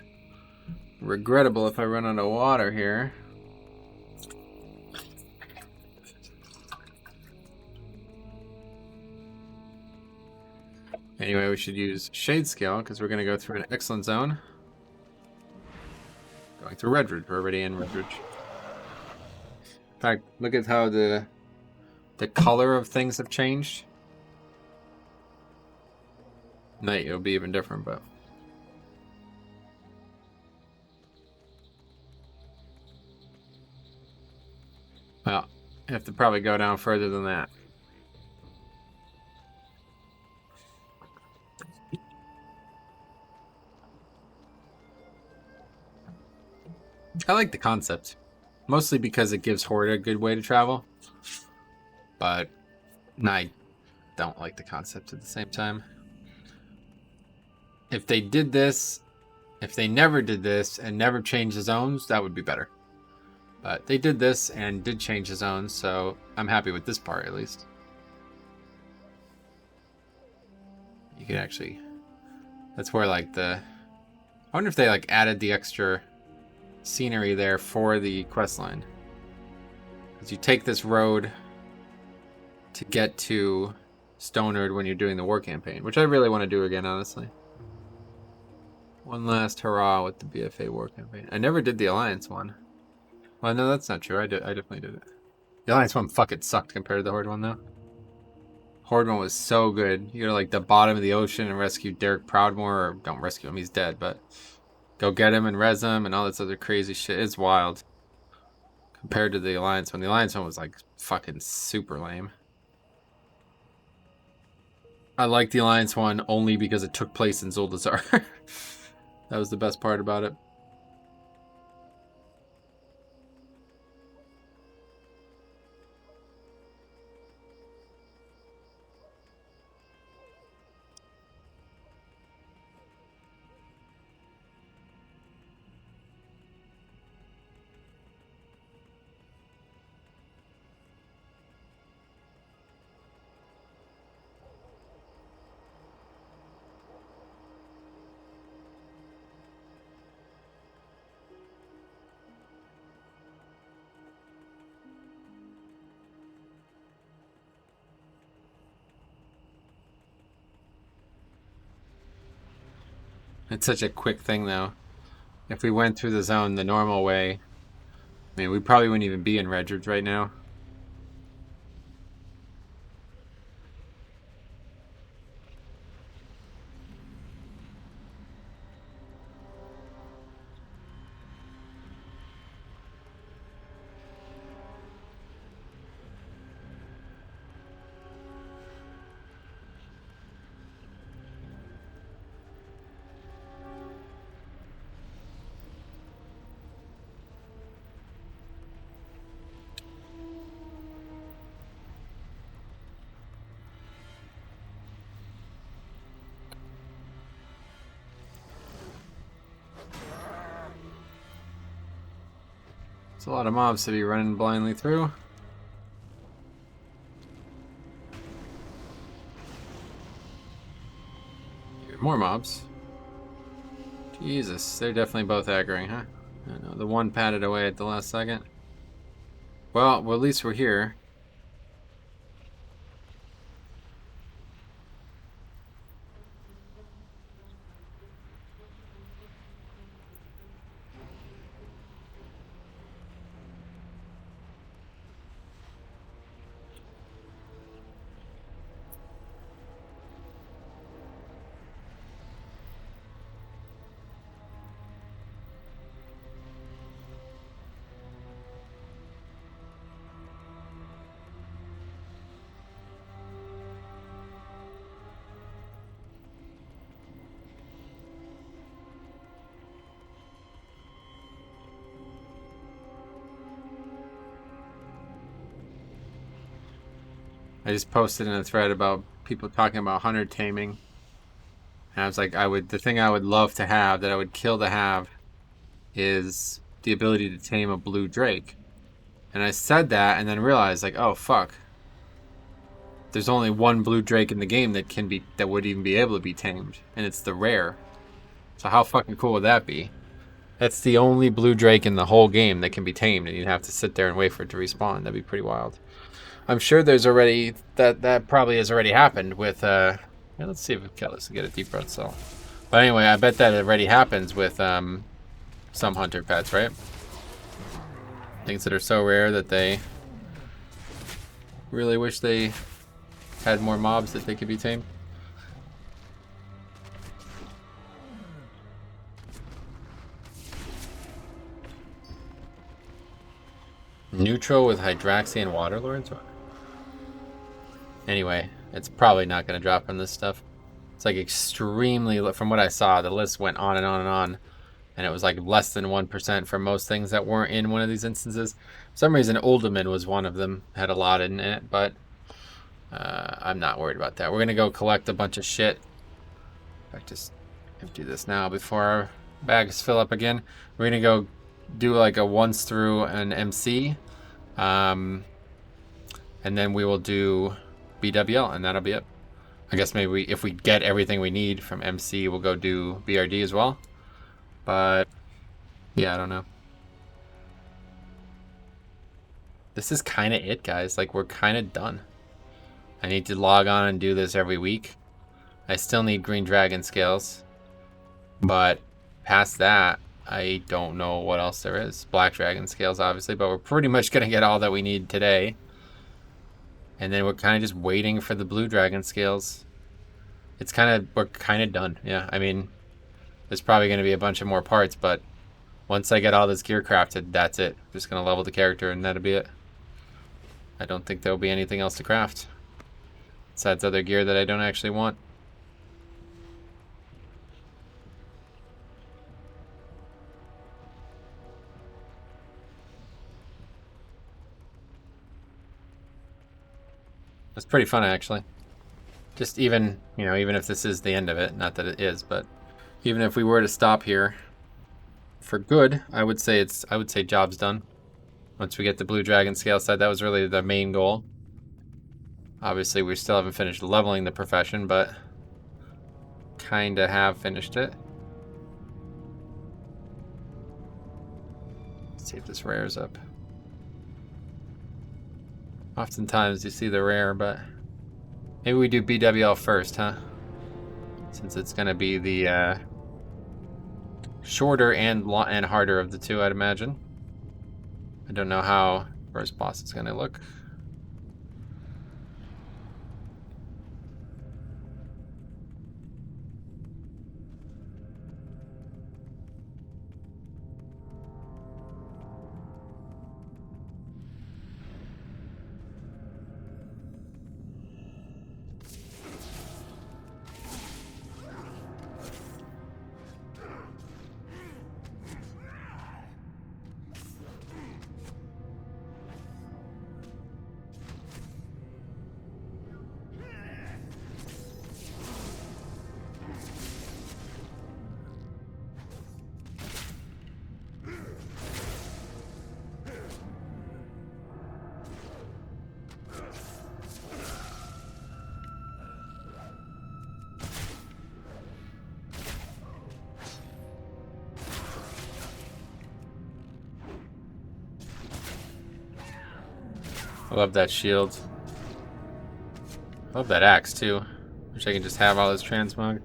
regrettable if I run out of water here. Anyway, we should use Shade Scale because we're going to go through an excellent zone. Going through Redridge. We're already in Redridge. In fact, look at how the color of things have changed. Night, it'll be even different, but... Well, I have to probably go down further than that. I like the concept. Mostly because it gives Horde a good way to travel. But I don't like the concept at the same time. If they did this, if they never did this and never changed the zones, that would be better. But they did this and did change the zones, so I'm happy with this part at least. You can actually... That's where like the... I wonder if they like added the extra scenery there for the quest line. Because you take this road to get to Stonard when you're doing the war campaign, which I really want to do again, honestly. One last hurrah with the BFA war campaign. I never did the Alliance one. Well, no, that's not true. I definitely did it. The Alliance one fucking sucked compared to the Horde one, though. Horde one was so good. You go to like the bottom of the ocean and rescue Derek Proudmore, or don't rescue him, he's dead, but go get him and res him and all this other crazy shit. It's wild. Compared to the Alliance one. The Alliance one was like fucking super lame. I like the Alliance one only because it took place in Zuldazar. That was the best part about it. It's such a quick thing, though. If we went through the zone the normal way, I mean, we probably wouldn't even be in Redridge right now. It's a lot of mobs to be running blindly through. More mobs. Jesus, they're definitely both aggroing, huh? I know, the one patted away at the last second. Well, at least we're here. I just posted in a thread about people talking about hunter taming. And I was like, the thing I would love to have, that I would kill to have, is the ability to tame a blue drake. And I said that and then realized, like, oh fuck. There's only one blue drake in the game that would even be able to be tamed, and it's the rare. So how fucking cool would that be? That's the only blue drake in the whole game that can be tamed, and you'd have to sit there and wait for it to respawn. That'd be pretty wild. I'm sure there's already that probably has already happened with let's see if we can get a deep run cell. But anyway, I bet that already happens with some hunter pets, right? Things that are so rare that they really wish they had more mobs that they could be tamed. Neutral with Hydraxi and Waterlords? Anyway, it's probably not going to drop on this stuff. It's like extremely, from what I saw, the list went on and on and on. and it was like less than 1% for most things that weren't in one of these instances. For some reason, Oldemon was one of them, had a lot in it, but I'm not worried about that. We're gonna go collect a bunch of shit. In fact, just empty this now before our bags fill up again. We're gonna go do like a once through an MC, and then we will do BWL, and that'll be it. I guess maybe if we get everything we need from MC, we'll go do BRD as well. But yeah, I don't know. This is kind of it, guys. Like, we're kind of done. I need to log on and do this every week. I still need green dragon scales, but past that, I don't know what else there is. Black dragon scales, obviously, but we're pretty much gonna get all that we need today. And then we're kind of just waiting for the blue dragon scales. We're kind of done. Yeah, I mean, there's probably going to be a bunch of more parts, but once I get all this gear crafted, that's it. I'm just going to level the character and that'll be it. I don't think there'll be anything else to craft. Besides other gear that I don't actually want. It's pretty fun, actually. Just even if this is the end of it, not that it is, but even if we were to stop here for good, I would say job's done. Once we get the blue dragon scale set, that was really the main goal. Obviously, we still haven't finished leveling the profession, but kind of have finished it. Let's see if this rares up. Oftentimes you see the rare, but maybe we do BWL first, huh? Since it's going to be the shorter and harder of the two, I'd imagine. I don't know how first boss is going to look. I love that shield. I love that axe too. Wish I could just have all this transmog.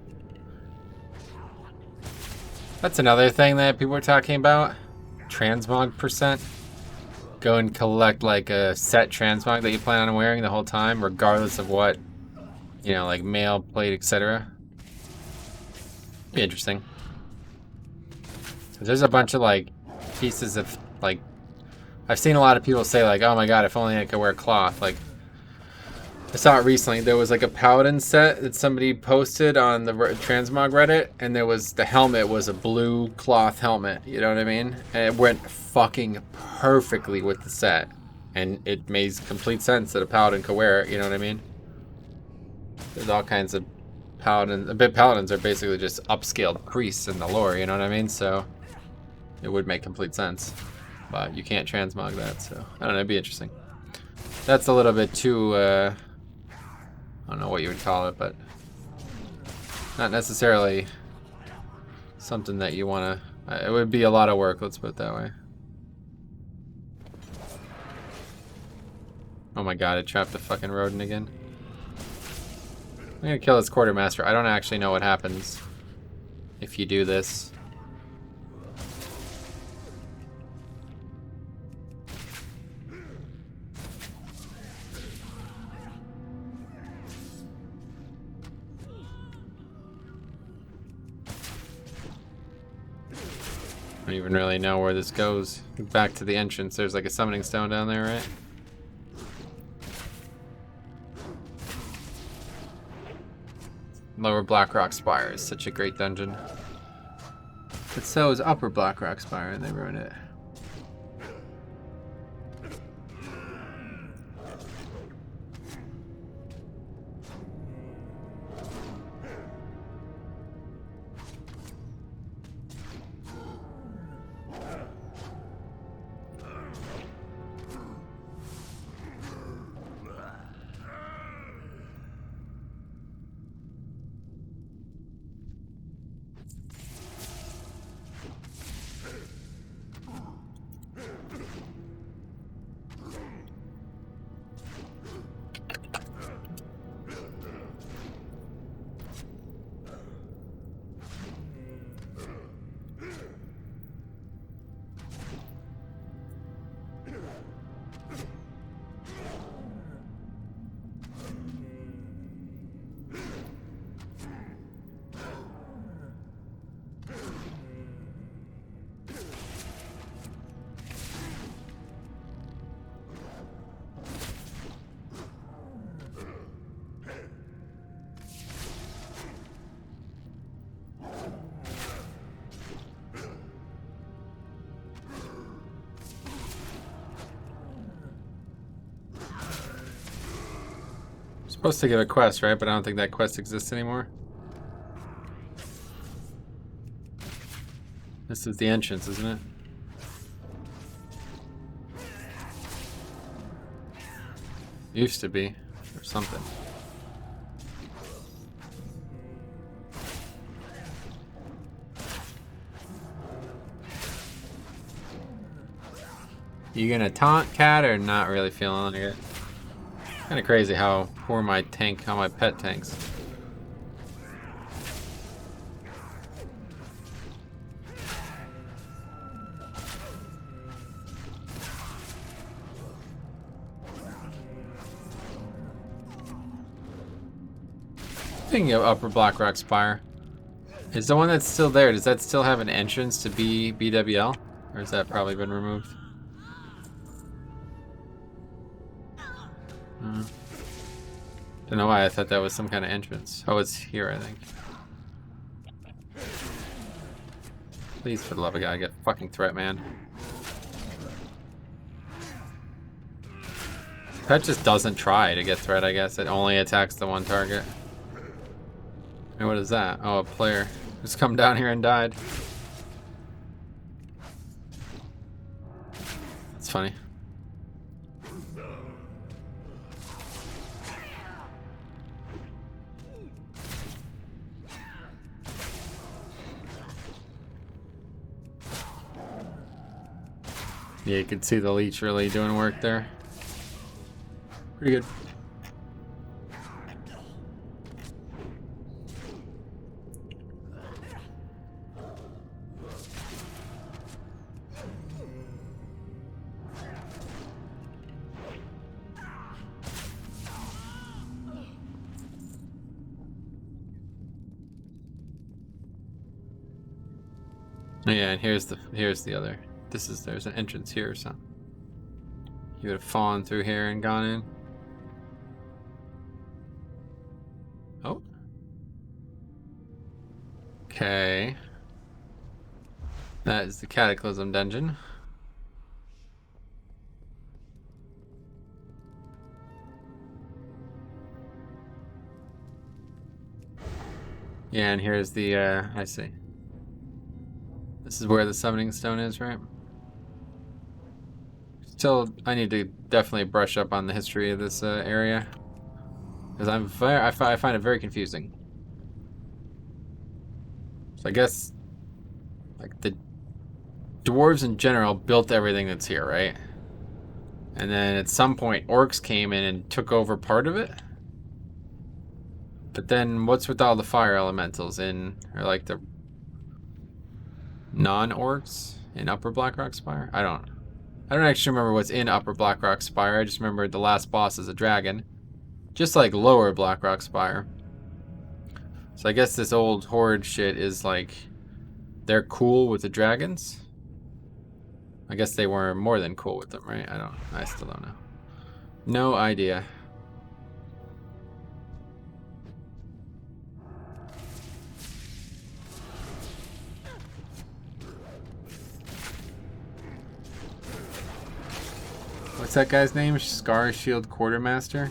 That's another thing that people are talking about. Transmog percent. Go and collect like a set transmog that you plan on wearing the whole time, regardless of what, like mail, plate, etc. Be interesting. There's a bunch of like pieces of like, I've seen a lot of people say like, oh my god, if only I could wear cloth. Like, I saw it recently. There was like a paladin set that somebody posted on the transmog Reddit, and the helmet was a blue cloth helmet. You know what I mean? And it went fucking perfectly with the set, and it made complete sense that a paladin could wear it. You know what I mean? There's all kinds of paladins. Paladins are basically just upscaled priests in the lore. You know what I mean? So it would make complete sense. But you can't transmog that, so I don't know, it'd be interesting. That's a little bit too, I don't know what you would call it, but not necessarily something that you want to, it would be a lot of work, let's put it that way. Oh my god, it trapped the fucking rodent again. I'm gonna kill this quartermaster. I don't actually know what happens if you do this. I don't even really know where this goes. Back to the entrance. There's like a summoning stone down there, right? Lower Blackrock Spire is such a great dungeon. But so is Upper Blackrock Spire, and they ruined it. Supposed to give a quest, right? But I don't think that quest exists anymore. This is the entrance, isn't it? Used to be, or something. You gonna taunt Cat or not really feeling like it? Kind of crazy how poor my pet tanks. Speaking of Upper Blackrock Spire, is the one that's still there, does that still have an entrance to BWL? Or has that probably been removed? Don't know why I thought that was some kind of entrance. Oh, it's here, I think. Please, for the love of God, get fucking threat, man. Pet just doesn't try to get threat, I guess. It only attacks the one target. And what is that? Oh, a player who's come down here and died. That's funny. Yeah, you can see the leech really doing work there. Pretty good. Oh yeah, and here's the other. There's an entrance here or something. You would have fallen through here and gone in. Oh. Okay. That is the Cataclysm dungeon. Yeah, and here's the, I see. This is where the summoning stone is, right? Still, I need to definitely brush up on the history of this area. Because I find it very confusing. So I guess, like, the dwarves in general built everything that's here, right? And then at some point, orcs came in and took over part of it? But then what's with all the fire elementals or like the non-orcs in Upper Blackrock Spire? I don't actually remember what's in Upper Blackrock Spire. I just remember the last boss is a dragon. Just like Lower Blackrock Spire. So I guess this old horde shit is like, they're cool with the dragons? I guess they were more than cool with them, right? I still don't know. No idea. What's that guy's name? Scar Shield Quartermaster?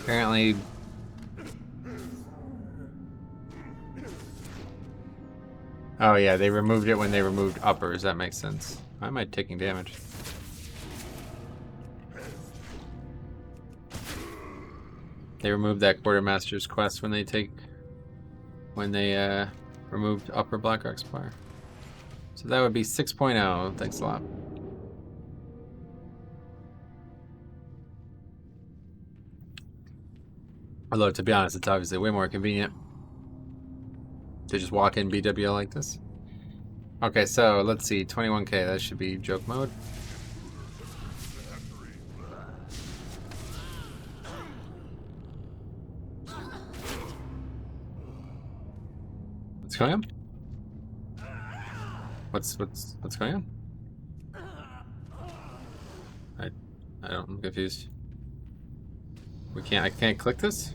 Apparently... Oh yeah, they removed it when they removed uppers. That makes sense. Why am I taking damage? They removed that Quartermaster's quest when they removed upper Blackrock Spire. So that would be 6.0. Thanks a lot. Although, to be honest, it's obviously way more convenient to just walk in BWL like this. Okay, so let's see. 21k. That should be joke mode. What's going on? What's going on? I'm confused. I can't click this?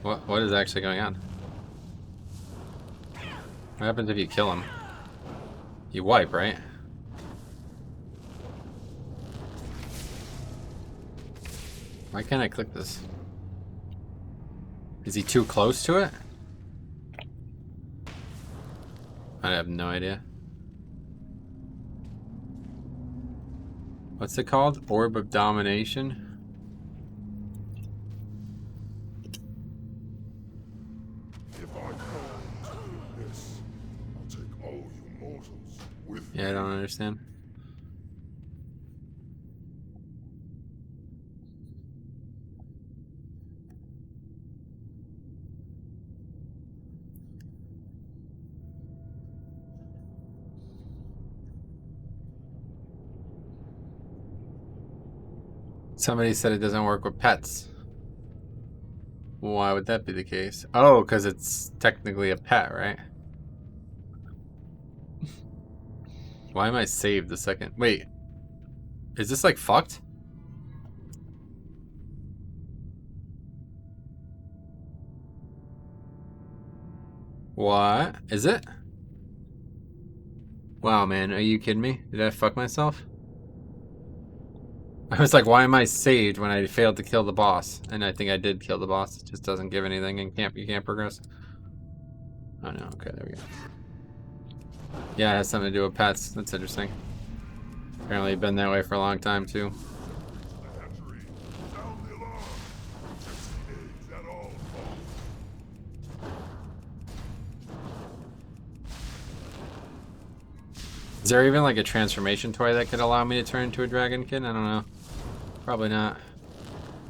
What is actually going on? What happens if you kill him? You wipe, right? Why can't I click this? Is he too close to it? I have no idea. What's it called? Orb of Domination? If I can't do this, I'll take all you mortals with me. Yeah, I don't understand. Somebody said it doesn't work with pets. Why would that be the case? Oh, because it's technically a pet, right? Why am I saved the second? Wait. Is this like fucked? What? Is it? Wow, man. Are you kidding me? Did I fuck myself? I was like, why am I saved when I failed to kill the boss? And I think I did kill the boss. It just doesn't give anything and you can't progress. Oh no, okay, there we go. Yeah, it has something to do with pets. That's interesting. Apparently been that way for a long time too. Hatchery, sound the alarm. Eggs at all costs. Is there even like a transformation toy that could allow me to turn into a dragonkin? I don't know. Probably not.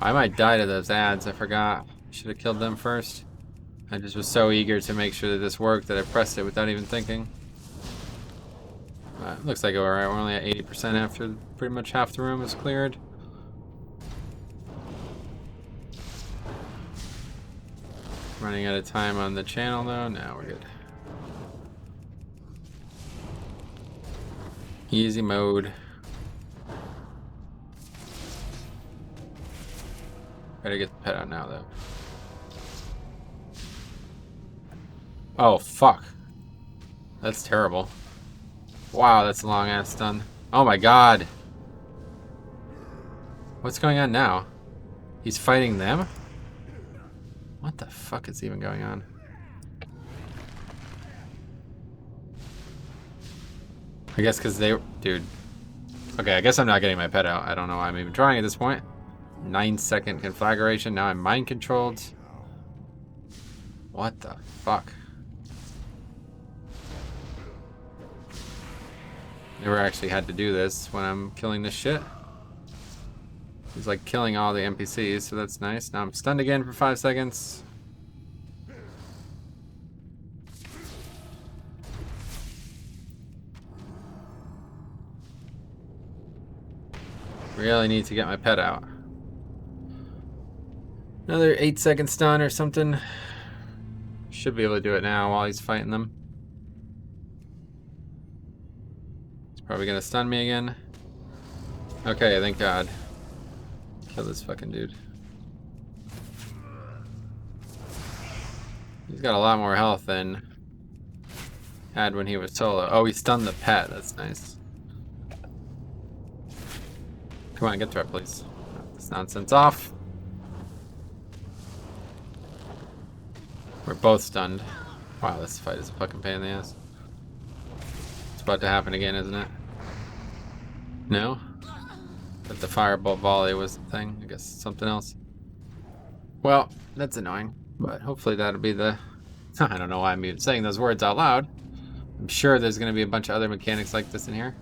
I might die to those ads. I forgot. Should have killed them first. I just was so eager to make sure that this worked that I pressed it without even thinking. Looks like we're only at 80% after pretty much half the room is cleared. Running out of time on the channel though. Now we're good. Easy mode. Gotta get the pet out now though. Oh fuck. That's terrible. Wow, that's a long ass stun. Oh my god. What's going on now? He's fighting them? What the fuck is even going on? I guess because they... Dude. Okay, I guess I'm not getting my pet out. I don't know why I'm even trying at this point. 9-second conflagration. Now I'm mind controlled. What the fuck? Never actually had to do this when I'm killing this shit. He's like killing all the NPCs, so that's nice. Now I'm stunned again for 5 seconds. Really need to get my pet out. Another 8-second stun or something. Should be able to do it now while he's fighting them. He's probably gonna stun me again. Okay, thank God. Kill this fucking dude. He's got a lot more health than he had when he was solo. Oh, he stunned the pet. That's nice. Come on, get to it, please. Knock this nonsense off. We're both stunned. Wow, this fight is a fucking pain in the ass. It's about to happen again, isn't it? No? But the firebolt volley was the thing. I guess something else. Well, that's annoying. But hopefully that'll be the... I don't know why I'm even saying those words out loud. I'm sure there's going to be a bunch of other mechanics like this in here.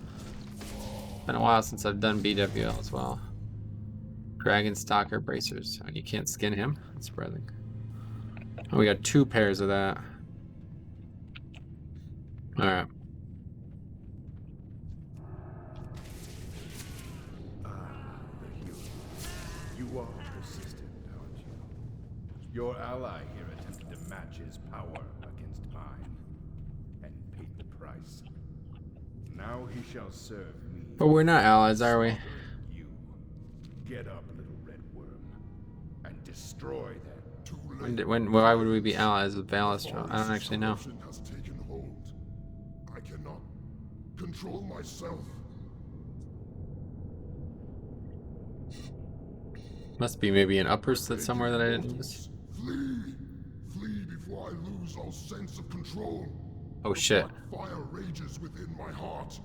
It's been a while since I've done BWL as well. Dragon Stalker Bracers. Oh, you can't skin him? That's surprising. Oh, we got 2 pairs of that. Alright. You are persistent, aren't you? Your ally here attempted to match his power against mine, and paid the price. Now he shall serve me. But we're not allies, are we? You get up, little red worm, and destroy them. Why would we be allies with Valistral? I don't actually know. Has taken hold. I cannot control myself. Must be maybe an upper that's somewhere that I didn't miss. Flee! Flee before I lose all sense of control. Oh shit. Fire rages within my heart.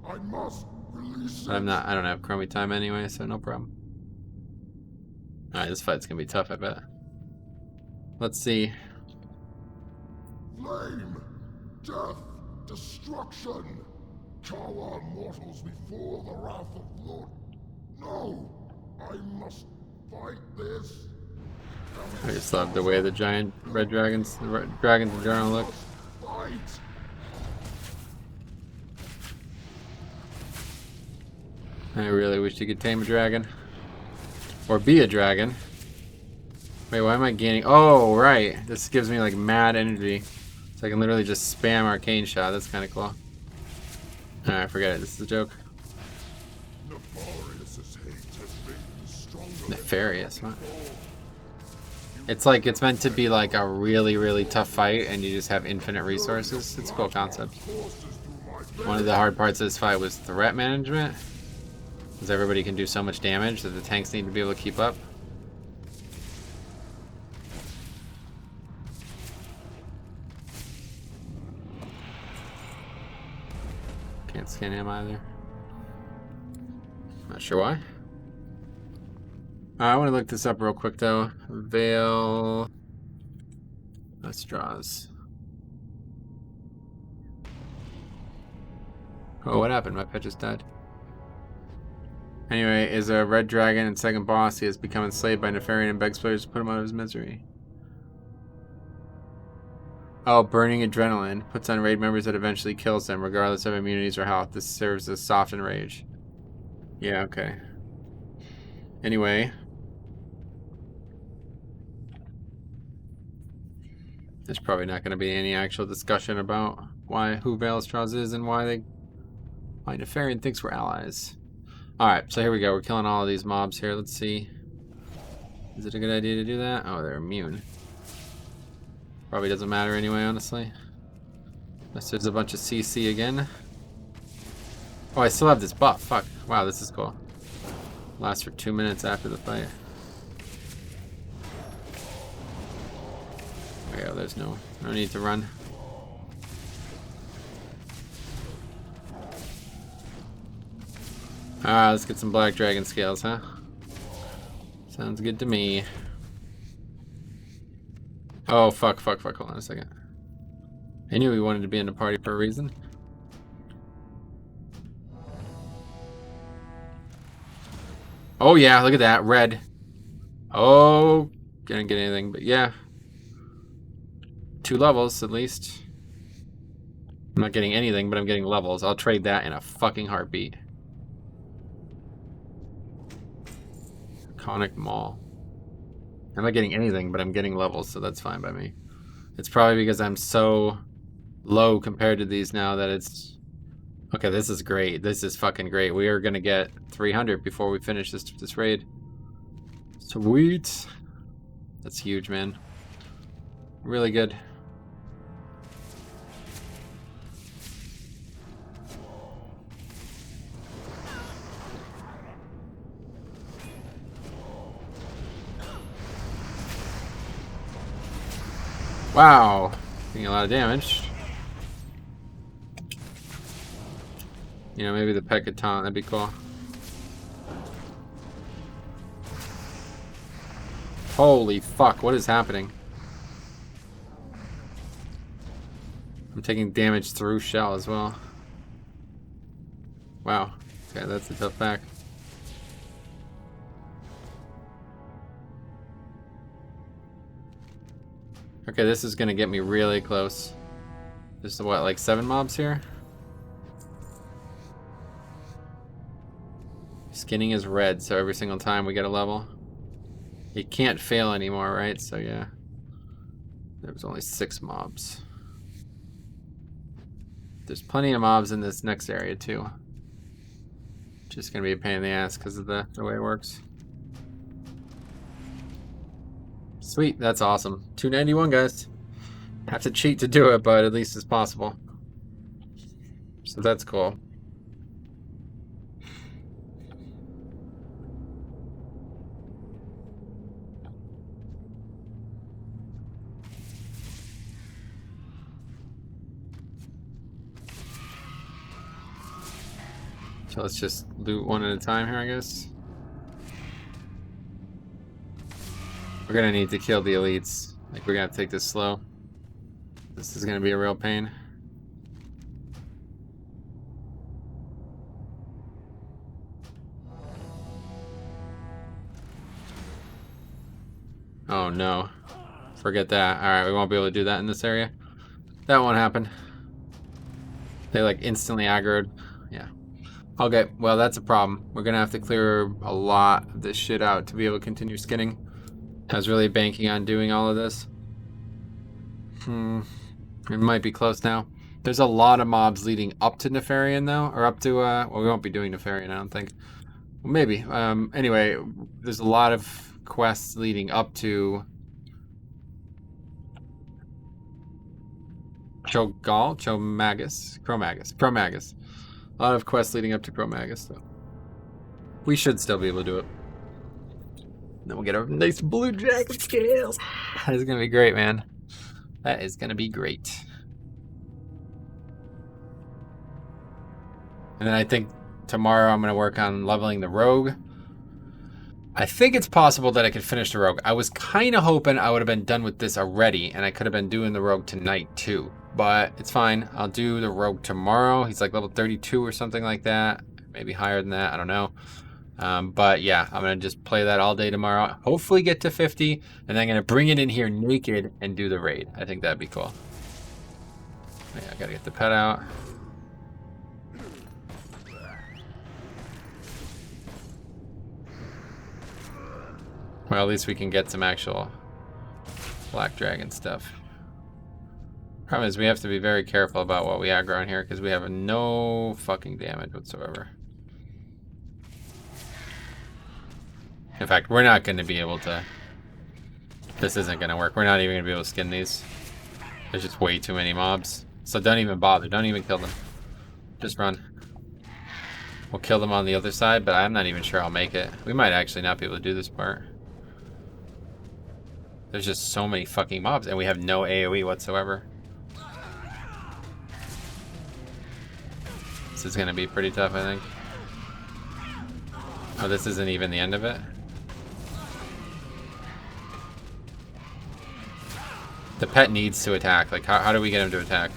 I must release it. I don't have Chromie time anyway, so no problem. Alright, this fight's gonna be tough, I bet. Let's see. Flame! Death! Destruction! Cower mortals before the wrath of Lord. No! I must fight this. I just love the way the giant red dragons, dragons in general look. Fight! I really wish you could tame a dragon. Or be a dragon. Wait, why am I gaining? Oh, right. This gives me like mad energy. So I can literally just spam arcane shot. That's kind of cool. Alright, forget it. This is a joke. Nefarious, what? It's like, it's meant to be like a really, really tough fight and you just have infinite resources. It's a cool concept. One of the hard parts of this fight was threat management. Because everybody can do so much damage that the tanks need to be able to keep up. Can't skin him either. Not sure why. I want to look this up real quick though. Veil. Let's draws. Oh, what happened? My pet just died. Anyway, is a red dragon and second boss. He has become enslaved by Nefarian and begs players to put him out of his misery. Oh, burning adrenaline. Puts on raid members that eventually kills them, regardless of immunities or health. This serves as soften rage. Yeah, okay. Anyway. There's probably not going to be any actual discussion about who Valistraz is and why Nefarian thinks we're allies. Alright, so here we go. We're killing all of these mobs here. Let's see. Is it a good idea to do that? Oh, they're immune. Probably doesn't matter anyway, honestly. Unless there's a bunch of CC again. Oh, I still have this buff. Fuck. Wow, this is cool. Lasts for 2 minutes after the fight. There we go. There's no need to run. Alright, let's get some black dragon scales, huh? Sounds good to me. Oh, fuck. Hold on a second. I knew he wanted to be in the party for a reason. Oh, yeah, look at that. Red. Oh, didn't get anything, but yeah. 2 levels, at least. I'm not getting anything, but I'm getting levels. I'll trade that in a fucking heartbeat. Conic Mall. I'm not getting anything, but I'm getting levels, so that's fine by me. It's probably because I'm so low compared to these now that it's... Okay, this is great. This is fucking great. We are gonna get 300 before we finish this raid. Sweet. That's huge, man. Really good. Wow. Doing a lot of damage. You know, maybe the pet could taunt. That'd be cool. Holy fuck, what is happening? I'm taking damage through shell as well. Wow. Okay, that's a tough pack. Okay, this is gonna get me really close. There's what, like 7 mobs here? Skinning is red, so every single time we get a level. You can't fail anymore, right? So yeah. There was only 6 mobs. There's plenty of mobs in this next area too. Just gonna be a pain in the ass because of the way it works. Sweet, that's awesome. 291, guys. Have to cheat to do it, but at least it's possible. So that's cool. So let's just loot one at a time here, I guess. We're gonna need to kill the elites. Like, we're gonna have to take this slow. This is gonna be a real pain. Oh no. Forget that. Alright, we won't be able to do that in this area. That won't happen. They like instantly aggroed. Yeah. Okay, well that's a problem. We're gonna have to clear a lot of this shit out to be able to continue skinning. I was really banking on doing all of this. It might be close now. There's a lot of mobs leading up to Nefarian though, or up to, well, we won't be doing Nefarian, I don't think. Well, maybe. Anyway, there's a lot of quests leading up to Chromagus. A lot of quests leading up to Chromagus, so we should still be able to do it. Then we'll get a nice blue jacket scales. That is gonna be great, man. That is gonna be great. And then I think tomorrow I'm gonna work on leveling the rogue. I think it's possible that I could finish the rogue. I was kind of hoping I would have been done with this already, and I could have been doing the rogue tonight too. But it's fine. I'll do the rogue tomorrow. He's like level 32 or something like that. Maybe higher than that. I don't know. But yeah, I'm going to just play that all day tomorrow. Hopefully get to 50. And then I'm going to bring it in here naked and do the raid. I think that'd be cool. Yeah, I got to get the pet out. Well, at least we can get some actual black dragon stuff. Problem is we have to be very careful about what we aggro on here because we have no fucking damage whatsoever. In fact, we're not going to be able to... This isn't going to work. We're not even going to be able to skin these. There's just way too many mobs. So don't even bother. Don't even kill them. Just run. We'll kill them on the other side, but I'm not even sure I'll make it. We might actually not be able to do this part. There's just so many fucking mobs, and we have no AoE whatsoever. This is going to be pretty tough, I think. Oh, this isn't even the end of it? The pet needs to attack. Like, how do we get him to attack?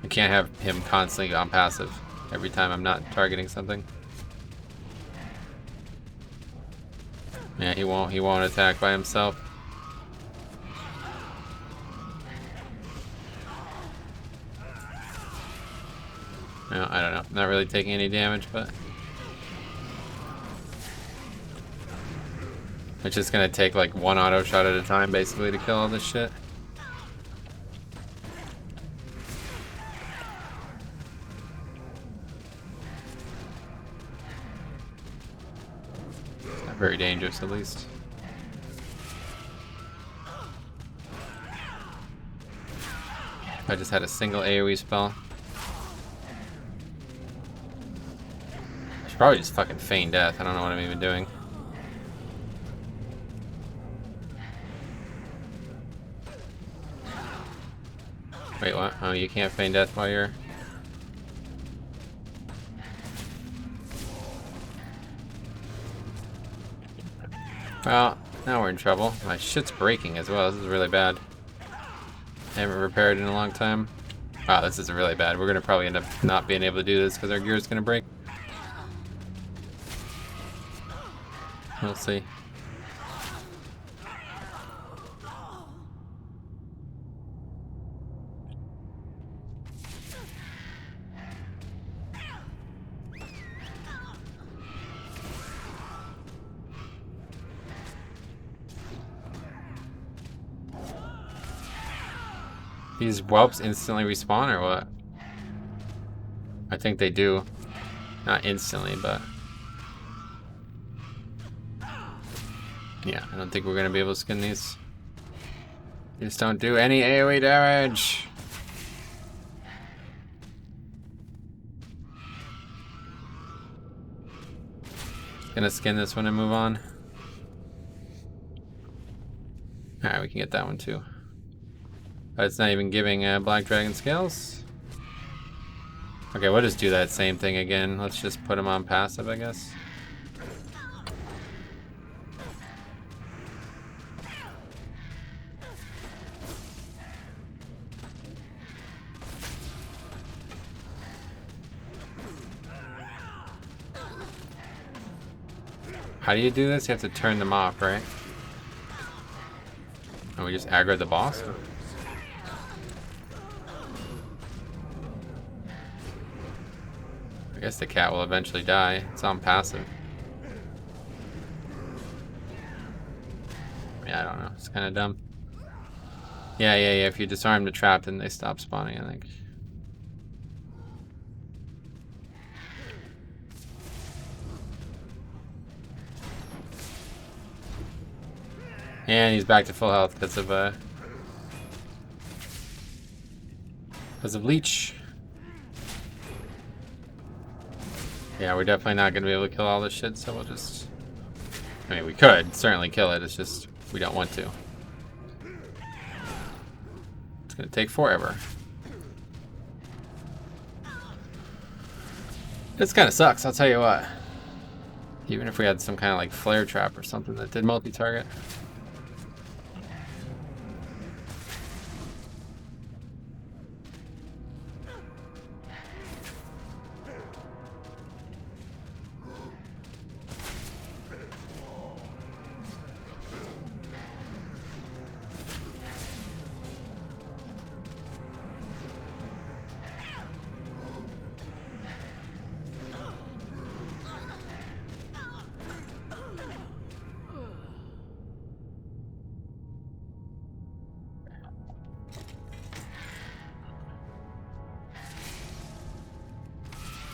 I can't have him constantly on passive every time I'm not targeting something. Yeah, he won't attack by himself. No, I don't know. Not really taking any damage, but... It's just gonna take like one auto shot at a time, basically, to kill all this shit. It's not very dangerous, at least. I just had a single AoE spell. I should probably just fucking feign death. I don't know what I'm even doing. Wait, what? Oh, you can't feign death while you're... Well, now we're in trouble. My shit's breaking as well. This is really bad. I haven't repaired in a long time. Wow, this is really bad. We're gonna probably end up not being able to do this because our gear's gonna break. We'll see. These whelps instantly respawn or what? I think they do. Not instantly, but... yeah, I don't think we're gonna be able to skin these. They just don't do any AoE damage! Gonna skin this one and move on. Alright, we can get that one too. But it's not even giving Black Dragon scales. Okay, we'll just do that same thing again. Let's just put him on passive, I guess. How do you do this? You have to turn them off, right? And we just aggro the boss? I guess the cat will eventually die. It's on passive. Yeah, I don't know. It's kind of dumb. Yeah. If you disarm the trap, then they stop spawning, I think. And he's back to full health because of leech. Yeah, we're definitely not going to be able to kill all this shit, so we'll just... I mean, we could certainly kill it, it's just we don't want to. It's going to take forever. This kind of sucks, I'll tell you what. Even if we had some kind of like flare trap or something that did multi-target.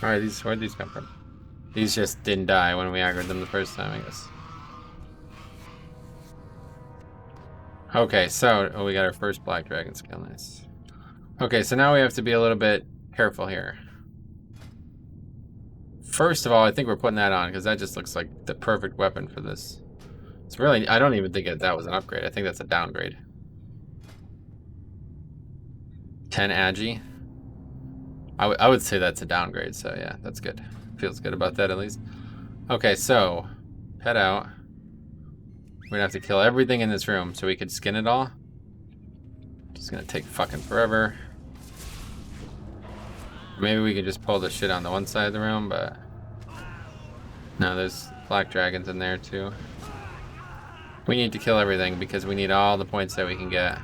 Alright, where'd these come from? These just didn't die when we aggroed them the first time, I guess. Okay, so we got our first Black Dragon skill, nice. Okay, so now we have to be a little bit careful here. First of all, I think we're putting that on because that just looks like the perfect weapon for this. It's really, I don't even think that was an upgrade. I think that's a downgrade. 10 agi. I would say that's a downgrade, so yeah, that's good. Feels good about that at least. Okay, so head out. We're gonna have to kill everything in this room so we could skin it all. It's gonna take fucking forever. Maybe we could just pull the shit on the one side of the room, but no, there's black dragons in there too. We need to kill everything because we need all the points that we can get.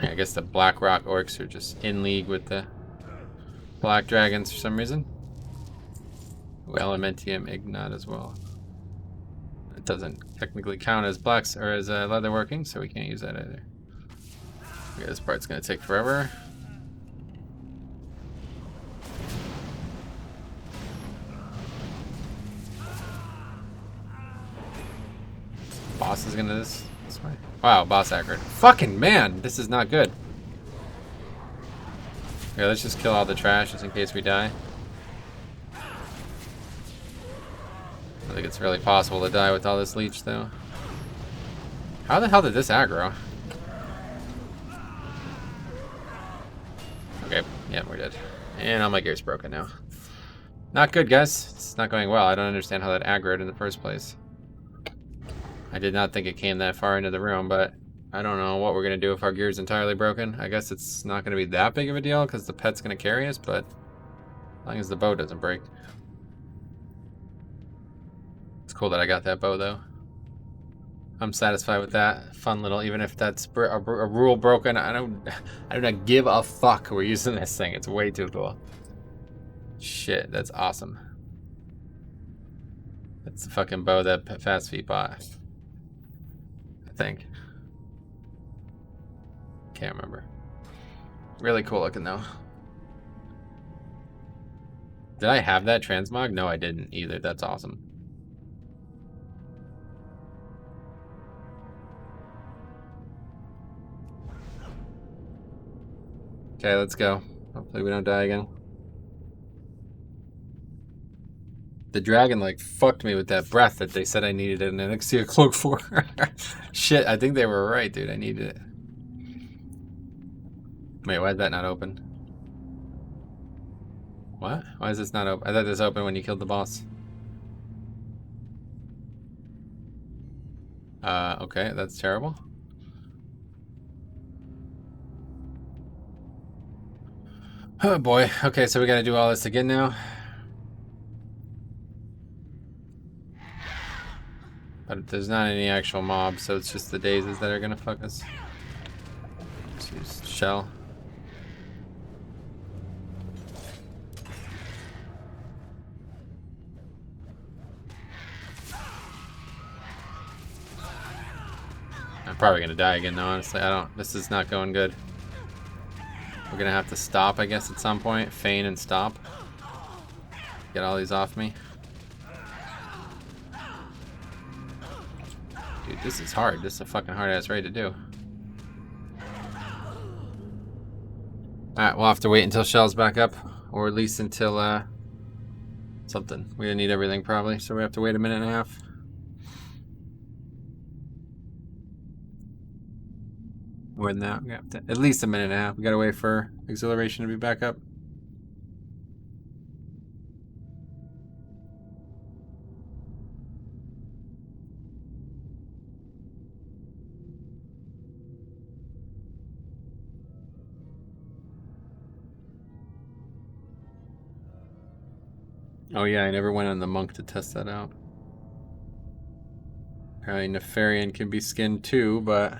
I guess the Black Rock orcs are just in league with the black dragons for some reason. Ooh, Elementium Ignat as well. It doesn't technically count as blacks or as leatherworking, so we can't use that either. Okay, this part's gonna take forever. Boss is gonna this way. Wow, boss accurate. Fucking man, this is not good. Okay, let's just kill all the trash just in case we die. I think it's really possible to die with all this leech, though. How the hell did this aggro? Okay, yeah, we're dead. And all my gear's broken now. Not good, guys. It's not going well. I don't understand how that aggroed in the first place. I did not think it came that far into the room, but I don't know what we're going to do if our gear's entirely broken. I guess it's not going to be that big of a deal because the pet's going to carry us, but as long as the bow doesn't break. It's cool that I got that bow, though. I'm satisfied with that. Fun little, even if that's a rule broken, I do not give a fuck. We're using this thing. It's way too cool. Shit, that's awesome. That's the fucking bow that Fast Feet bought. I think. Can't remember. Really cool looking, though. Did I have that transmog? No, I didn't either. That's awesome. Okay, let's go. Hopefully we don't die again. The dragon, like, fucked me with that breath that they said I needed an Elixir cloak for. Shit, I think they were right, dude. I needed it. Wait, why is that not open? What? Why is this not open? I thought this opened when you killed the boss. Okay, that's terrible. Oh boy. Okay, so we gotta do all this again now. But there's not any actual mobs, so it's just the daisies that are gonna fuck us. Let's use shell. I'm probably gonna die again though, honestly. This is not going good. We're gonna have to stop, I guess, at some point. Feign and stop. Get all these off me. Dude, this is hard. This is a fucking hard-ass raid to do. Alright, we'll have to wait until Shell's back up. Or at least until, something. We're gonna need everything, probably. So we have to wait a minute and a half. More than that. We have to, at least a minute and a half. We gotta wait for Exhilaration to be back up. Oh yeah, I never went on the monk to test that out. Apparently Nefarian can be skinned too, but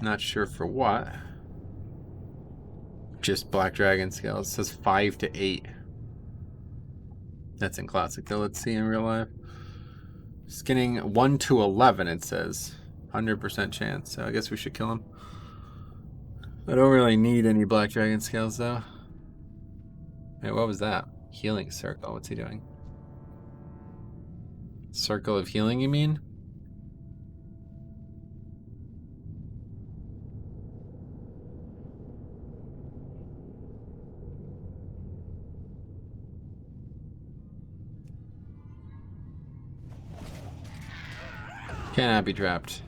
not sure for what. Just black dragon scales. It says 5 to 8. That's in classic though. Let's see in real life. Skinning 1 to 11 it says. 100% chance. So I guess we should kill him. I don't really need any black dragon scales though. Hey, what was that? Healing circle. What's he doing? Circle of healing, you mean? Cannot be trapped.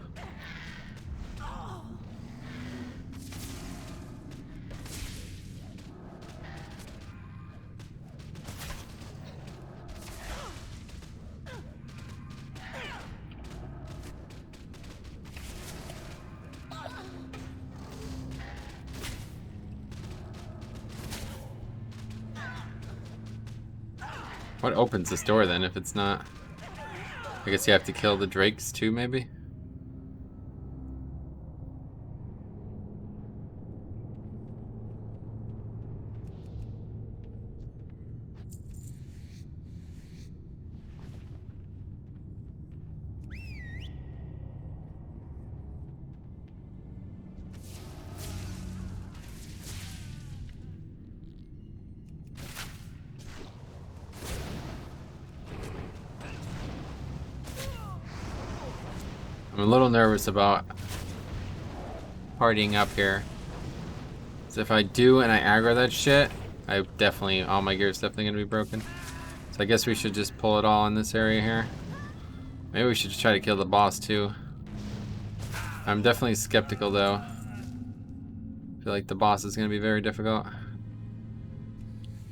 What opens this door then if it's not? I guess you have to kill the drakes too, maybe? I'm a little nervous about partying up here. So if I do and I aggro that shit, all my gear is definitely gonna be broken. So I guess we should just pull it all in this area here. Maybe we should try to kill the boss too. I'm definitely skeptical though. I feel like the boss is gonna be very difficult.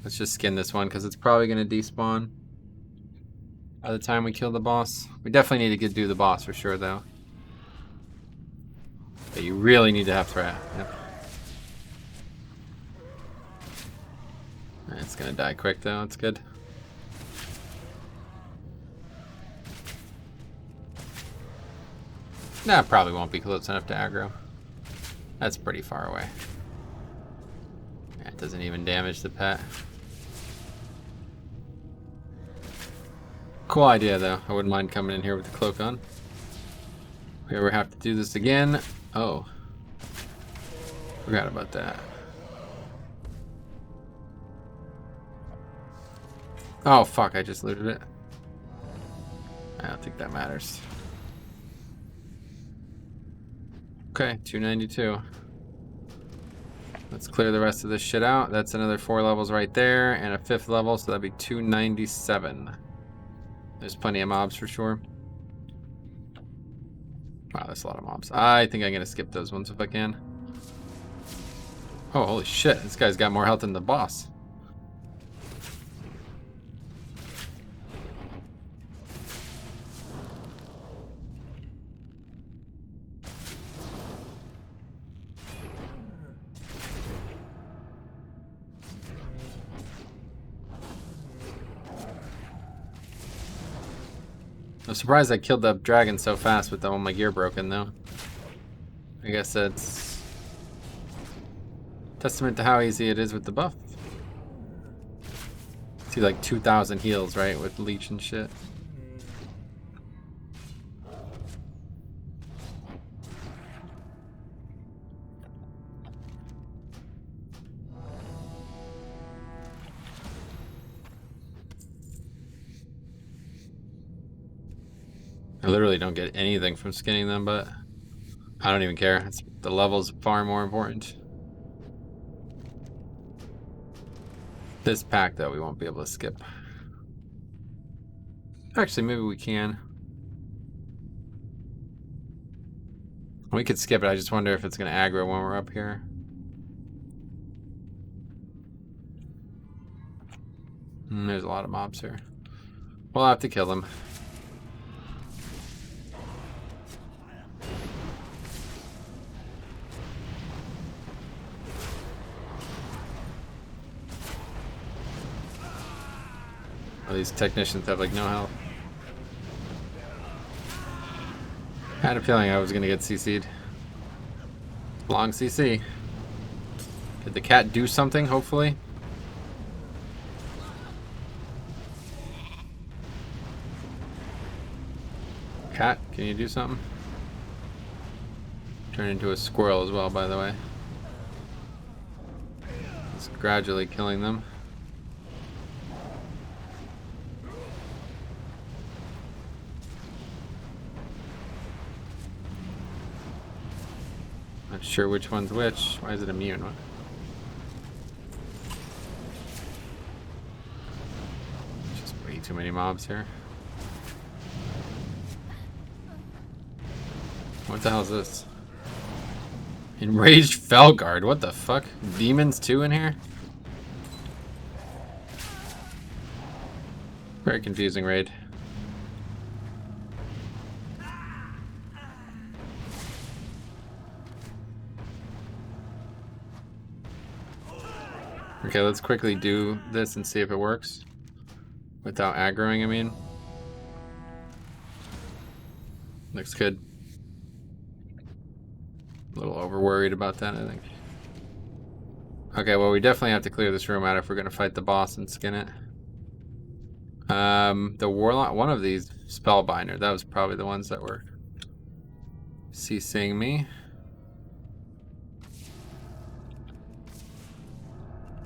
Let's just skin this one because it's probably gonna despawn by the time we kill the boss. We definitely need to do the boss for sure though. But you really need to have threat. Yep. It's gonna die quick though, that's good. Nah, probably won't be close enough to aggro. That's pretty far away. Yeah, it doesn't even damage the pet. Cool idea though. I wouldn't mind coming in here with the cloak on. If we ever have to do this again. Oh. Forgot about that. Oh fuck, I just looted it. I don't think that matters. Okay, 292. Let's clear the rest of this shit out. That's another 4 levels right there, and a 5th level, so that'd be 297. There's plenty of mobs for sure. Wow, that's a lot of mobs. I think I'm gonna skip those ones if I can. Oh, holy shit, this guy's got more health than the boss. I'm surprised I killed the dragon so fast with all my gear broken though. I guess that's testament to how easy it is with the buff. See like 2,000 heals, right, with leech and shit. I literally don't get anything from skinning them, but I don't even care. The level's far more important. This pack, though, we won't be able to skip. Actually, maybe we can. We could skip it. I just wonder if it's going to aggro when we're up here. There's a lot of mobs here. We'll have to kill them. Oh, these technicians have like no health. I had a feeling I was gonna get CC'd. Long CC. Did the cat do something, hopefully? Cat, can you do something? Turn into a squirrel as well, by the way. It's gradually killing them. Not sure which one's which. Why is it immune? What? Just way too many mobs here. What the hell is this? Enraged Felguard. What the fuck? Demons too in here? Very confusing raid. Okay, let's quickly do this and see if it works. Without aggroing, I mean. Looks good. A little over worried about that, I think. Okay, well, we definitely have to clear this room out if we're going to fight the boss and skin it. The Warlock, one of these, Spellbinder, that was probably the ones that were CCing me.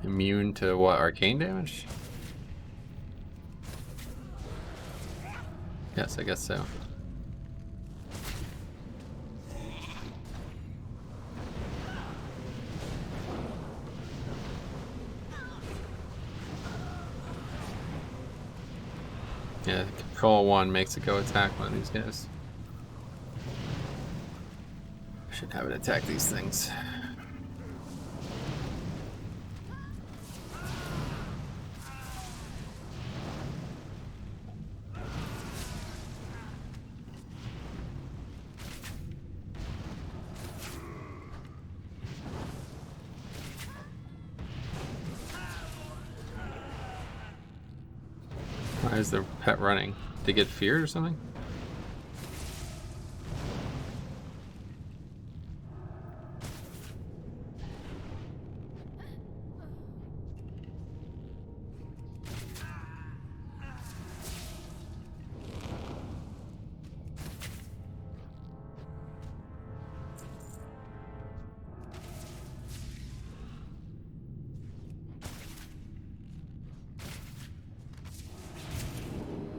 Immune to what, arcane damage? Yes, I guess so. Yeah, control 1 makes it go attack one of these guys. Should have it attack these things. Why is the pet running? Did they get feared or something?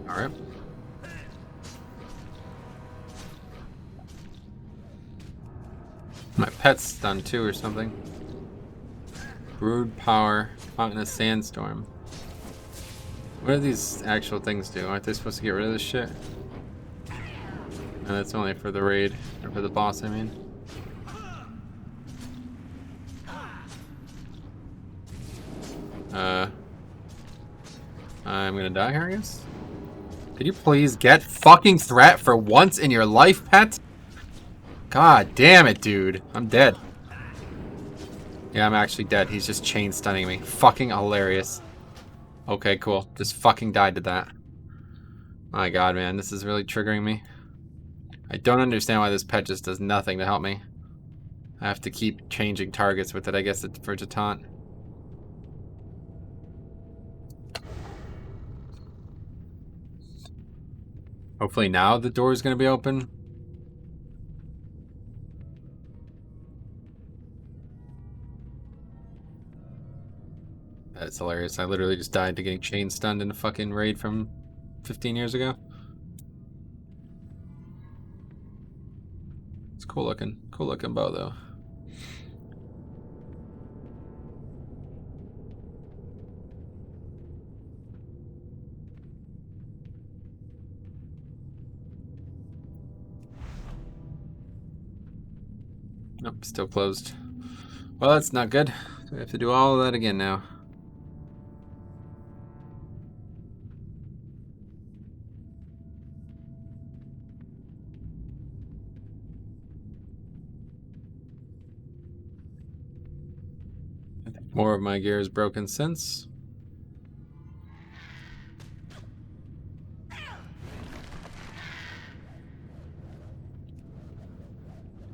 Alright. My pet's done too or something. Brood power, caught in a sandstorm. What do these actual things do? Aren't they supposed to get rid of this shit? No, that's only for the raid, or for the boss, I mean. I'm gonna die here, I guess? Could you please get fucking threat for once in your life, pet? God damn it, dude. I'm dead. Yeah, I'm actually dead. He's just chain stunning me. Fucking hilarious. Okay, cool. Just fucking died to that. My god, man. This is really triggering me. I don't understand why this pet just does nothing to help me. I have to keep changing targets with it, I guess, for to taunt. Hopefully now the door is going to be open. That's hilarious. I literally just died to getting chain stunned in a fucking raid from 15 years ago. It's cool looking. Cool looking bow, though. Nope, still closed. Well, that's not good. We have to do all of that again now. More of my gear is broken since.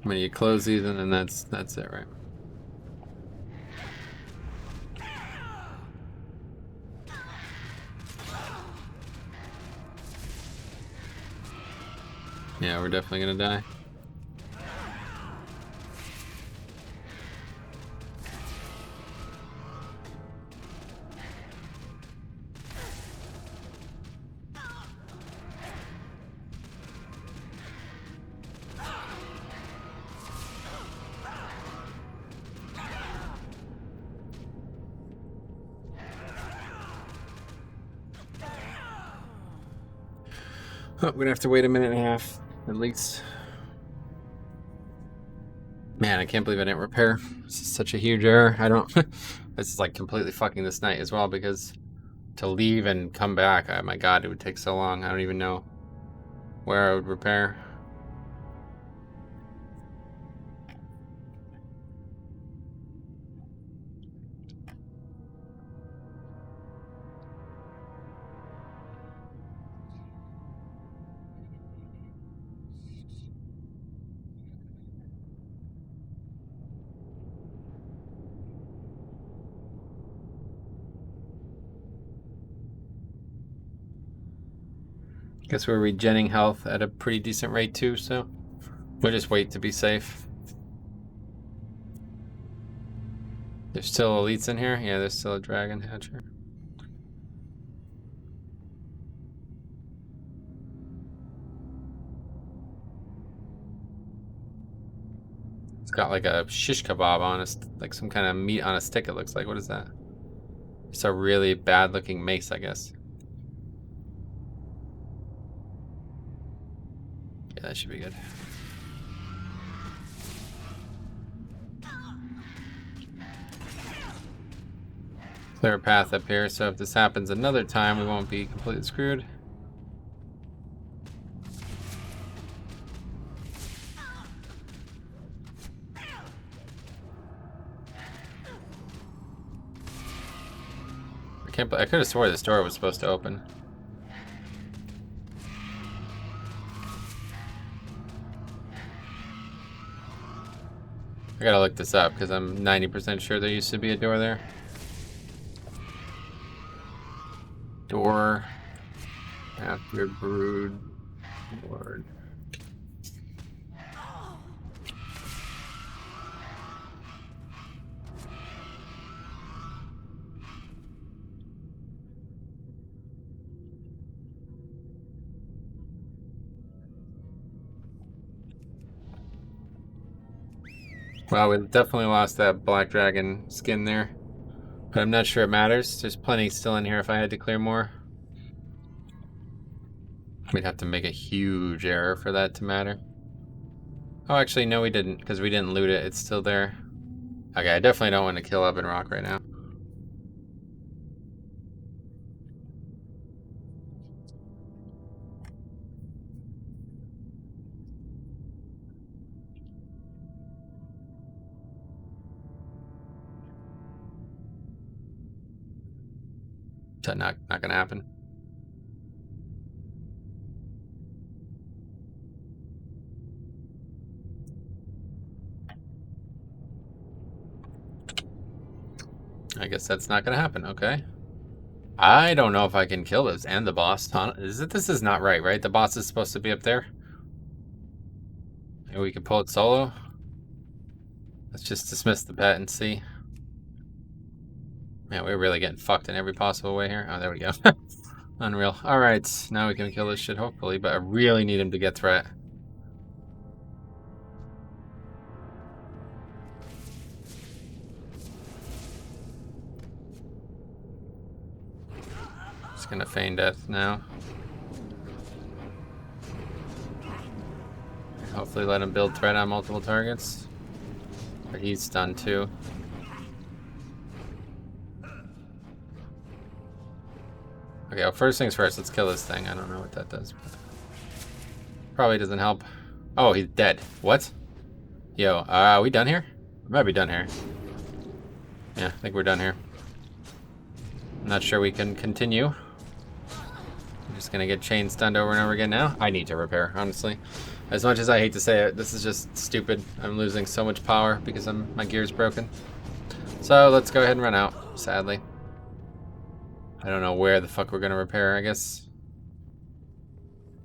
When you close these, and then that's it, right? Yeah, we're definitely gonna die. Oh, we're gonna have to wait a minute and a half, at least. Man, I can't believe I didn't repair. This is such a huge error. I don't... This is like completely fucking this night as well, because to leave and come back, oh my god, it would take so long. I don't even know where I would repair. Guess we're regenning health at a pretty decent rate too, so we'll just wait to be safe. There's still elites in here? Yeah, there's still a dragon hatcher. It's got like a shish kebab on it, like some kind of meat on a stick, it looks like. What is that? It's a really bad looking mace, I guess. that should be good. Clear path up here, so if this happens another time, we won't be completely screwed. I could have swore this door was supposed to open. I gotta look this up because I'm 90% sure there used to be a door there. Door after brood board. Well, we definitely lost that black dragon skin there. But I'm not sure it matters. There's plenty still in here if I had to clear more. We'd have to make a huge error for that to matter. Oh, actually, no we didn't, because we didn't loot it. It's still there. Okay, I definitely don't want to kill Up and Rock right now. Is that not gonna happen? I guess that's not gonna happen, okay. I don't know if I can kill this and the boss. This is not right? The boss is supposed to be up there. Maybe we could pull it solo. Let's just dismiss the bet and see. Man, we're really getting fucked in every possible way here. Oh, there we go. Unreal. Alright, now we can kill this shit, hopefully, but I really need him to get threat. Just gonna feign death now. Hopefully let him build threat on multiple targets. But he's stunned too. Okay, well, first things first, let's kill this thing. I don't know what that does. But probably doesn't help. Oh, he's dead. What? Yo, are we done here? We might be done here. Yeah, I think we're done here. I'm not sure we can continue. I'm just gonna get chain stunned over and over again now. I need to repair, honestly. As much as I hate to say it, this is just stupid. I'm losing so much power because my gear's broken. So let's go ahead and run out, sadly. I don't know where the fuck we're gonna repair, I guess.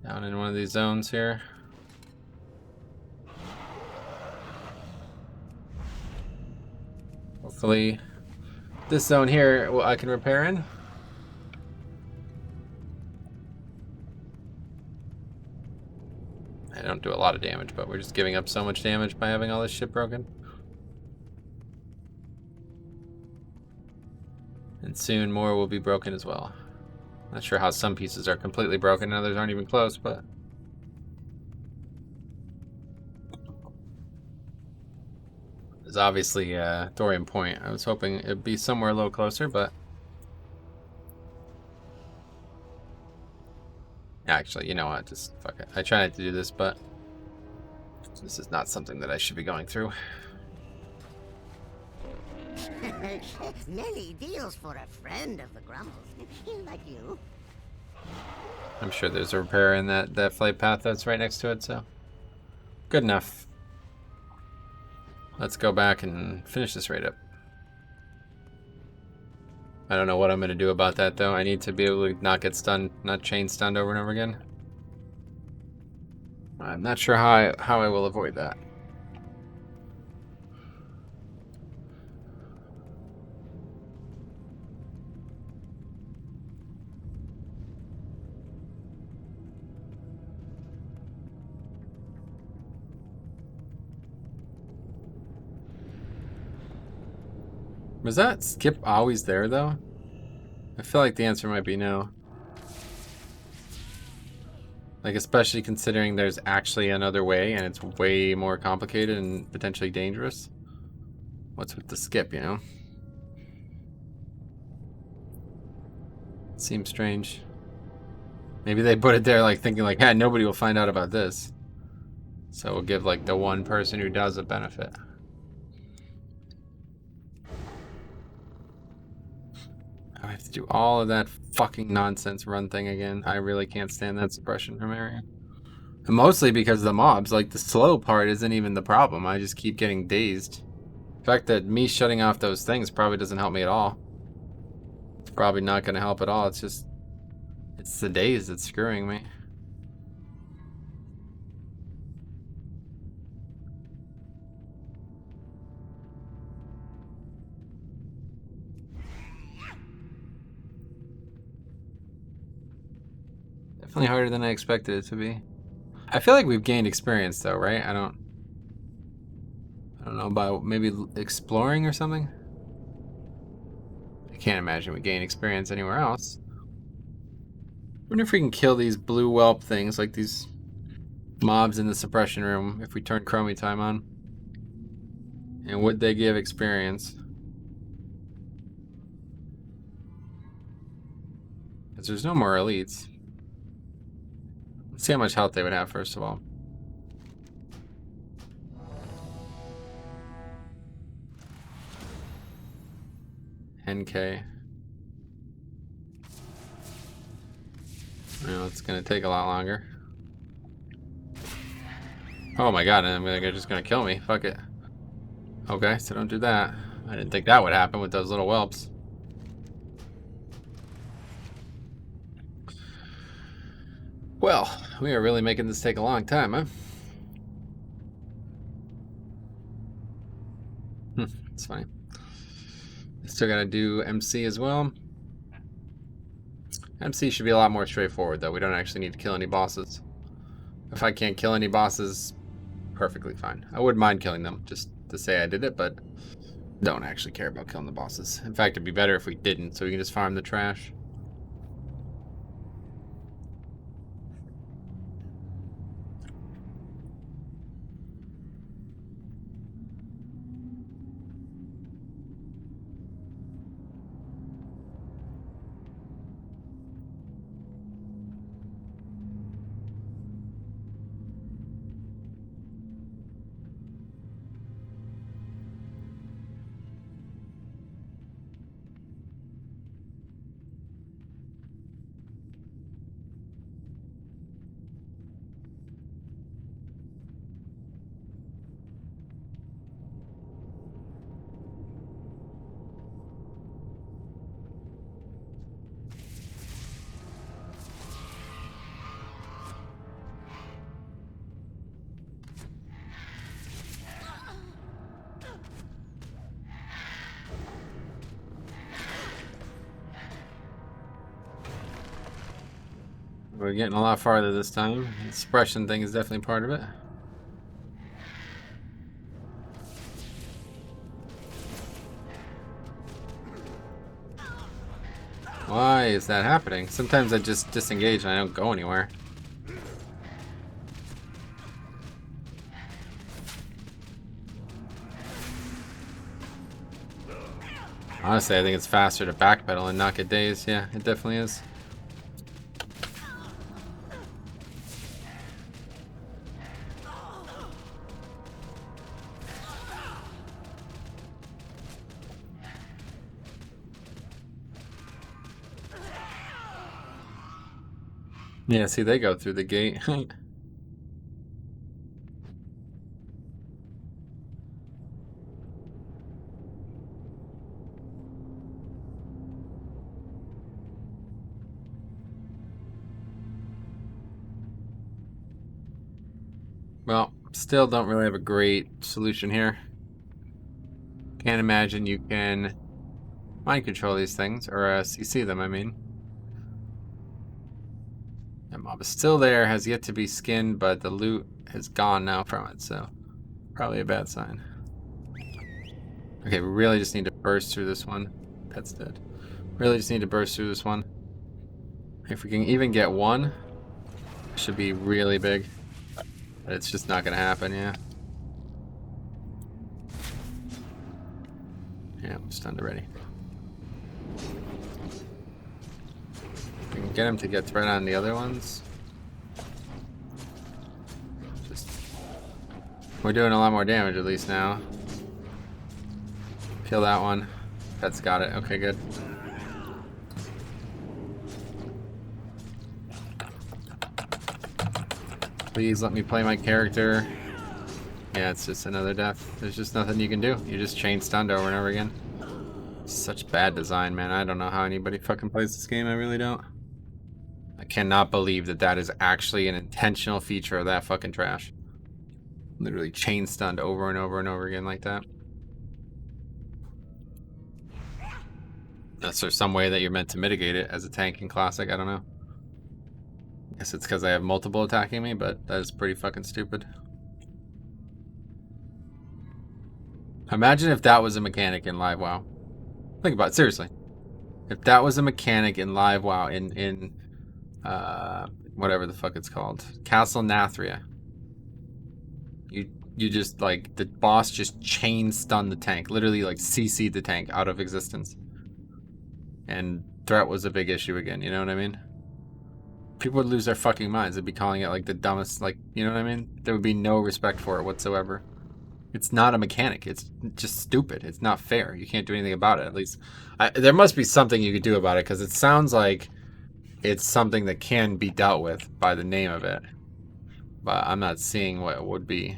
Down in one of these zones here. Hopefully this zone here I can repair in. I don't do a lot of damage, but we're just giving up so much damage by having all this shit broken. And soon more will be broken as well. Not sure how some pieces are completely broken and others aren't even close, but... There's obviously Thorium Point. I was hoping it'd be somewhere a little closer, but... Actually, you know what? Just fuck it. I try not to do this, but... This is not something that I should be going through. Many deals for a friend of the Grumbles, like you. I'm sure there's a repair in that flight path that's right next to it, so... Good enough. Let's go back and finish this raid up. I don't know what I'm going to do about that, though. I need to be able to not get stunned, not chain stunned over and over again. I'm not sure how I will avoid that. Was that skip always there, though? I feel like the answer might be no. Like, especially considering there's actually another way and it's way more complicated and potentially dangerous. What's with the skip, you know? Seems strange. Maybe they put it there like thinking like, yeah, nobody will find out about this. So we'll give like the one person who does a benefit. I have to do all of that fucking nonsense run thing again. I really can't stand that suppression from area. And mostly because of the mobs. Like, the slow part isn't even the problem. I just keep getting dazed. The fact that me shutting off those things probably doesn't help me at all. It's probably not going to help at all. It's just... it's the daze that's screwing me. Definitely harder than I expected it to be. I feel like we've gained experience though, right? I don't know about maybe exploring or something. I can't imagine we gain experience anywhere else. I wonder if we can kill these blue whelp things, like these mobs in the suppression room, if we turn Chromie time on. And would they give experience? Because there's no more elites. Let's see how much health they would have, first of all. $10K. Well, it's gonna take a lot longer. Oh my god, I'm they're just gonna kill me. Fuck it. Okay, so don't do that. I didn't think that would happen with those little whelps. Well, we are really making this take a long time, huh? It's funny. Still gotta do MC as well. MC should be a lot more straightforward, though. We don't actually need to kill any bosses. If I can't kill any bosses, perfectly fine. I wouldn't mind killing them, just to say I did it, but don't actually care about killing the bosses. In fact, it'd be better if we didn't, so we can just farm the trash. We're getting a lot farther this time. The suppression thing is definitely part of it. Why is that happening? Sometimes I just disengage and I don't go anywhere. Honestly, I think it's faster to backpedal and not get dazed. Yeah, it definitely is. Yeah, see, they go through the gate. Well, still don't really have a great solution here. Can't imagine you can mind control these things, or CC them, I mean. That mob is still there, has yet to be skinned, but the loot has gone now from it, so probably a bad sign. Okay, we really just need to burst through this one. Pet's dead. Really just need to burst through this one. If we can even get one, should be really big. But it's just not gonna happen, yeah. Yeah, I'm stunned already. We can get him to get threat on the other ones. Just we're doing a lot more damage at least now. Kill that one. Pet's got it. Okay, good. Please let me play my character. Yeah, it's just another death. There's just nothing you can do. You just chain stunned over and over again. Such bad design, man. I don't know how anybody fucking plays this game. I really don't. I cannot believe that that is actually an intentional feature of that fucking trash. Literally chain stunned over and over and over again like that. Unless there's some way that you're meant to mitigate it as a tank in Classic, I don't know. Guess it's because I have multiple attacking me, but that is pretty fucking stupid. Imagine if that was a mechanic in Live WoW. Think about it, seriously. If that was a mechanic in Live WoW, in whatever the fuck it's called, Castle Nathria. You just, like, the boss just chain stunned the tank. Literally, like, CC'd the tank out of existence. And threat was a big issue again, you know what I mean? People would lose their fucking minds. They'd be calling it, like, the dumbest, like, you know what I mean? There would be no respect for it whatsoever. It's not a mechanic. It's just stupid. It's not fair. You can't do anything about it, at least. There must be something you could do about it, because it sounds like it's something that can be dealt with by the name of it. But I'm not seeing what it would be.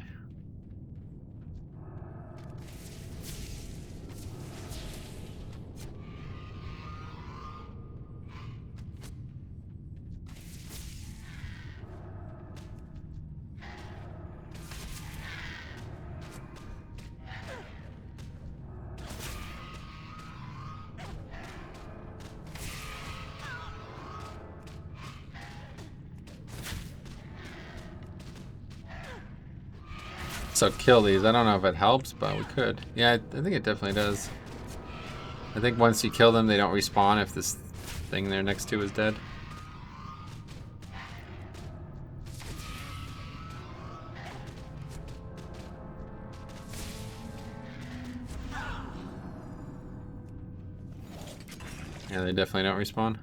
So kill these. I don't know if it helps, but we could. Yeah, I think it definitely does. I think once you kill them, they don't respawn if this thing they're next to is dead. Yeah, they definitely don't respawn.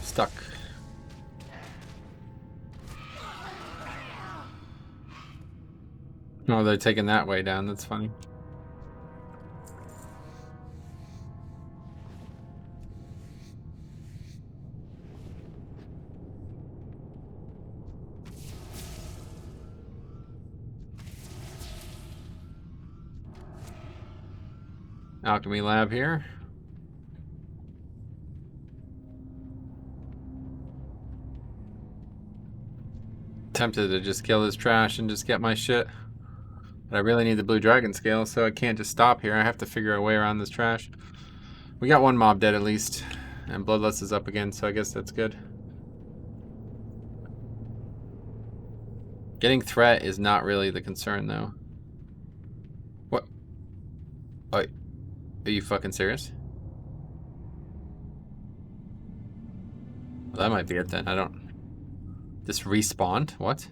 Stuck. Oh, they're taking that way down. That's funny. Alchemy lab here. Tempted to just kill this trash and just get my shit. But I really need the blue dragon scale, so I can't just stop here. I have to figure a way around this trash. We got one mob dead at least. And Bloodlust is up again, so I guess that's good. Getting threat is not really the concern, though. What? Wait. Are you fucking serious? Well, that might be it then. I don't... This respawned? What?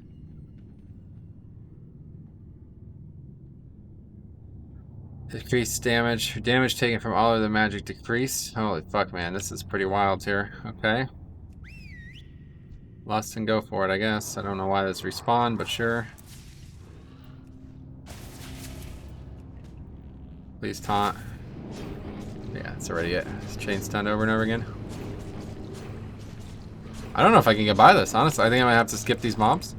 Decreased damage. Damage taken from all of the magic decreased. Holy fuck, man. This is pretty wild here. Okay. Lust and go for it, I guess. I don't know why this respawned, but sure. Please taunt. Yeah, that's already it. It's chain stunned over and over again. I don't know if I can get by this, honestly. I think I might have to skip these mobs.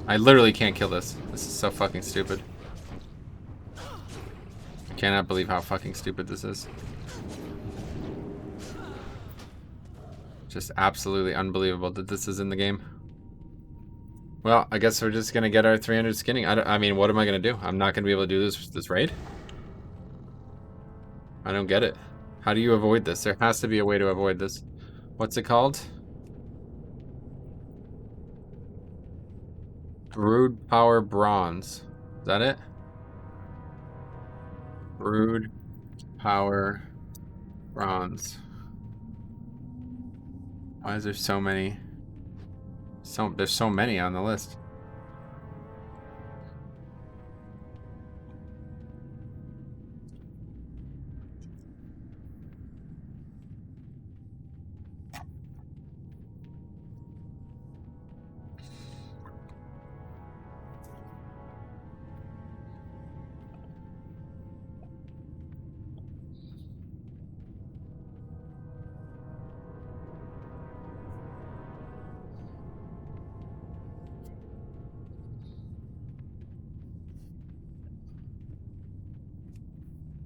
I literally can't kill this. This is so fucking stupid. I cannot believe how fucking stupid this is. Just absolutely unbelievable that this is in the game. Well, I guess we're just gonna get our 300 skinning. I mean, what am I gonna do? I'm not gonna be able to do this raid? I don't get it. How do you avoid this? There has to be a way to avoid this. What's it called? Brood Power Bronze. Is that it? Rude, power, bronze. Why is there so many? There's so many on the list.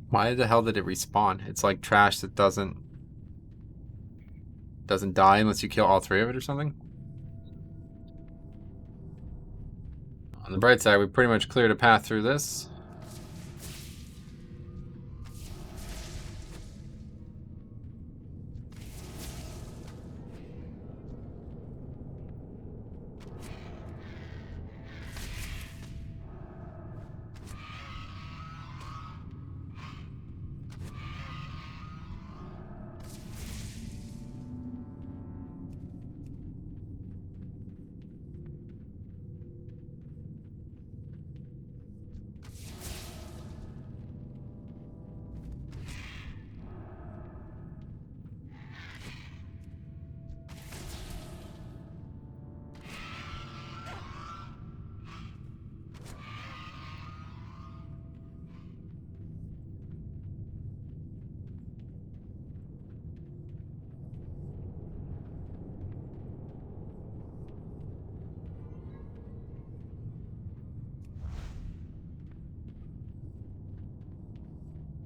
Why the hell did it respawn? It's like trash that doesn't die unless you kill all three of it or something. On the bright side, we pretty much cleared a path through this.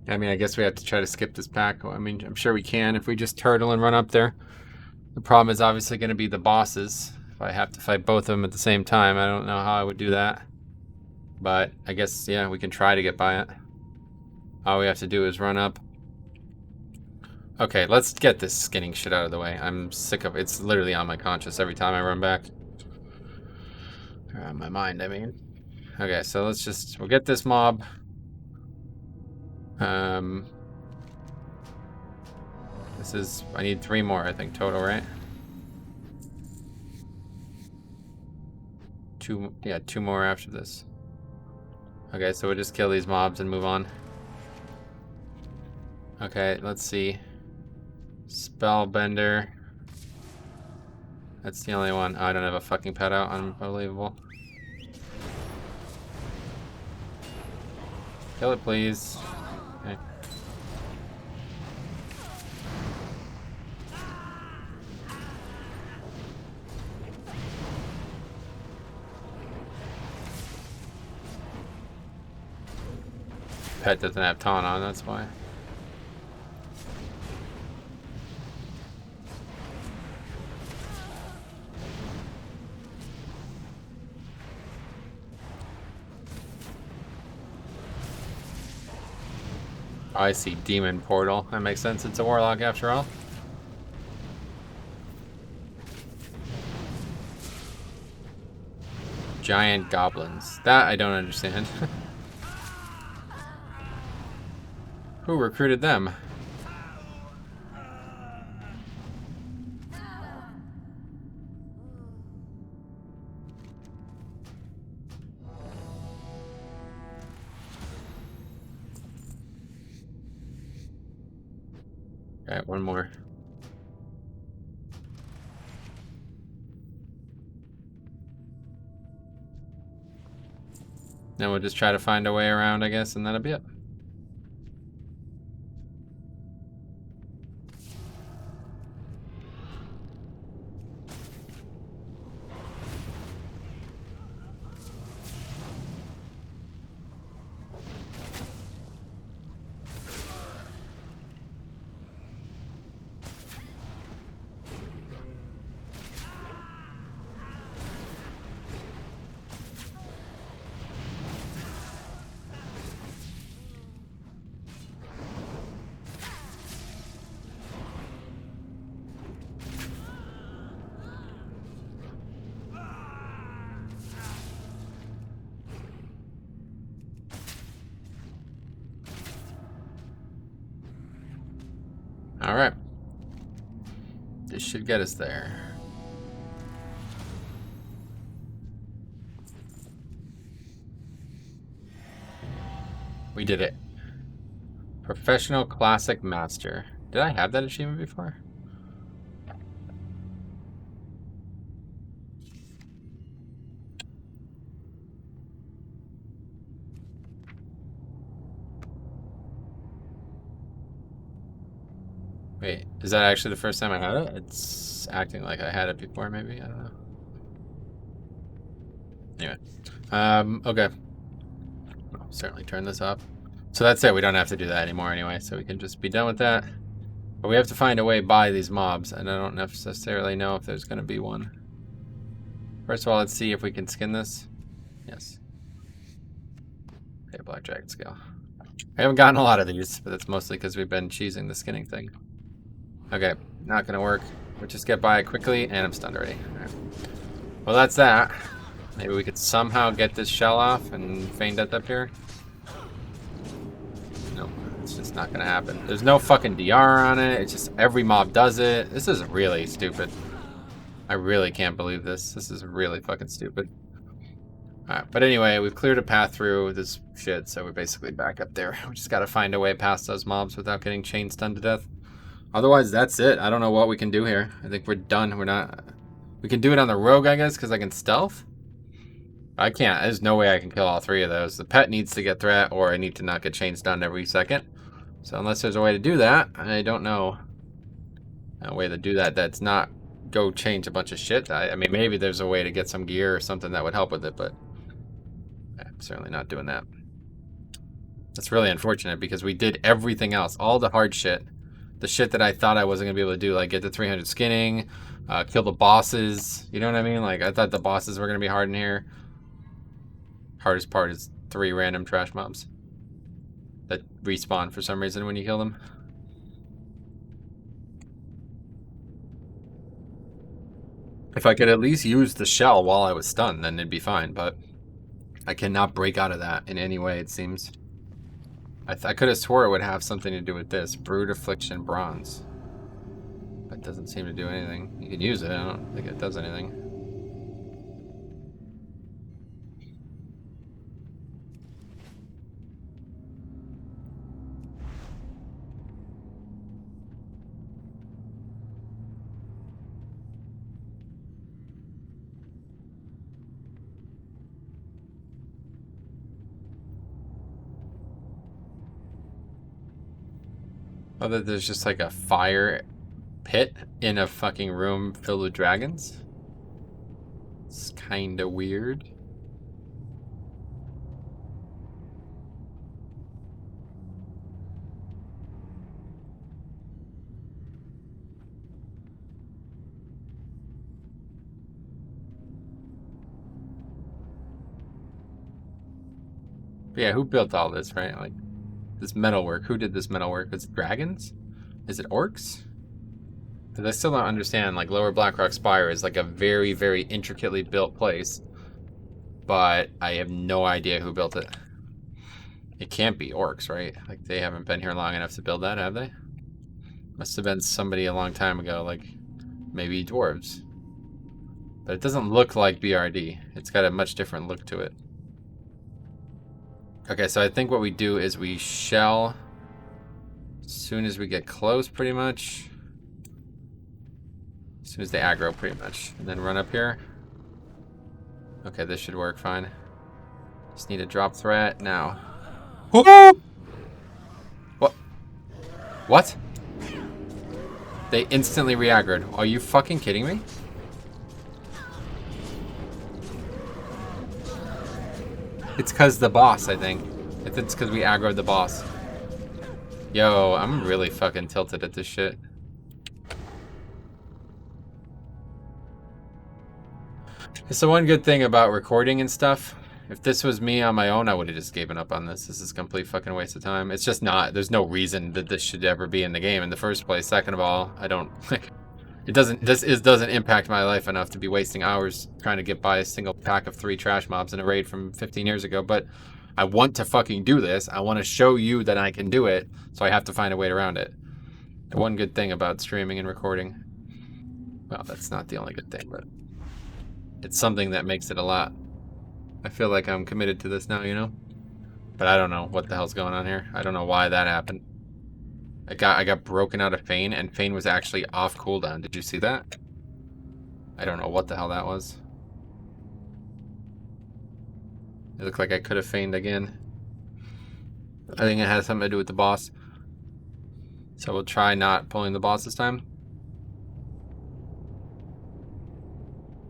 I mean, I guess we have to try to skip this pack. I mean, I'm sure we can if we just turtle and run up there. The problem is obviously going to be the bosses. If I have to fight both of them at the same time, I don't know how I would do that. But I guess, yeah, we can try to get by it. All we have to do is run up. Okay, let's get this skinning shit out of the way. I'm sick of it. It's literally on my conscience every time I run back. Or on my mind, I mean. Okay, so we'll get this mob. I need 3 more, I think, total, right? 2 more after this. Okay, so we'll just kill these mobs and move on. Okay, let's see. Spellbender. That's the only one. Oh, I don't have a fucking pet out. Unbelievable. Kill it, please. Okay. Pet doesn't have taunt on, that's why. I see Demon Portal. That makes sense. It's a warlock after all. Giant goblins. That I don't understand. Who recruited them? Alright, one more. Then we'll just try to find a way around, I guess, and that'll be it. Alright. This should get us there. We did it. Professional Classic Master. Did I have that achievement before? Wait, is that actually the first time I had it? It's acting like I had it before, maybe? I don't know. Anyway. Okay. I'll certainly turn this off. So that's it. We don't have to do that anymore anyway, so we can just be done with that. But we have to find a way by these mobs, and I don't necessarily know if there's going to be one. First of all, let's see if we can skin this. Yes. Okay, Black Dragon Scale. I haven't gotten a lot of these, but that's mostly because we've been cheesing the skinning thing. Okay, not gonna work. We'll just get by it quickly, and I'm stunned already. Right. Well, that's that. Maybe we could somehow get this shell off and feign death up here. No, it's just not gonna happen. There's no fucking DR on it. It's just every mob does it. This is really stupid. I really can't believe this. This is really fucking stupid. Alright, but anyway, we've cleared a path through this shit, so we're basically back up there. We just gotta find a way past those mobs without getting chain stunned to death. Otherwise, that's it. I don't know what we can do here. I think we're done. We're not... We can do it on the rogue, I guess, because I can stealth? I can't. There's no way I can kill all three of those. The pet needs to get threat, or I need to not get chain stunned every second. So unless there's a way to do that, I don't know. A way to do that that's not go change a bunch of shit. I mean, maybe there's a way to get some gear or something that would help with it, but I'm certainly not doing that. That's really unfortunate because we did everything else. All the hard shit. The shit that I thought I wasn't going to be able to do, like get the 300 skinning, kill the bosses. You know what I mean? Like, I thought the bosses were going to be hard in here. Hardest part is 3 random trash mobs that respawn for some reason when you kill them. If I could at least use the shell while I was stunned, then it'd be fine, but I cannot break out of that in any way, it seems. I could have swore it would have something to do with this. Brood Affliction Bronze. That doesn't seem to do anything. You can use it, I don't think it does anything. Oh, that there's just like a fire pit in a fucking room filled with dragons? It's kinda weird. But yeah, who built all this, right? Like, this metalwork. Who did this metalwork? Is it dragons? Is it orcs? Because I still don't understand. Like, Lower Blackrock Spire is like a very, very intricately built place. But I have no idea who built it. It can't be orcs, right? Like, they haven't been here long enough to build that, have they? Must have been somebody a long time ago, like maybe dwarves. But it doesn't look like BRD. It's got a much different look to it. Okay, so I think what we do is we shell as soon as we get close, pretty much. As soon as they aggro, pretty much. And then run up here. Okay, this should work fine. Just need a drop threat now. Whoop! What? What? They instantly re-aggroed. Are you fucking kidding me? It's because the boss, I think. I think it's because we aggroed the boss. Yo, I'm really fucking tilted at this shit. It's the one good thing about recording and stuff. If this was me on my own, I would have just given up on this. This is a complete fucking waste of time. It's just not. There's no reason that this should ever be in the game in the first place. Second of all, I don't... It doesn't impact my life enough to be wasting hours trying to get by a single pack of 3 trash mobs in a raid from 15 years ago, but I want to fucking do this. I want to show you that I can do it, so I have to find a way around it. The one good thing about streaming and recording. Well, that's not the only good thing, but it's something that makes it a lot. I feel like I'm committed to this now, you know? But I don't know what the hell's going on here. I don't know why that happened. I got broken out of Feign, and Feign was actually off cooldown. Did you see that? I don't know what the hell that was. It looked like I could have feigned again. I think it has something to do with the boss. So we'll try not pulling the boss this time.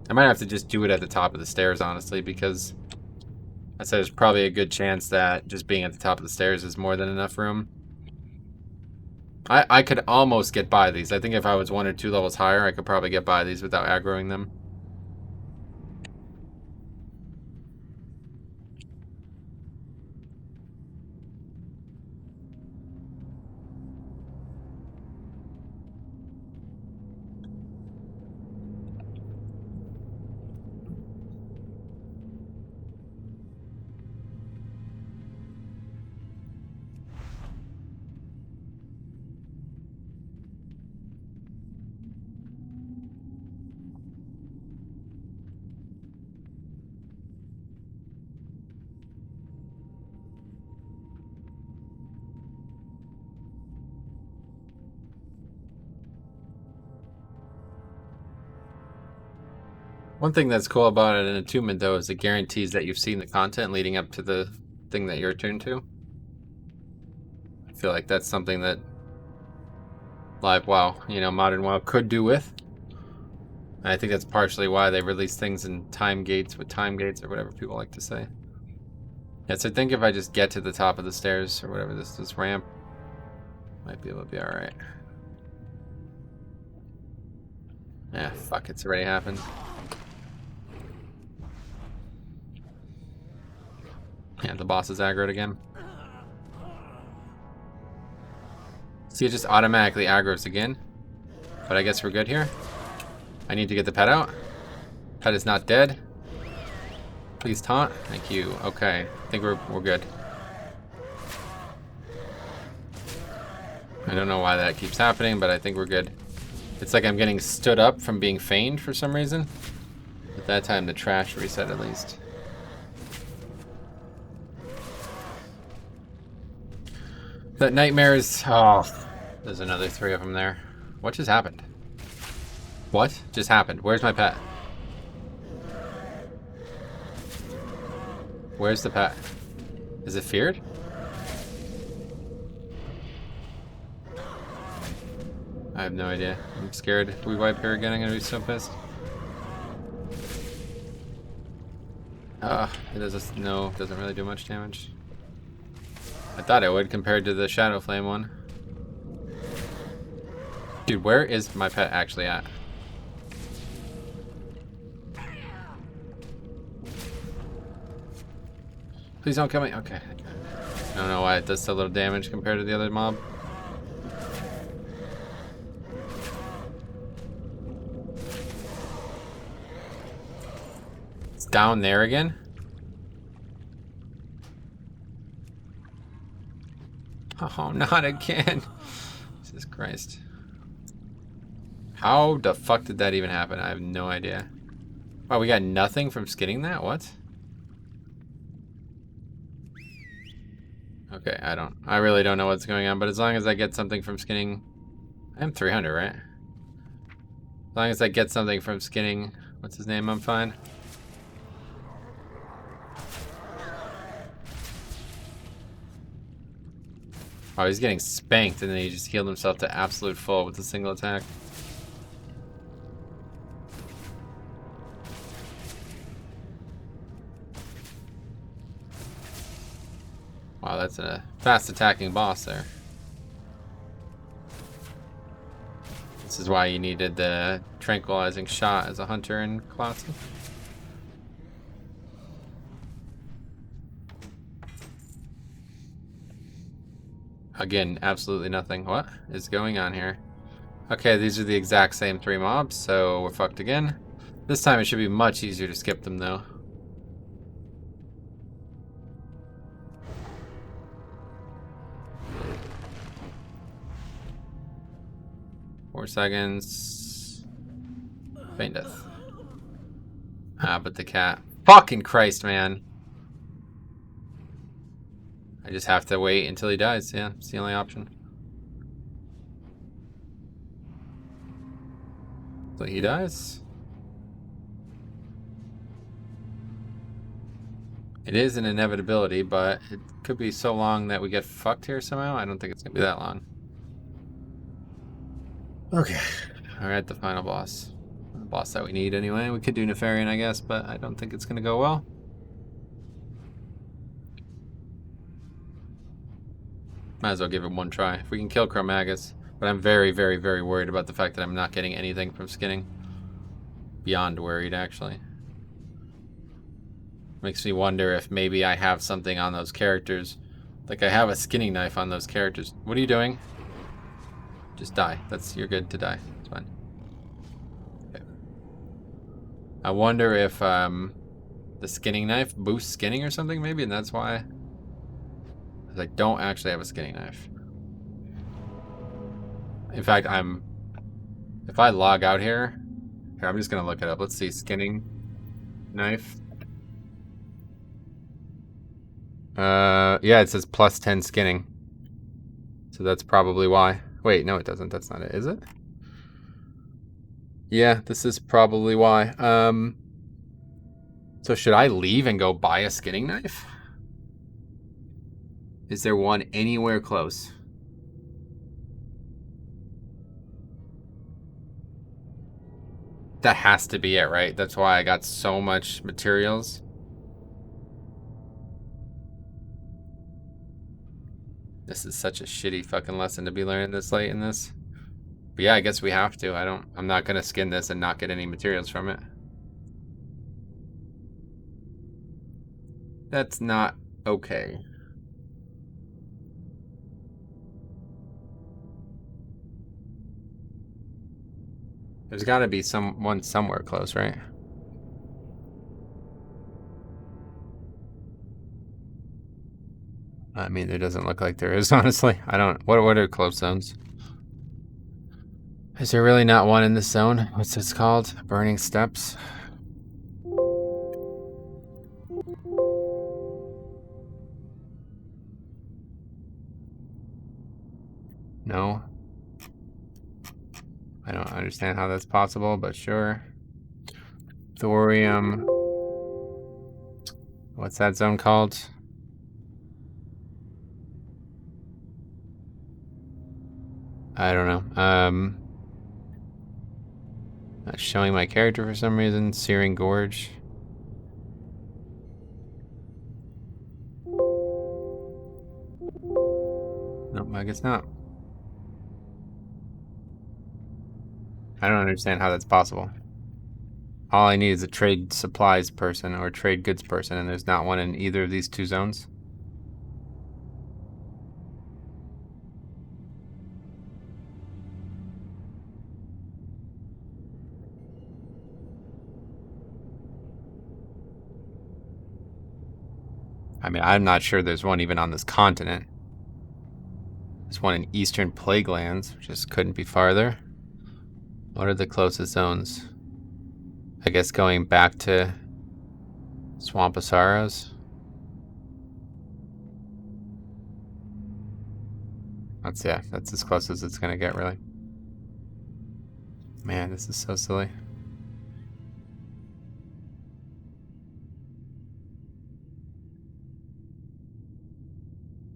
I might have to just do it at the top of the stairs, honestly, because I said there's probably a good chance that just being at the top of the stairs is more than enough room. I could almost get by these. I think if I was 1 or 2 levels higher, I could probably get by these without aggroing them. One thing that's cool about an attunement, though, is it guarantees that you've seen the content leading up to the thing that you're attuned to. I feel like that's something that Live WoW, you know, Modern WoW could do with. And I think that's partially why they release things in time gates with time gates, or whatever people like to say. Yeah, so I think if I just get to the top of the stairs, or whatever this ramp, might be able to be alright. Yeah, fuck, it's already happened. Yeah, the boss is aggroed again. See, it just automatically aggroes again. But I guess we're good here. I need to get the pet out. Pet is not dead. Please taunt. Thank you. Okay, I think we're good. I don't know why that keeps happening, but I think we're good. It's like I'm getting stood up from being feigned for some reason. At that time, the trash reset at least. That nightmares. Oh, there's another 3 of them there. What just happened? What just happened? Where's my pet? Where's the pet? Is it feared? I have no idea. I'm scared. If we wipe here again, I'm gonna be so pissed. It doesn't. No, it doesn't really do much damage. I thought it would compared to the Shadow Flame one. Dude, where is my pet actually at? Please don't kill me. Okay. I don't know why it does so little damage compared to the other mob. It's down there again? Oh, not again. Jesus Christ. How the fuck did that even happen? I have no idea. Wow, we got nothing from skinning that? What? Okay, I really don't know what's going on, but as long as I get something from skinning... I am 300, right? As long as I get something from skinning... What's his name? I'm fine. Oh, he's getting spanked, and then he just healed himself to absolute full with a single attack. Wow, that's a fast attacking boss there. This is why you needed the tranquilizing shot as a hunter in Classy. Again, absolutely nothing. What is going on here? Okay, these are the exact same 3 mobs, so we're fucked again. This time it should be much easier to skip them, though. 4 seconds. Feign death. Ah, but the cat. Fucking Christ, man. I just have to wait until he dies. Yeah, it's the only option. So he dies. It is an inevitability, but it could be so long that we get fucked here somehow. I don't think it's gonna be that long. Okay. Alright, the final boss. The boss that we need anyway. We could do Nefarian, I guess, but I don't think it's gonna go well. Might as well give it one try. If we can kill Chromagus. But I'm very, very, very worried about the fact that I'm not getting anything from skinning. Beyond worried, actually. Makes me wonder if maybe I have something on those characters. Like I have a skinning knife on those characters. What are you doing? Just die. You're good to die. It's fine. Okay. I wonder if the skinning knife boosts skinning or something maybe, and that's why. Because I don't actually have a skinning knife. In fact, if I log out here, I'm just gonna look it up. Let's see, skinning knife. Yeah, it says plus 10 skinning. So that's probably why. Wait, no, it doesn't. That's not it, is it? Yeah, this is probably why. So should I leave and go buy a skinning knife? Is there one anywhere close? That has to be it, right? That's why I got so much materials. This is such a shitty fucking lesson to be learning this late in this. But yeah, I guess we have to. I'm not gonna skin this and not get any materials from it. That's not okay. There's gotta be one somewhere close, right? I mean, there doesn't look like there is, honestly. What are close zones? Is there really not one in this zone? What's this called? Burning Steps? No. I don't understand how that's possible, but sure. Thorium. What's that zone called? I don't know. Not showing my character for some reason. Searing Gorge. Nope, I guess not. I don't understand how that's possible. All I need is a trade supplies person or trade goods person, and there's not one in either of these two zones. I mean, I'm not sure there's one even on this continent. There's one in Eastern Plaguelands, which just couldn't be farther. What are the closest zones? I guess going back to Swamp of Sorrows. That's as close as it's gonna get, really. Man, this is so silly.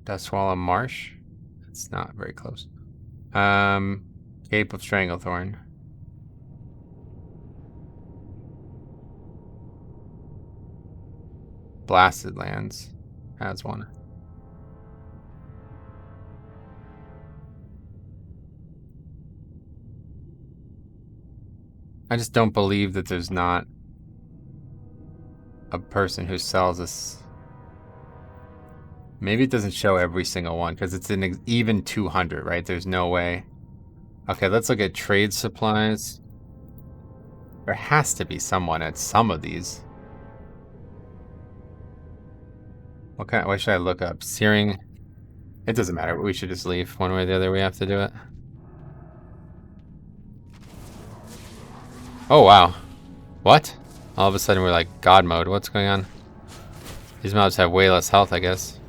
Dustswallow Marsh? It's not very close. Cape of Stranglethorn. Blasted Lands has one. I just don't believe that there's not a person who sells this. Maybe it doesn't show every single one because it's an even 200, right? There's no way. Okay, let's look at trade supplies. There has to be someone at some of these. What should I look up? Searing. It doesn't matter. We should just leave one way or the other. We have to do it. Oh, wow. What? All of a sudden we're like God mode. What's going on? These mobs have way less health, I guess.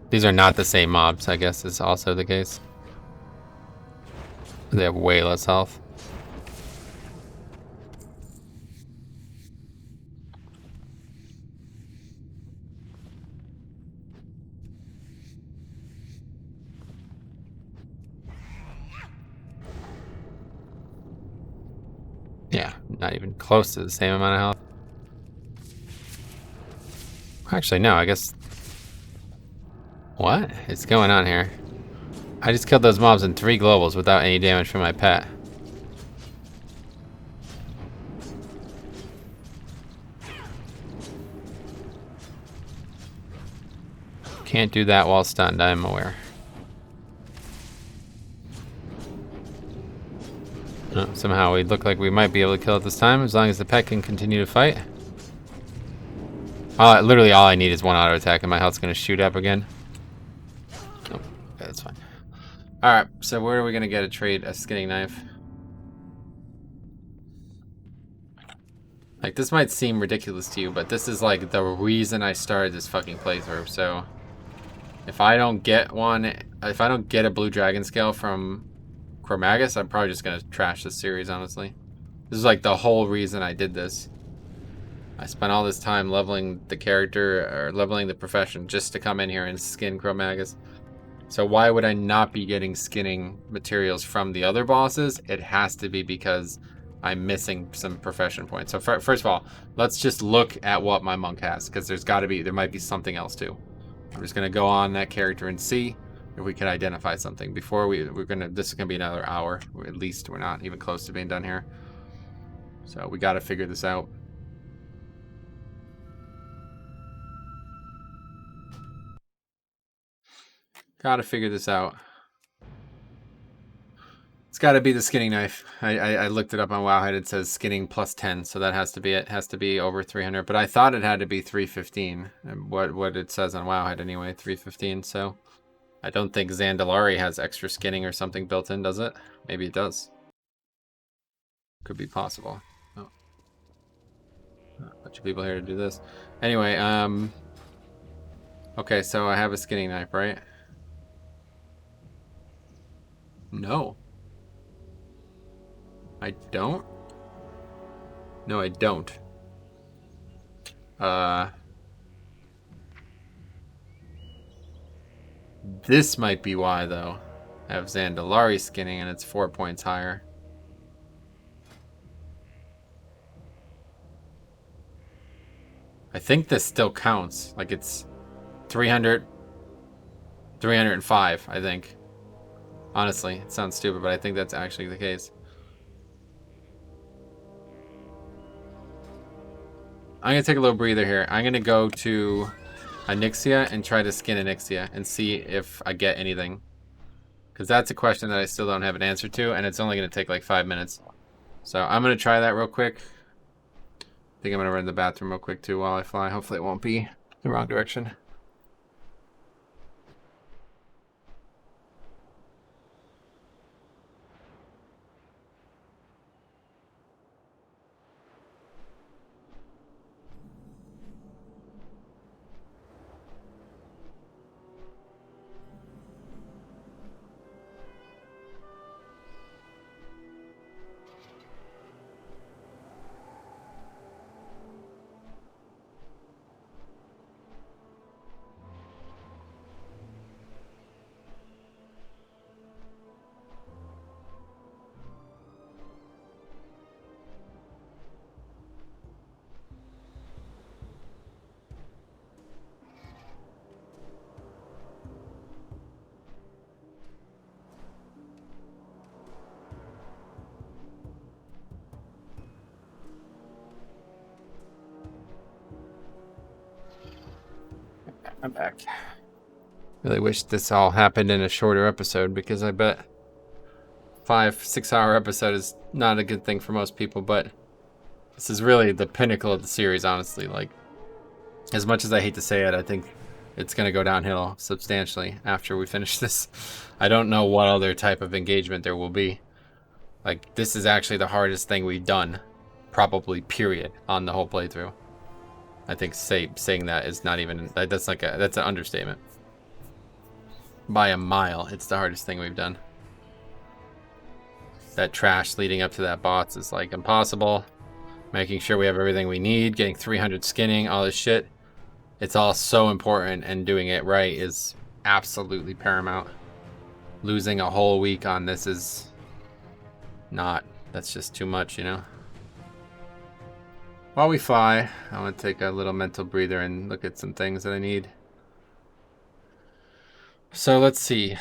These are not the same mobs, I guess is also the case. They have way less health. Yeah, not even close to the same amount of health. Actually, no, I guess... What is going on here? I just killed those mobs in 3 globals without any damage from my pet. Can't do that while stunned, I am aware. Oh, somehow we look like we might be able to kill it this time, as long as the pet can continue to fight. Literally all I need is 1 auto attack and my health's going to shoot up again. Oh, okay, that's fine. Alright, so where are we going to get a trade a skinning knife? Like, this might seem ridiculous to you, but this is like the reason I started this fucking playthrough, so... If I don't get a blue dragon scale from Chromagus, I'm probably just going to trash this series, honestly. This is like the whole reason I did this. I spent all this time leveling the character, or leveling the profession, just to come in here and skin Chromagus. So why would I not be getting skinning materials from the other bosses? It has to be because I'm missing some profession points. So first of all, let's just look at what my monk has, because there might be something else too. I'm just gonna go on that character and see if we can identify something before this is gonna be another hour. At least we're not even close to being done here. So we gotta figure this out. Gotta figure this out. It's gotta be the skinning knife. I looked it up on Wowhead. It says skinning plus 10, so that has to be it. It has to be over 300, but I thought it had to be 315. And what it says on Wowhead anyway, 315. So I don't think Zandalari has extra skinning or something built in, does it? Maybe it does. Could be possible. Oh. A bunch of people here to do this. Anyway, okay, so I have a skinning knife, right? No. I don't? No, I don't. This might be why, though. I have Zandalari skinning and it's 4 points higher. I think this still counts. Like it's 300, 305, I think. Honestly, it sounds stupid, but I think that's actually the case. I'm going to take a little breather here. I'm going to go to Onyxia and try to skin Onyxia and see if I get anything. Because that's a question that I still don't have an answer to, and it's only going to take like 5 minutes. So I'm going to try that real quick. I think I'm going to run to the bathroom real quick too while I fly. Hopefully it won't be the wrong direction. I'm back. Really wish this all happened in a shorter episode, because I bet 5-6 hour episode is not a good thing for most people, but this is really the pinnacle of the series, honestly. Like, as much as I hate to say it, I think it's going to go downhill substantially after we finish this. I don't know what other type of engagement there will be. Like, this is actually the hardest thing we've done, probably, period, on the whole playthrough. I think saying that is not even, that's like that's an understatement. By a mile, it's the hardest thing we've done. That trash leading up to that boss is like impossible. Making sure we have everything we need, getting 300 skinning, all this shit. It's all so important, and doing it right is absolutely paramount. Losing a whole week on this is not, that's just too much, you know? While we fly, I want to take a little mental breather and look at some things that I need. So let's see.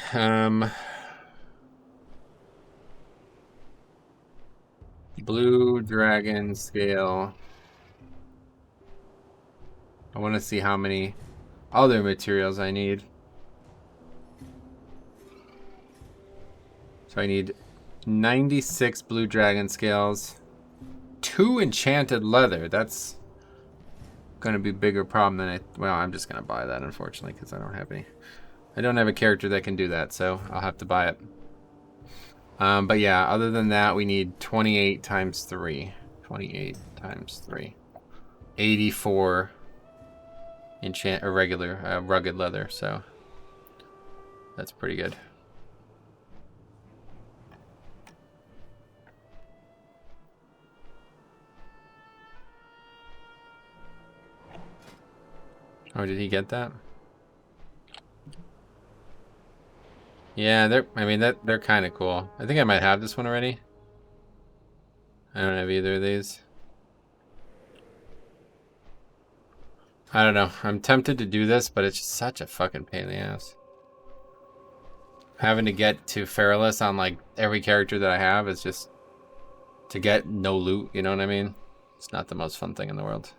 Blue dragon scale. I want to see how many other materials I need. So I need 96 blue dragon scales. 2 enchanted leather. That's gonna be a bigger problem than well, I'm just gonna buy that, unfortunately, because I don't have any. I don't have a character that can do that, so I'll have to buy it. But yeah, other than that, we need 28 times 3. 28 times 3. 84 regular rugged leather, so that's pretty good. Oh, did he get that? Yeah, they're kind of cool. I think I might have this one already. I don't have either of these. I don't know. I'm tempted to do this, but it's just such a fucking pain in the ass. Having to get to Feralus on like every character that I have is just to get no loot, you know what I mean? It's not the most fun thing in the world.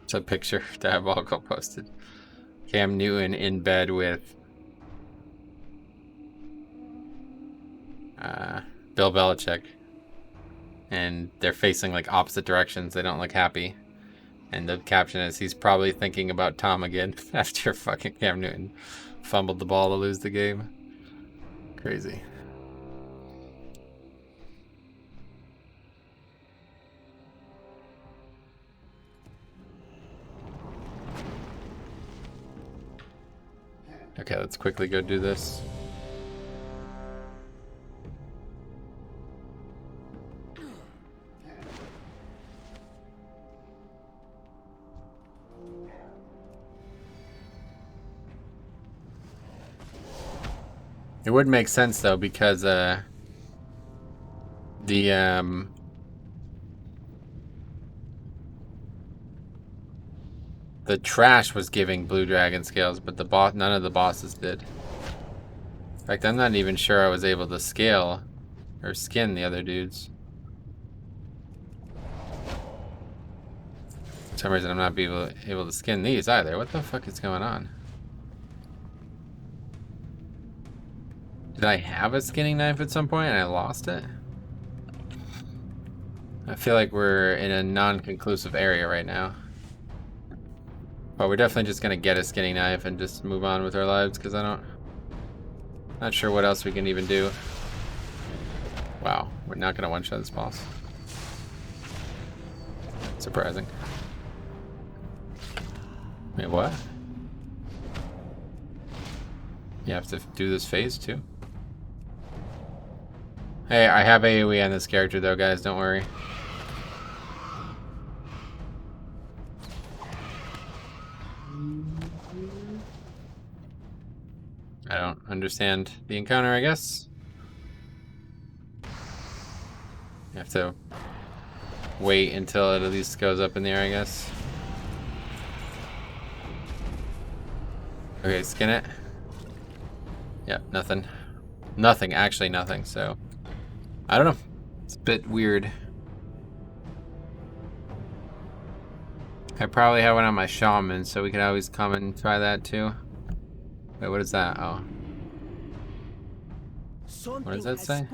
It's a picture Diabolical posted. Cam Newton in bed with Bill Belichick. And they're facing like opposite directions. They don't look happy. And the caption is, he's probably thinking about Tom again after fucking Cam Newton fumbled the ball to lose the game. Crazy. Okay, let's quickly go do this. It would make sense though, because the trash was giving blue dragon scales, but none of the bosses did. In fact, I'm not even sure I was able to scale or skin the other dudes. For some reason, I'm not able to skin these either. What the fuck is going on? Did I have a skinning knife at some point and I lost it? I feel like we're in a non-conclusive area right now. But we're definitely just gonna get a skinning knife and just move on with our lives, because not sure what else we can even do. Wow, we're not gonna one-shot this boss. Surprising. Wait, what? You have to do this phase too? Hey, I have AoE on this character though, guys, don't worry. I don't understand the encounter, I guess. You have to wait until it at least goes up in the air, I guess. Okay, skin it. Yeah, nothing. Nothing, actually nothing, so... I don't know. It's a bit weird. I probably have one on my shaman, so we could always come and try that too. Wait, what is that? Oh. What does that say?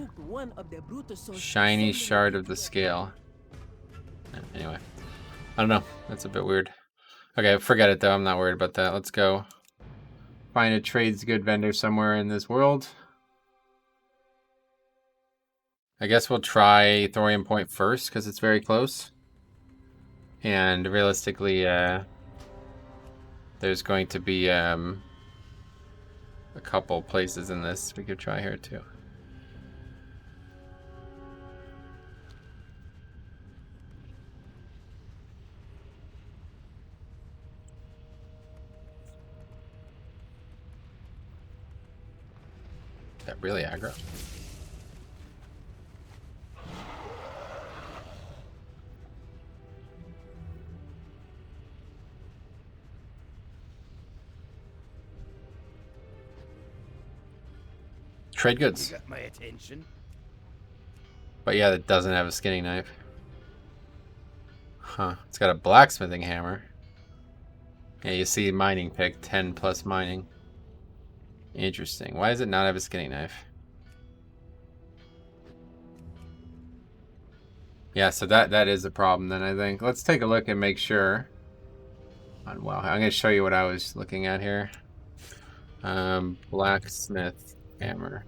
Shiny shard of the scale. Anyway. I don't know. That's a bit weird. Okay, forget it though. I'm not worried about that. Let's go find a trades good vendor somewhere in this world. I guess we'll try Thorium Point first because it's very close. And realistically, there's going to be a couple places in this we could try here too. Is that really aggro? Trade goods. You got my attention. But yeah, it doesn't have a skinning knife. Huh. It's got a blacksmithing hammer. Yeah, you see mining pick, 10 plus mining. Interesting. Why does it not have a skinning knife? Yeah, so that is a problem then, I think. Let's take a look and make sure. Wow, I'm going to show you what I was looking at here. Blacksmith hammer.